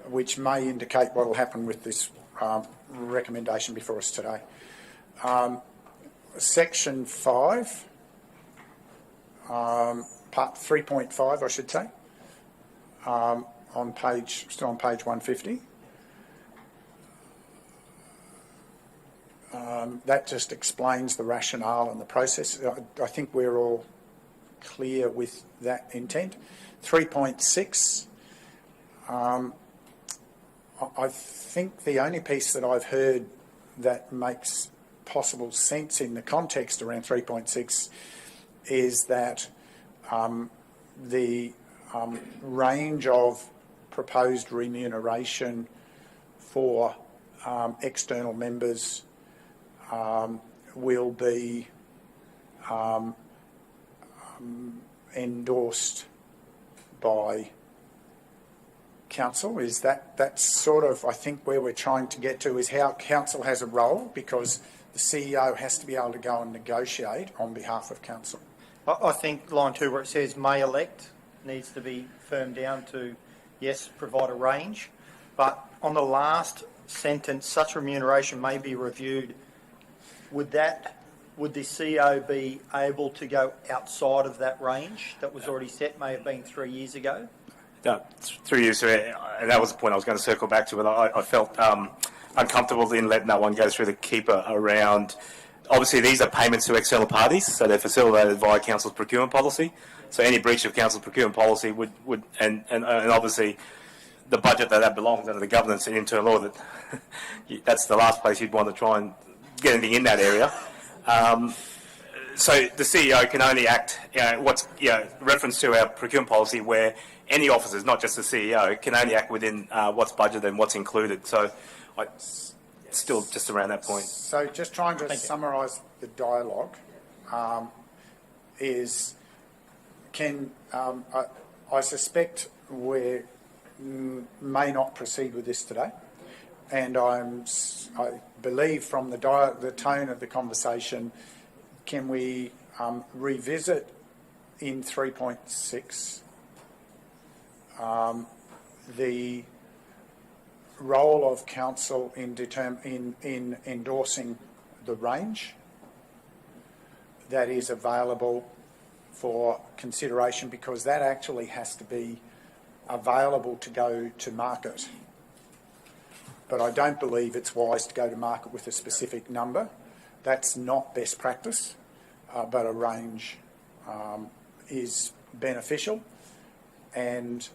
which may indicate what will happen with this recommendation before us today. Section 5. Part 3.5, I should say, still on page 150. That just explains the rationale and the process. I think we're all clear with that intent. 3.6, I think the only piece that I've heard that makes possible sense in the context around 3.6 is that the range of proposed remuneration for external members will be endorsed by council. Is that's sort of, I think, where we're trying to get to, is how council has a role, because the CEO has to be able to go and negotiate on behalf of council.
I think line 2 where it says may elect needs to be firmed down to, yes, provide a range. But on the last sentence, such remuneration may be reviewed. Would the CEO be able to go outside of that range that was already set, may have been 3 years ago?
No, 3 years ago, and that was the point I was going to circle back to, but I felt uncomfortable in letting that one go through the keeper around. Obviously, these are payments to external parties, so they're facilitated via council's procurement policy. So any breach of council's procurement policy would and obviously the budget that belongs under the governance and internal audit, that's the last place you'd want to try and get anything in that area. So the CEO can only act, reference to our procurement policy, where any officers, not just the CEO, can only act within what's budgeted and what's included. So still just around that point.
So just trying to summarise the dialogue is, I suspect we may not proceed with this today, and I believe from the tone of the conversation, can we revisit in 3.6 the role of council in endorsing the range that is available for consideration, because that actually has to be available to go to market. But I don't believe it's wise to go to market with a specific number. That's not best practice, but a range is beneficial, and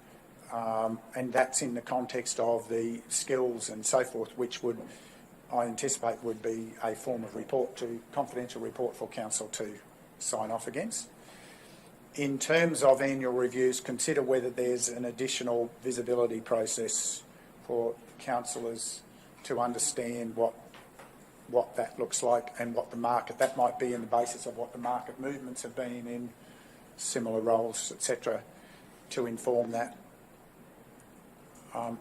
that's in the context of the skills and so forth, which I anticipate would be a form of confidential report for council to sign off against. In terms of annual reviews, consider whether there's an additional visibility process for councillors to understand what that looks like and what the market, that might be in the basis of what the market movements have been in similar roles, etc., to inform that. I'm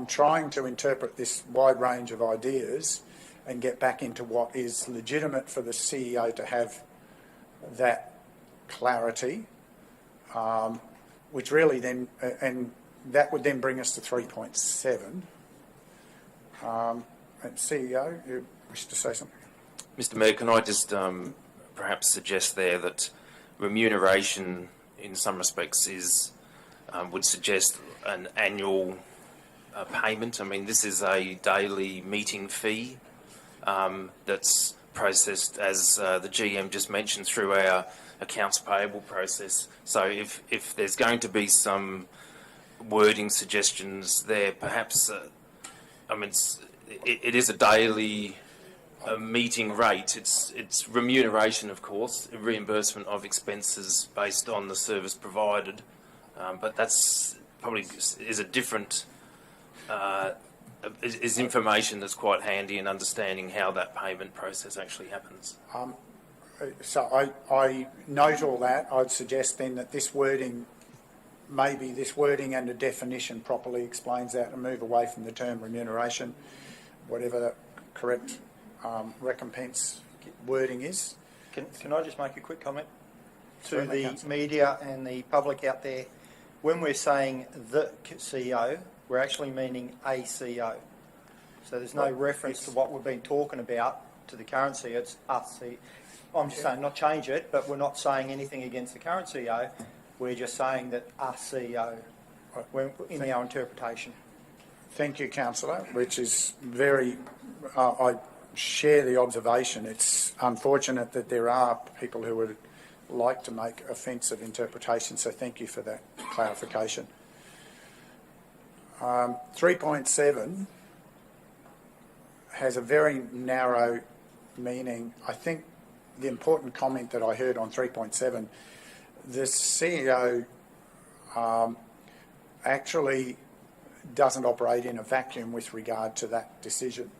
trying to interpret this wide range of ideas and get back into what is legitimate for the CEO to have that clarity which really then, and that would then bring us to 3.7. CEO, you wish to say something?
Mr. Mayor, can I just perhaps suggest there that remuneration in some respects is would suggest an annual payment. I mean, this is a daily meeting fee that's processed, as the GM just mentioned, through our accounts payable process. So if there's going to be some wording suggestions there, perhaps, I mean, it is a daily meeting rate. It's remuneration, of course, reimbursement of expenses based on the service provided, but that's probably is a different is information that's quite handy in understanding how that payment process actually happens.
So I note all that. I'd suggest then that this wording, maybe this wording and the definition properly explains that, and move away from the term remuneration, whatever the correct recompense wording is.
Can I just make a quick comment to
Certainly,
the
Councillor.
media and the public out there? When we're saying the CEO, we're actually meaning a CEO. So there's no reference to what we've been talking about to the current CEO. It's us. I'm just saying, not change it, but we're not saying anything against the current CEO. We're just saying that us CEO in our interpretation.
Thank you, Councillor, which is very, I share the observation. It's unfortunate that there are people who would like to make offensive interpretations, so thank you for that clarification. 3.7 has a very narrow meaning. I think the important comment that I heard on 3.7, the CEO actually doesn't operate in a vacuum with regard to that decision.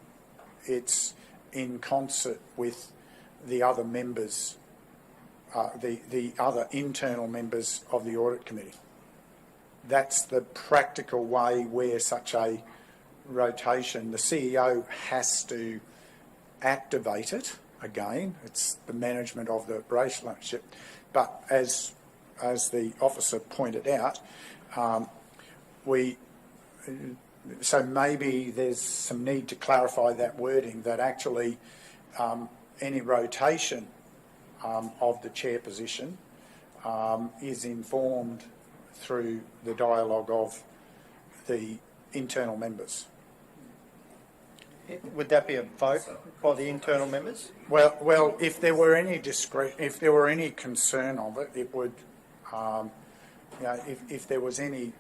It's in concert with the other members, the other internal members of the Audit Committee. That's the practical way where such a rotation, the CEO has to activate it. Again, it's the management of the relationship. But as the officer pointed out, so maybe there's some need to clarify that wording, that actually any rotation of the chair position is informed through the dialogue of the internal members.
Would that be a vote by the internal members?
Well, if there were any if there were any concern of it, it would, if there was any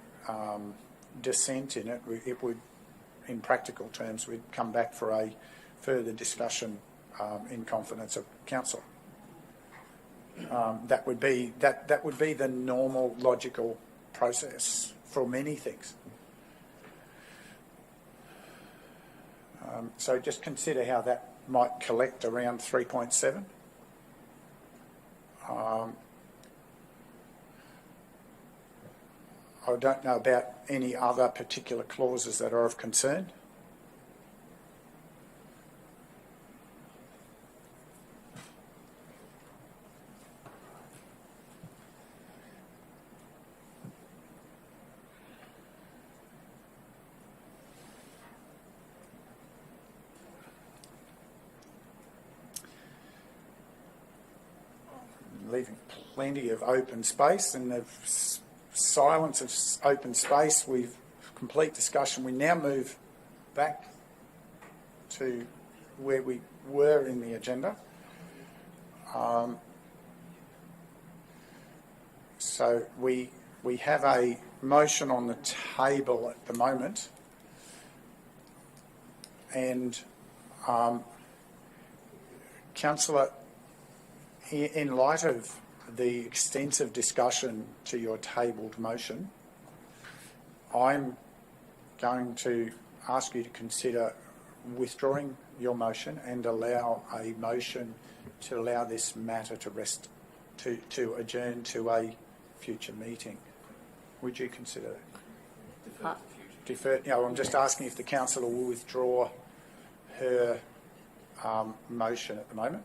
dissent in it, it would, in practical terms, we'd come back for a further discussion in confidence of council. That would be the normal logical process for many things. So just consider how that might collect around 3.7. I don't know about any other particular clauses that are of concern. Leaving plenty of open space, and the silence of open space, we've complete discussion. We now move back to where we were in the agenda. So we have a motion on the table at the moment, and Councillor, in light of the extensive discussion to your tabled motion, I'm going to ask you to consider withdrawing your motion and allow a motion to allow this matter to rest, to adjourn to a future meeting. Would you consider that? Defer. No, I'm just asking if the councillor will withdraw her motion at the moment.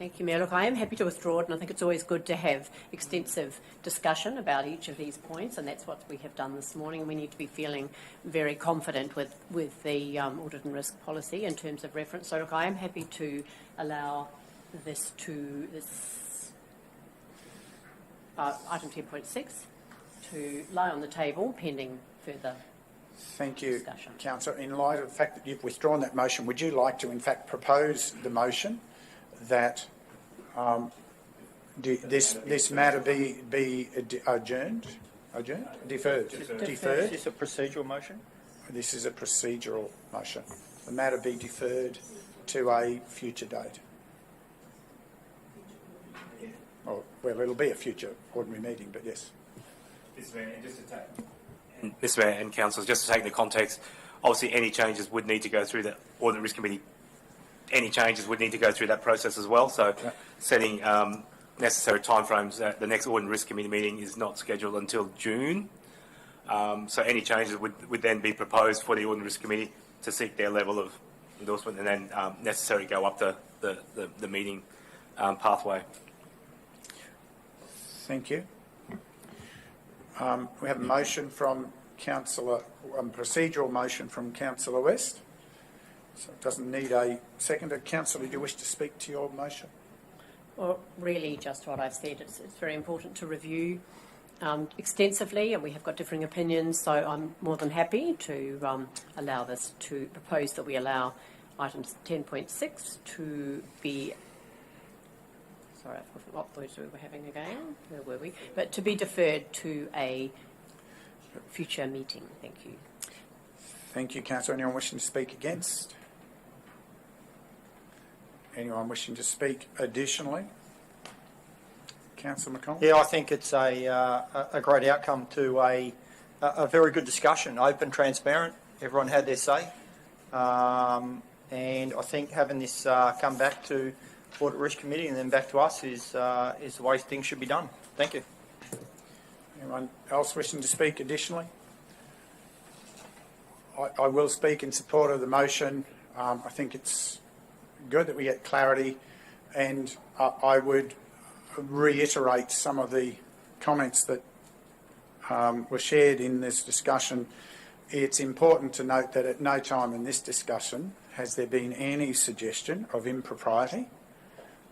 Thank you, Mayor. Look, I am happy to withdraw it, and I think it's always good to have extensive discussion about each of these points, and that's what we have done this morning. We need to be feeling very confident with the audit and risk policy in terms of reference. So, look, I am happy to allow this item 10.6 to lie on the table pending further
Thank you,
discussion.
Councillor. In light of the fact that you've withdrawn that motion, would you like to, in fact, propose the motion that this matter be adjourned? Deferred?
Is this a procedural motion?
This is a procedural motion. The matter be deferred to a future date. Oh, well, it'll be a future ordinary meeting, but yes.
Mr. Mayor and councillors, just to take the context, obviously any changes would need to go through the Audit Risk Committee. Any changes would need to go through that process as well. So setting necessary timeframes, the next Audit and Risk Committee meeting is not scheduled until June. So any changes would then be proposed for the Audit and Risk Committee to seek their level of endorsement and then necessarily go up the meeting pathway.
Thank you. We have a motion from Councillor, procedural motion from Councillor West. So it doesn't need a seconder. Councillor, do you wish to speak to your motion?
Well, really just what I've said. It's very important to review extensively, and we have got differing opinions, so I'm more than happy to allow this, to propose that we allow items 10.6 to be... Sorry, I forgot what words we were having again. Where were we? But to be deferred to a future meeting. Thank you.
Thank you, Councillor. Anyone wishing to speak against? Anyone wishing to speak additionally? Councillor McConnell?
Yeah, I think it's a great outcome to a very good discussion, open, transparent. Everyone had their say. And I think having this come back to Audit Risk Committee and then back to us is the way things should be done. Thank you.
Anyone else wishing to speak additionally? I will speak in support of the motion. I think it's good that we get clarity, and I would reiterate some of the comments that were shared in this discussion. It's important to note that at no time in this discussion has there been any suggestion of impropriety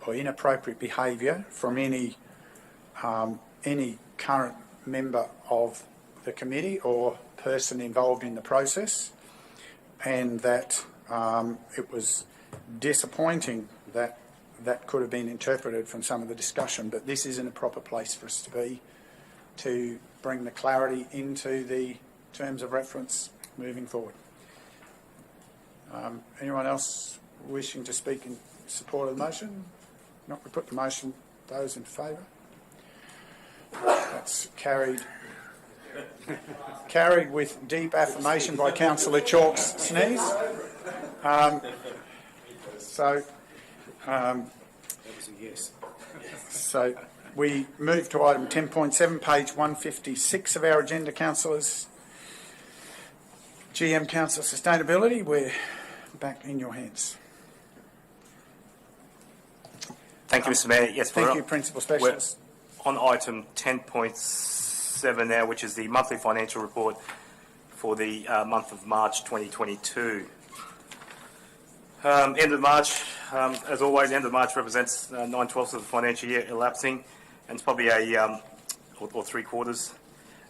or inappropriate behaviour from any current member of the committee or person involved in the process, and that it was disappointing that that could have been interpreted from some of the discussion, but this isn't a proper place for us to be, to bring the clarity into the terms of reference moving forward. Anyone else wishing to speak in support of the motion? Not, we put the motion. Those in favour? That's carried. Carried with deep affirmation by Councillor Chalk's sneeze.
That was a yes.
So we move to item 10.7, page 156 of our agenda, councillors. GM Council Sustainability, we're back in your hands.
Thank you, Mr. Mayor. Yes,
thank you, Principal Specialist.
We're on item 10.7 now, which is the monthly financial report for the month of March 2022. End of March, as always, end of March represents 9/12 of the financial year elapsing, and it's probably or 3/4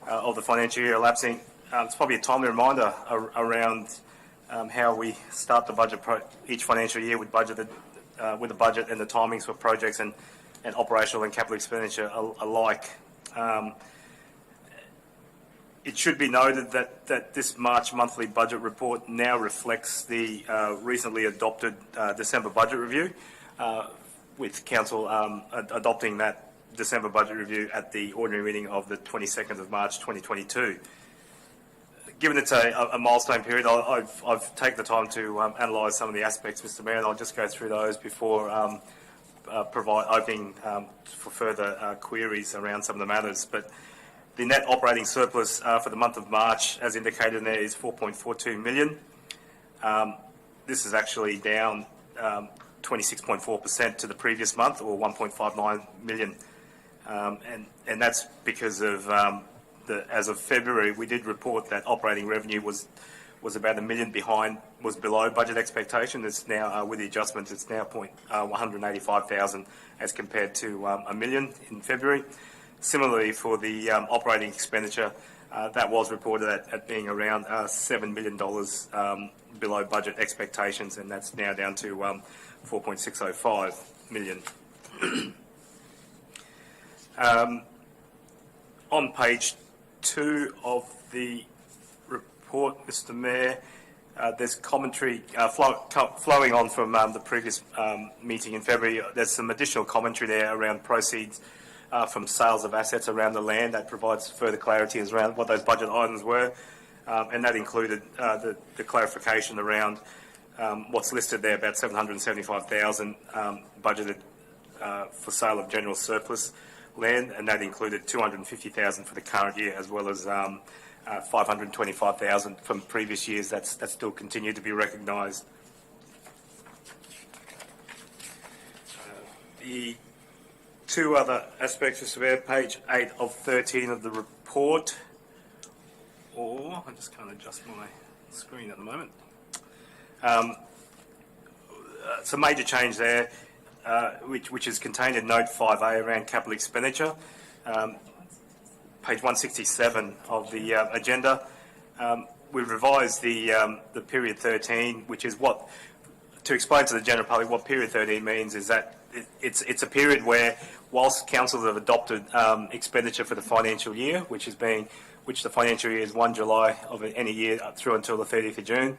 of the financial year elapsing. It's probably a timely reminder around how we start the budget each financial year with with the budget and the timings for projects and operational and capital expenditure alike. It should be noted that this March monthly budget report now reflects the recently adopted December budget review, with Council adopting that December budget review at the ordinary meeting of the 22nd of March 2022. Given it's a milestone period, I've taken the time to analyse some of the aspects, Mr. Mayor, and I'll just go through those before opening for further queries around some of the matters. But the net operating surplus for the month of March, as indicated in there, is 4.42 million. This is actually down 26.4% to the previous month, or 1.59 million. And that's because of as of February, we did report that operating revenue was about $1 million behind, was below budget expectation. It's now, with the adjustments, it's now 185,000 as compared to $1 million in February. Similarly, for the operating expenditure, that was reported at being around $7 million below budget expectations, and that's now down to 4.605 million. On page 2 of the report, Mr. Mayor, there's commentary flowing on from the previous meeting in February. There's some additional commentary there around proceeds from sales of assets around the land that provides further clarity around what those budget items were, and that included the clarification around what's listed there, about 775,000 budgeted for sale of general surplus land, and that included 250,000 for the current year, as well as 525,000 from previous years. That's still continued to be recognised. The two other aspects, Mr. Mayor, page 8 of 13 of the report, or I just can't adjust my screen at the moment. It's a major change there, which is contained in note 5A around capital expenditure. Page 167 of the agenda. We've revised the period 13, which is what, to explain to the general public what period 13 means, is that it's a period where, whilst councils have adopted expenditure for the financial year, which the financial year is 1 July of any year up through until the 30th of June,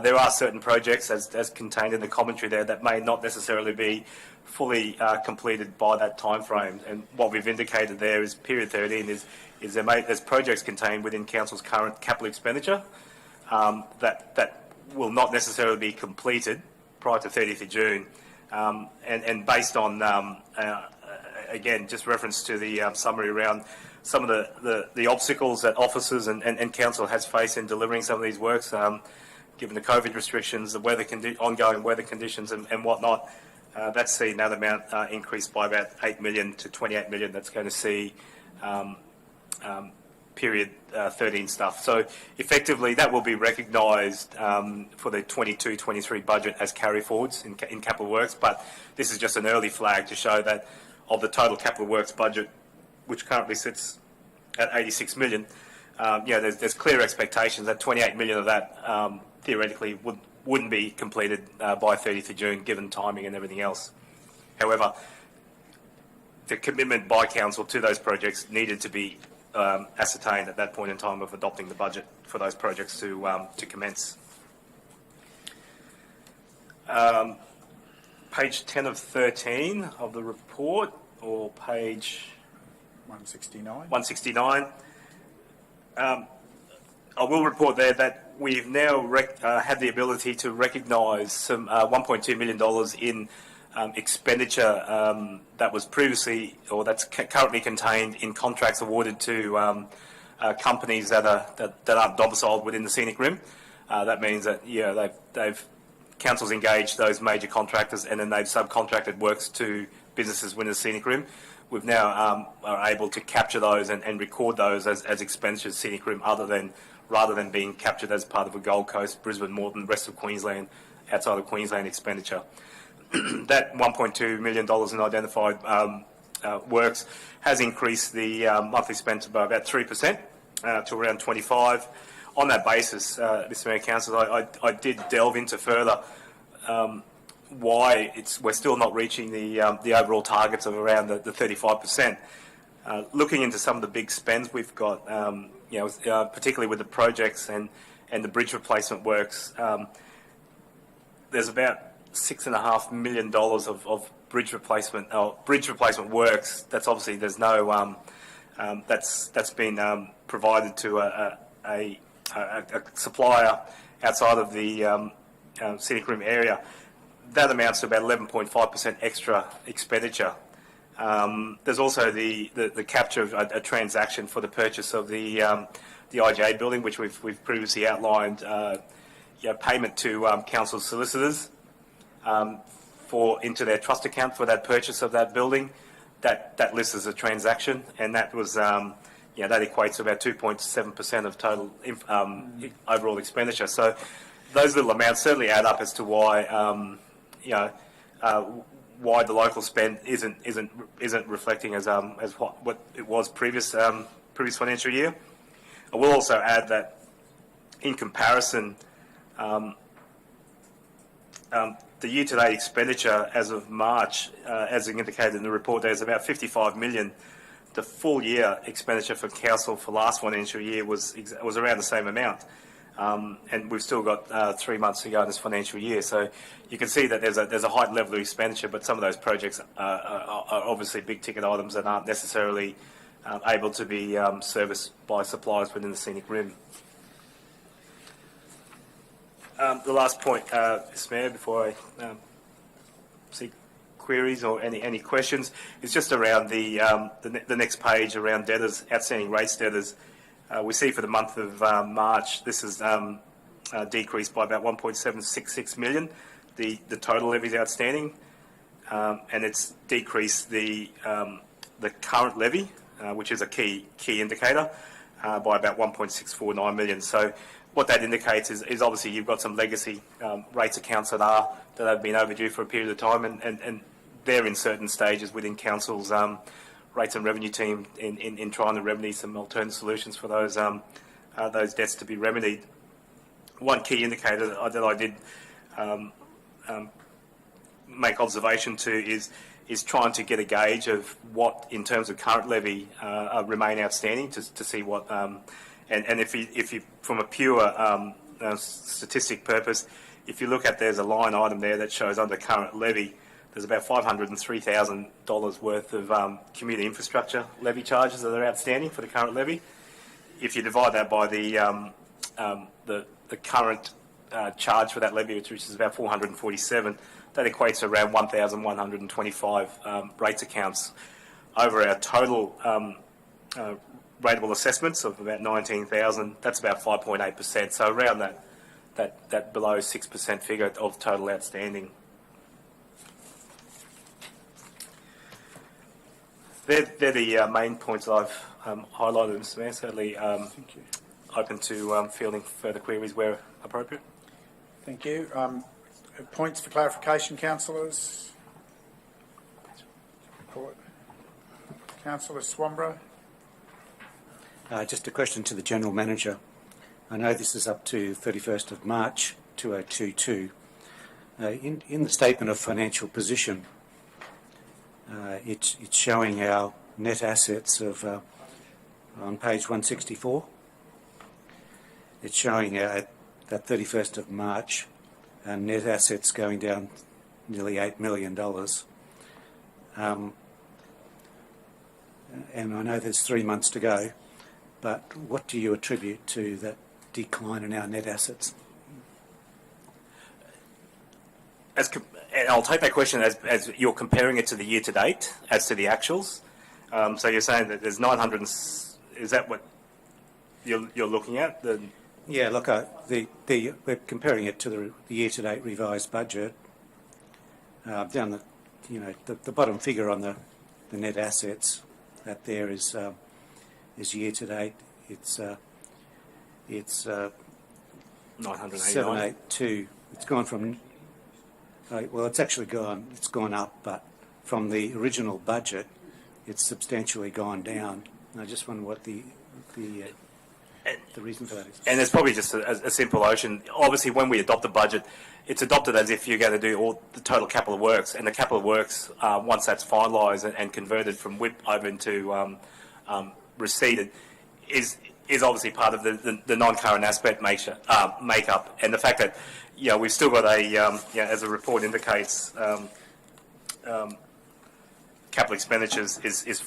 there are certain projects, as contained in the commentary there, that may not necessarily be fully completed by that time frame. And what we've indicated there is period 13 is there's projects contained within council's current capital expenditure that will not necessarily be completed prior to 30th of June. And based on, again, just reference to the summary around some of the obstacles that officers and council has faced in delivering some of these works, given the COVID restrictions, the ongoing weather conditions and whatnot, that's seen that amount increase by about 8 million to 28 million. That's going to see period 13 stuff. So effectively, that will be recognised for the 22-23 budget as carry forwards in capital works. But this is just an early flag to show that of the total capital works budget, which currently sits at 86 million, there's clear expectations that 28 million of that theoretically wouldn't be completed by 30th of June, given timing and everything else. However, the commitment by council to those projects needed to be ascertained at that point in time of adopting the budget for those projects to commence. Page 10 of 13 of the report, or page 169. I will report there that we've now had the ability to recognise some $1.2 million in expenditure that was previously, or that's currently contained in contracts awarded to companies that aren't domiciled within the Scenic Rim. That means that council's engaged those major contractors, and then they've subcontracted works to businesses within the Scenic Rim. We've now are able to capture those and record those as expenditures Scenic Rim, rather than being captured as part of a Gold Coast, Brisbane, Moreton, rest of Queensland, outside of Queensland expenditure. That $1.2 million in identified works has increased the monthly spend by about 3% to around 25. On that basis, Mr. Mayor, Councillor, I did delve into further why we're still not reaching the overall targets of around the 35%. Looking into some of the big spends we've got, particularly with the projects and the bridge replacement works, there's about $6.5 million of bridge replacement works. That's obviously there's no that's been provided to a supplier outside of the Scenic Rim area. That amounts to about 11.5% extra expenditure. There's also the capture of a transaction for the purchase of the IGA building, which we've previously outlined. Payment to council solicitors into their trust account for that purchase of that building. That lists as a transaction, and that was that equates to about 2.7% of total overall expenditure. So those little amounts certainly add up as to why why the local spend isn't reflecting as what it was previous financial year. I will also add that in comparison, the year-to-date expenditure as of March, as indicated in the report, there's about 55 million. The full year expenditure for council for last financial year was around the same amount. And we've still got 3 months to go in this financial year. So you can see that there's a heightened level of expenditure, but some of those projects are obviously big ticket items that aren't necessarily able to be serviced by suppliers within the Scenic Rim. The last point, Mr. Mayor, before I see queries or any questions, is just around the next page around debtors, outstanding rates debtors. We see for the month of March, this is decreased by about 1.766 million, the total levies outstanding, and it's decreased the current levy, which is a key indicator, by about 1.649 million. So what that indicates is obviously you've got some legacy rates accounts that have been overdue for a period of time, and they're in certain stages within council's rates and revenue team in trying to remedy some alternate solutions for those debts to be remedied. One key indicator that I did make observation to is trying to get a gauge of what, in terms of current levy, remain outstanding to see what. And if you from a pure statistic purpose, if you look at, there's a line item there that shows under current levy, there's about $503,000 worth of community infrastructure levy charges that are outstanding for the current levy. If you divide that by the current charge for that levy, which is about 447, that equates to around 1,125 rates accounts over our total rateable assessments of about 19,000. That's about 5.8%. So around that below 6% figure of total outstanding. They're the main points I've highlighted, Mr. Mayor. Certainly open to fielding further queries where appropriate.
Thank you. Points for clarification, councillors? Councillor Swamborough.
Just a question to the General Manager. I know this is up to 31st of March 2022. In the statement of financial position, it's showing our net assets of on page 164. It's showing that 31st of March, our net assets going down nearly $8 million. And I know there's 3 months to go, but what do you attribute to that decline in our net assets?
And I'll take that question as you're comparing it to the year to date, as to the actuals. So you're saying that there's 900. Is that what you're looking at?
Yeah, look, we're comparing it to the year to date revised budget. Down the bottom figure on the net assets, that there is year to date. It's 782. It's gone from. Well, it's actually gone. It's gone up, but from the original budget, it's substantially gone down. And I just wonder what the reason for that is.
And it's probably just a simple notion. Obviously, when we adopt the budget, it's adopted as if you're going to do all the total capital works, and the capital works, once that's finalised and converted from WIP over into receipted, is obviously part of the non-current aspect makeup, and the fact that we've still got as the report indicates, capital expenditures is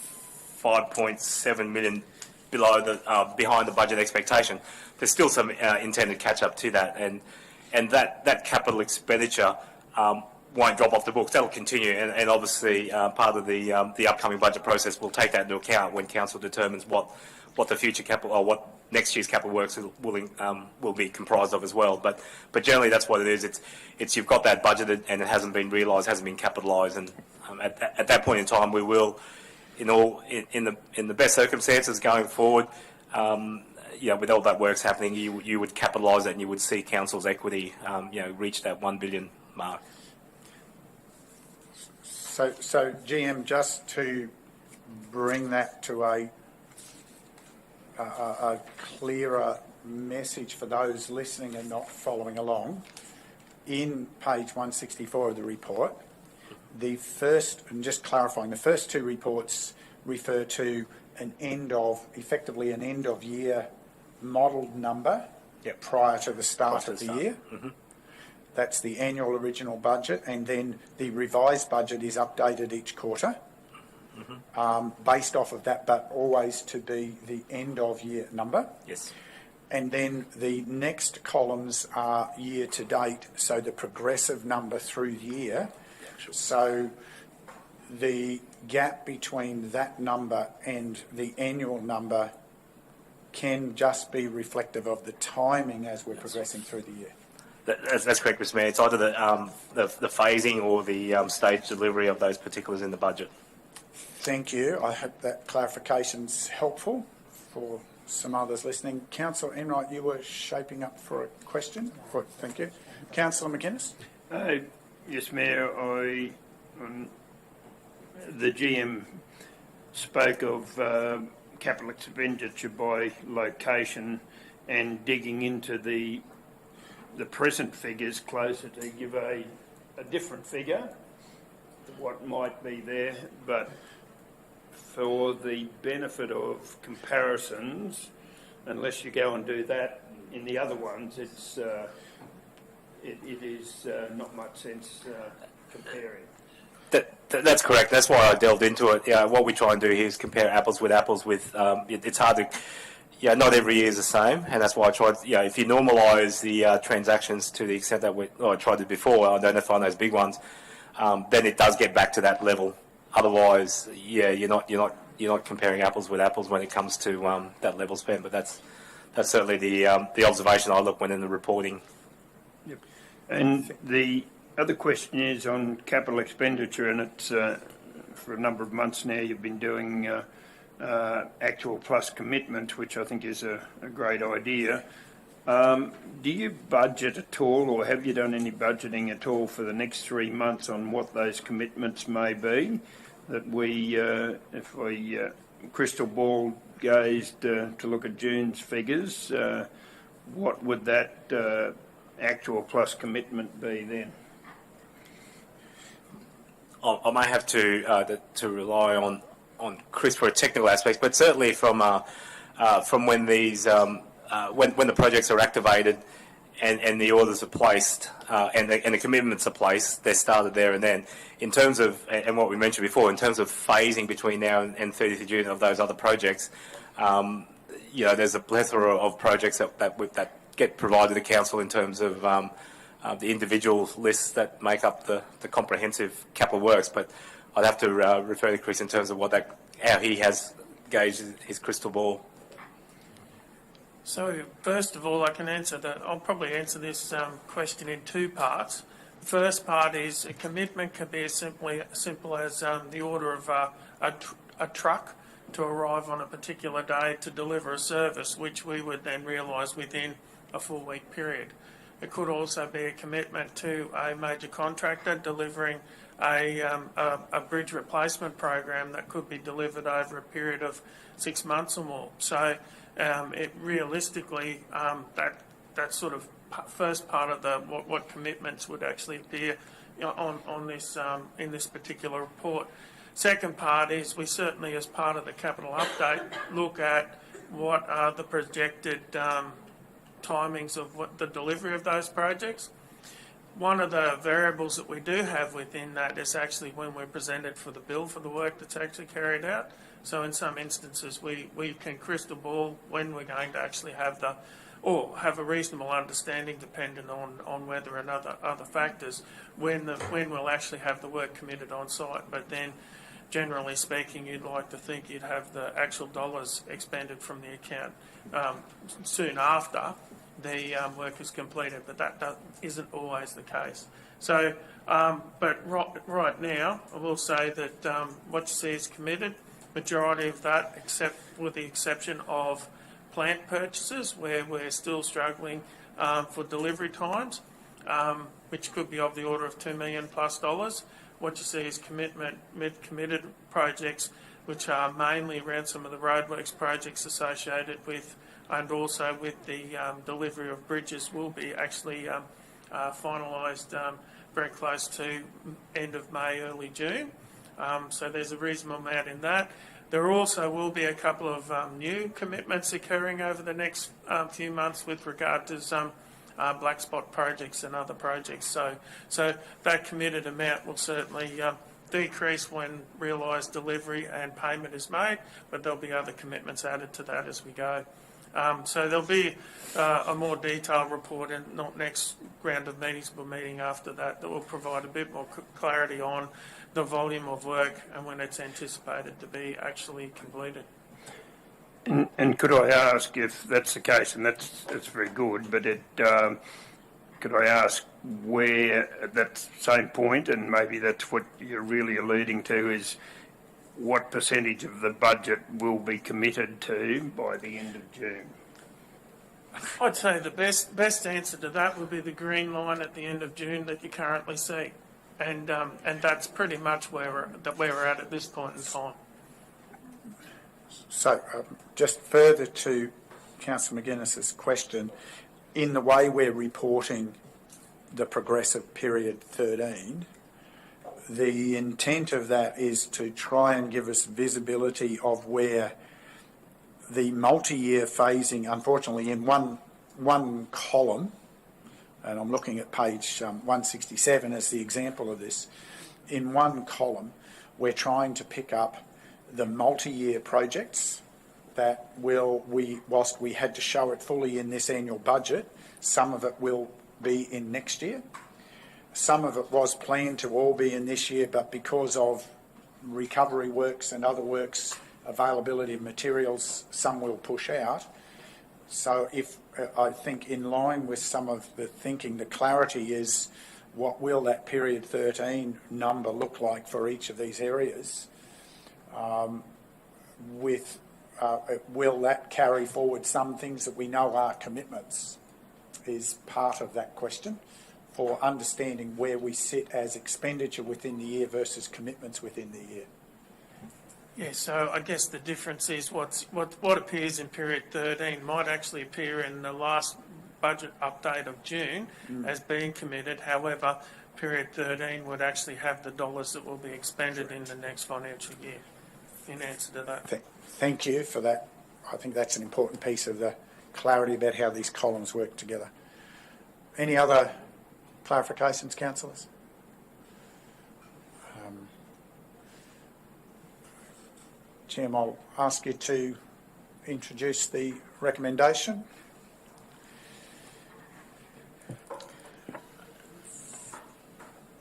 5.7 million behind the budget expectation. There's still some intended catch up to that, and that capital expenditure won't drop off the books. That'll continue, and obviously part of the upcoming budget process will take that into account when council determines what what the future capital or what next year's capital works will be comprised of as well. But generally that's what it is. It's you've got that budgeted and it hasn't been realised, hasn't been capitalised, and at that point in time we will, in the best circumstances going forward, with all that works happening, you would capitalise it and you would see council's equity, reach that $1 billion mark.
So GM, just to bring that to a clearer message for those listening and not following along, in page 164 of the report, and just clarifying, the first two reports refer to effectively an end of year modelled number prior to the start of the year.
Mm-hmm.
That's the annual original budget, and then the revised budget is updated each quarter. Based off of that, but always to be the end of year number.
Yes.
And then the next columns are year to date, so the progressive number through the year. So the gap between that number and the annual number can just be reflective of the timing as we're progressing through the year.
That's correct, Mr. Mayor. It's either the phasing or the stage delivery of those particulars in the budget.
Thank you. I hope that clarification's helpful for some others listening. Councillor Enright, you were shaping up for a question. Thank you. Councillor McInnes.
Yes, Mayor. The GM spoke of capital expenditure by location and digging into the present figures closer to give a different figure to what might be there, but for the benefit of comparisons, unless you go and do that in the other ones, it is not much sense comparing.
That's correct. That's why I delved into it. What we try and do here is compare apples with apples. It's hard to, not every year is the same, and that's why I tried. If you normalise the transactions to the extent that I tried it before, identifying those big ones, then it does get back to that level. Otherwise, you're not comparing apples with apples when it comes to that level spend. But that's certainly the observation I look when in the reporting.
Yep. And the other question is on capital expenditure, and it's for a number of months now you've been doing actual plus commitment, which I think is a great idea. Do you budget at all, or have you done any budgeting at all for the next 3 months on what those commitments may be? That if we crystal ball gazed to look at June's figures, what would that actual plus commitment be then?
I may have to rely on Chris for a technical aspect, but certainly from when these when the projects are activated and the orders are placed and the commitments are placed, they're started there and then. In terms of, and what we mentioned before, in terms of phasing between now and 30th of June of those other projects, there's a plethora of projects that get provided to council in terms of the individual lists that make up the comprehensive capital works. But I'd have to refer to Chris in terms of how he has gauged his crystal ball.
So, first of all, I'll probably answer this question in two parts. The first part is a commitment can be as simple as the order of a truck to arrive on a particular day to deliver a service, which we would then realise within a 4-week period. It could also be a commitment to a major contractor delivering a bridge replacement program that could be delivered over a period of 6 months or more. So it realistically, that sort of first part of what commitments would actually appear on this in this particular report. Second part is we certainly, as part of the capital update, look at what are the projected timings of what the delivery of those projects. One of the variables that we do have within that is actually when we're presented for the bill for the work that's actually carried out. So in some instances we can crystal ball when we're going to actually have have a reasonable understanding, depending on whether and other factors, when we'll actually have the work committed on site. But then generally speaking, you'd like to think you'd have the actual dollars expended from the account soon after the work is completed, but that isn't always the case. So, but right now, I will say that what you see is committed. Majority of that, except with the exception of plant purchases, where we're still struggling for delivery times, which could be of the order of $2 million plus. What you see is committed projects, which are mainly around some of the roadworks projects associated with, and also with the delivery of bridges, will be actually finalised very close to end of May, early June. So there's a reasonable amount in that. There also will be a couple of new commitments occurring over the next few months with regard to some black spot projects and other projects. So that committed amount will certainly decrease when realised delivery and payment is made, but there'll be other commitments added to that as we go. So there'll be a more detailed report in not next round of meetings, but meeting after that will provide a bit more clarity on the volume of work and when it's anticipated to be actually completed.
And could I ask, if that's the case, and that's very good, but could I ask where at that same point, and maybe that's what you're really alluding to, is what percentage of the budget will be committed to by the end of June?
I'd say the best answer to that would be the green line at the end of June that you currently see, and that's pretty much where we're at this point in time.
So, just further to Councillor McGuinness's question, in the way we're reporting the progressive period 13, the intent of that is to try and give us visibility of where the multi-year phasing, unfortunately, in one column, and I'm looking at page 167 as the example of this, in one column, we're trying to pick up the multi-year projects that whilst we had to show it fully in this annual budget, some of it will be in next year. Some of it was planned to all be in this year, but because of recovery works and other works, availability of materials, some will push out. So I think in line with some of the thinking, the clarity is what will that period 13 number look like for each of these areas? Will that carry forward some things that we know are commitments is part of that question for understanding where we sit as expenditure within the year versus commitments within the year.
Yeah, so I guess the difference is what appears in period 13 might actually appear in the last budget update of June as being committed. However, period 13 would actually have the dollars that will be expended in the next financial year, in answer to that.
Thank you for that. I think that's an important piece of the clarity about how these columns work together. Any other clarifications, councillors? Chair, I'll ask you to introduce the recommendation.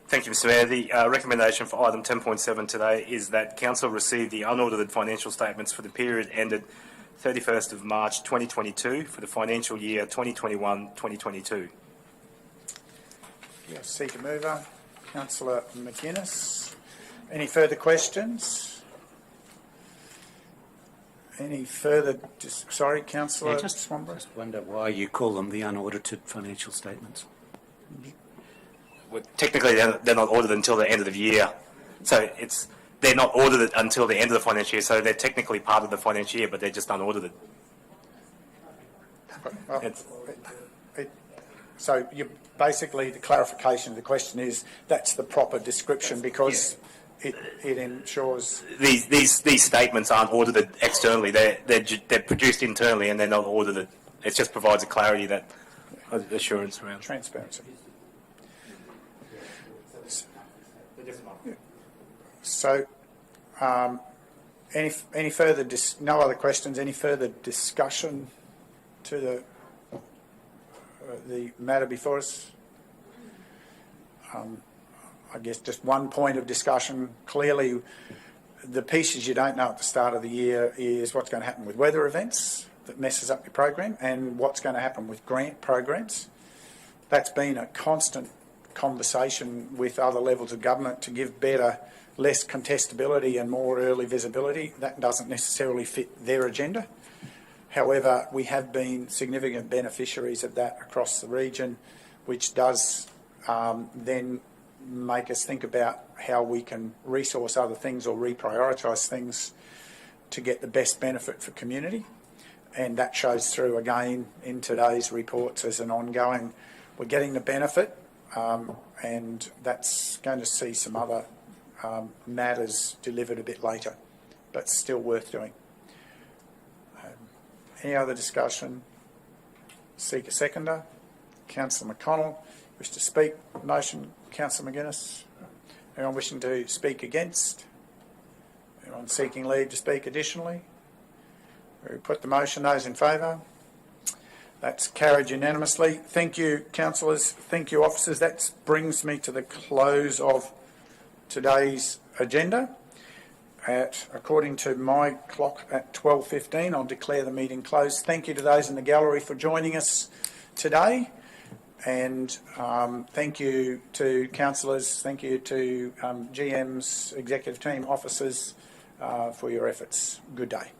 Thank you, Mr Mayor. The recommendation for item 10.7 today is that Council receive the unaudited financial statements for the period ended 31st of March 2022 for the financial year 2021-2022.
Yes, seeker mover, Councillor McGuinness. Any further questions? Any further? Sorry, Councillor Swanborough.
Just wonder why you call them the unaudited financial statements.
Well, technically, they're not audited until the end of the year, so they're not audited until the end of the financial year. So they're technically part of the financial year, but they're just unaudited.
So you basically, the clarification of the question is that's the proper description because it ensures
these statements aren't audited externally. They're produced internally and they're not audited. It just provides a clarity, that assurance around
transparency. So, any further? No other questions. Any further discussion to the matter before us? I guess just one point of discussion. Clearly, The pieces you don't know at the start of the year is what's going to happen with weather events that messes up your program, and what's going to happen with grant programs. That's been a constant conversation with other levels of government to give better, less contestability and more early visibility. That doesn't necessarily fit their agenda. However, we have been significant beneficiaries of that across the region, which does then make us think about how we can resource other things or reprioritise things to get the best benefit for community. And that shows through again in today's reports as an ongoing, we're getting the benefit, and that's going to see some other matters delivered a bit later, but still worth doing. Any other discussion? Seek a seconder. Councillor McConnell, wish to speak? Motion, Councillor McGuinness. Anyone wishing to speak against? Anyone seeking leave to speak additionally? We put the motion. Those in favour? That's carried unanimously. Thank you, councillors. Thank you, officers. That brings me to the close of today's agenda. According to my clock at 12:15, I'll declare the meeting closed. Thank you to those in the gallery for joining us today, and thank you to councillors, thank you to GMs, executive team, officers for your efforts. Good day.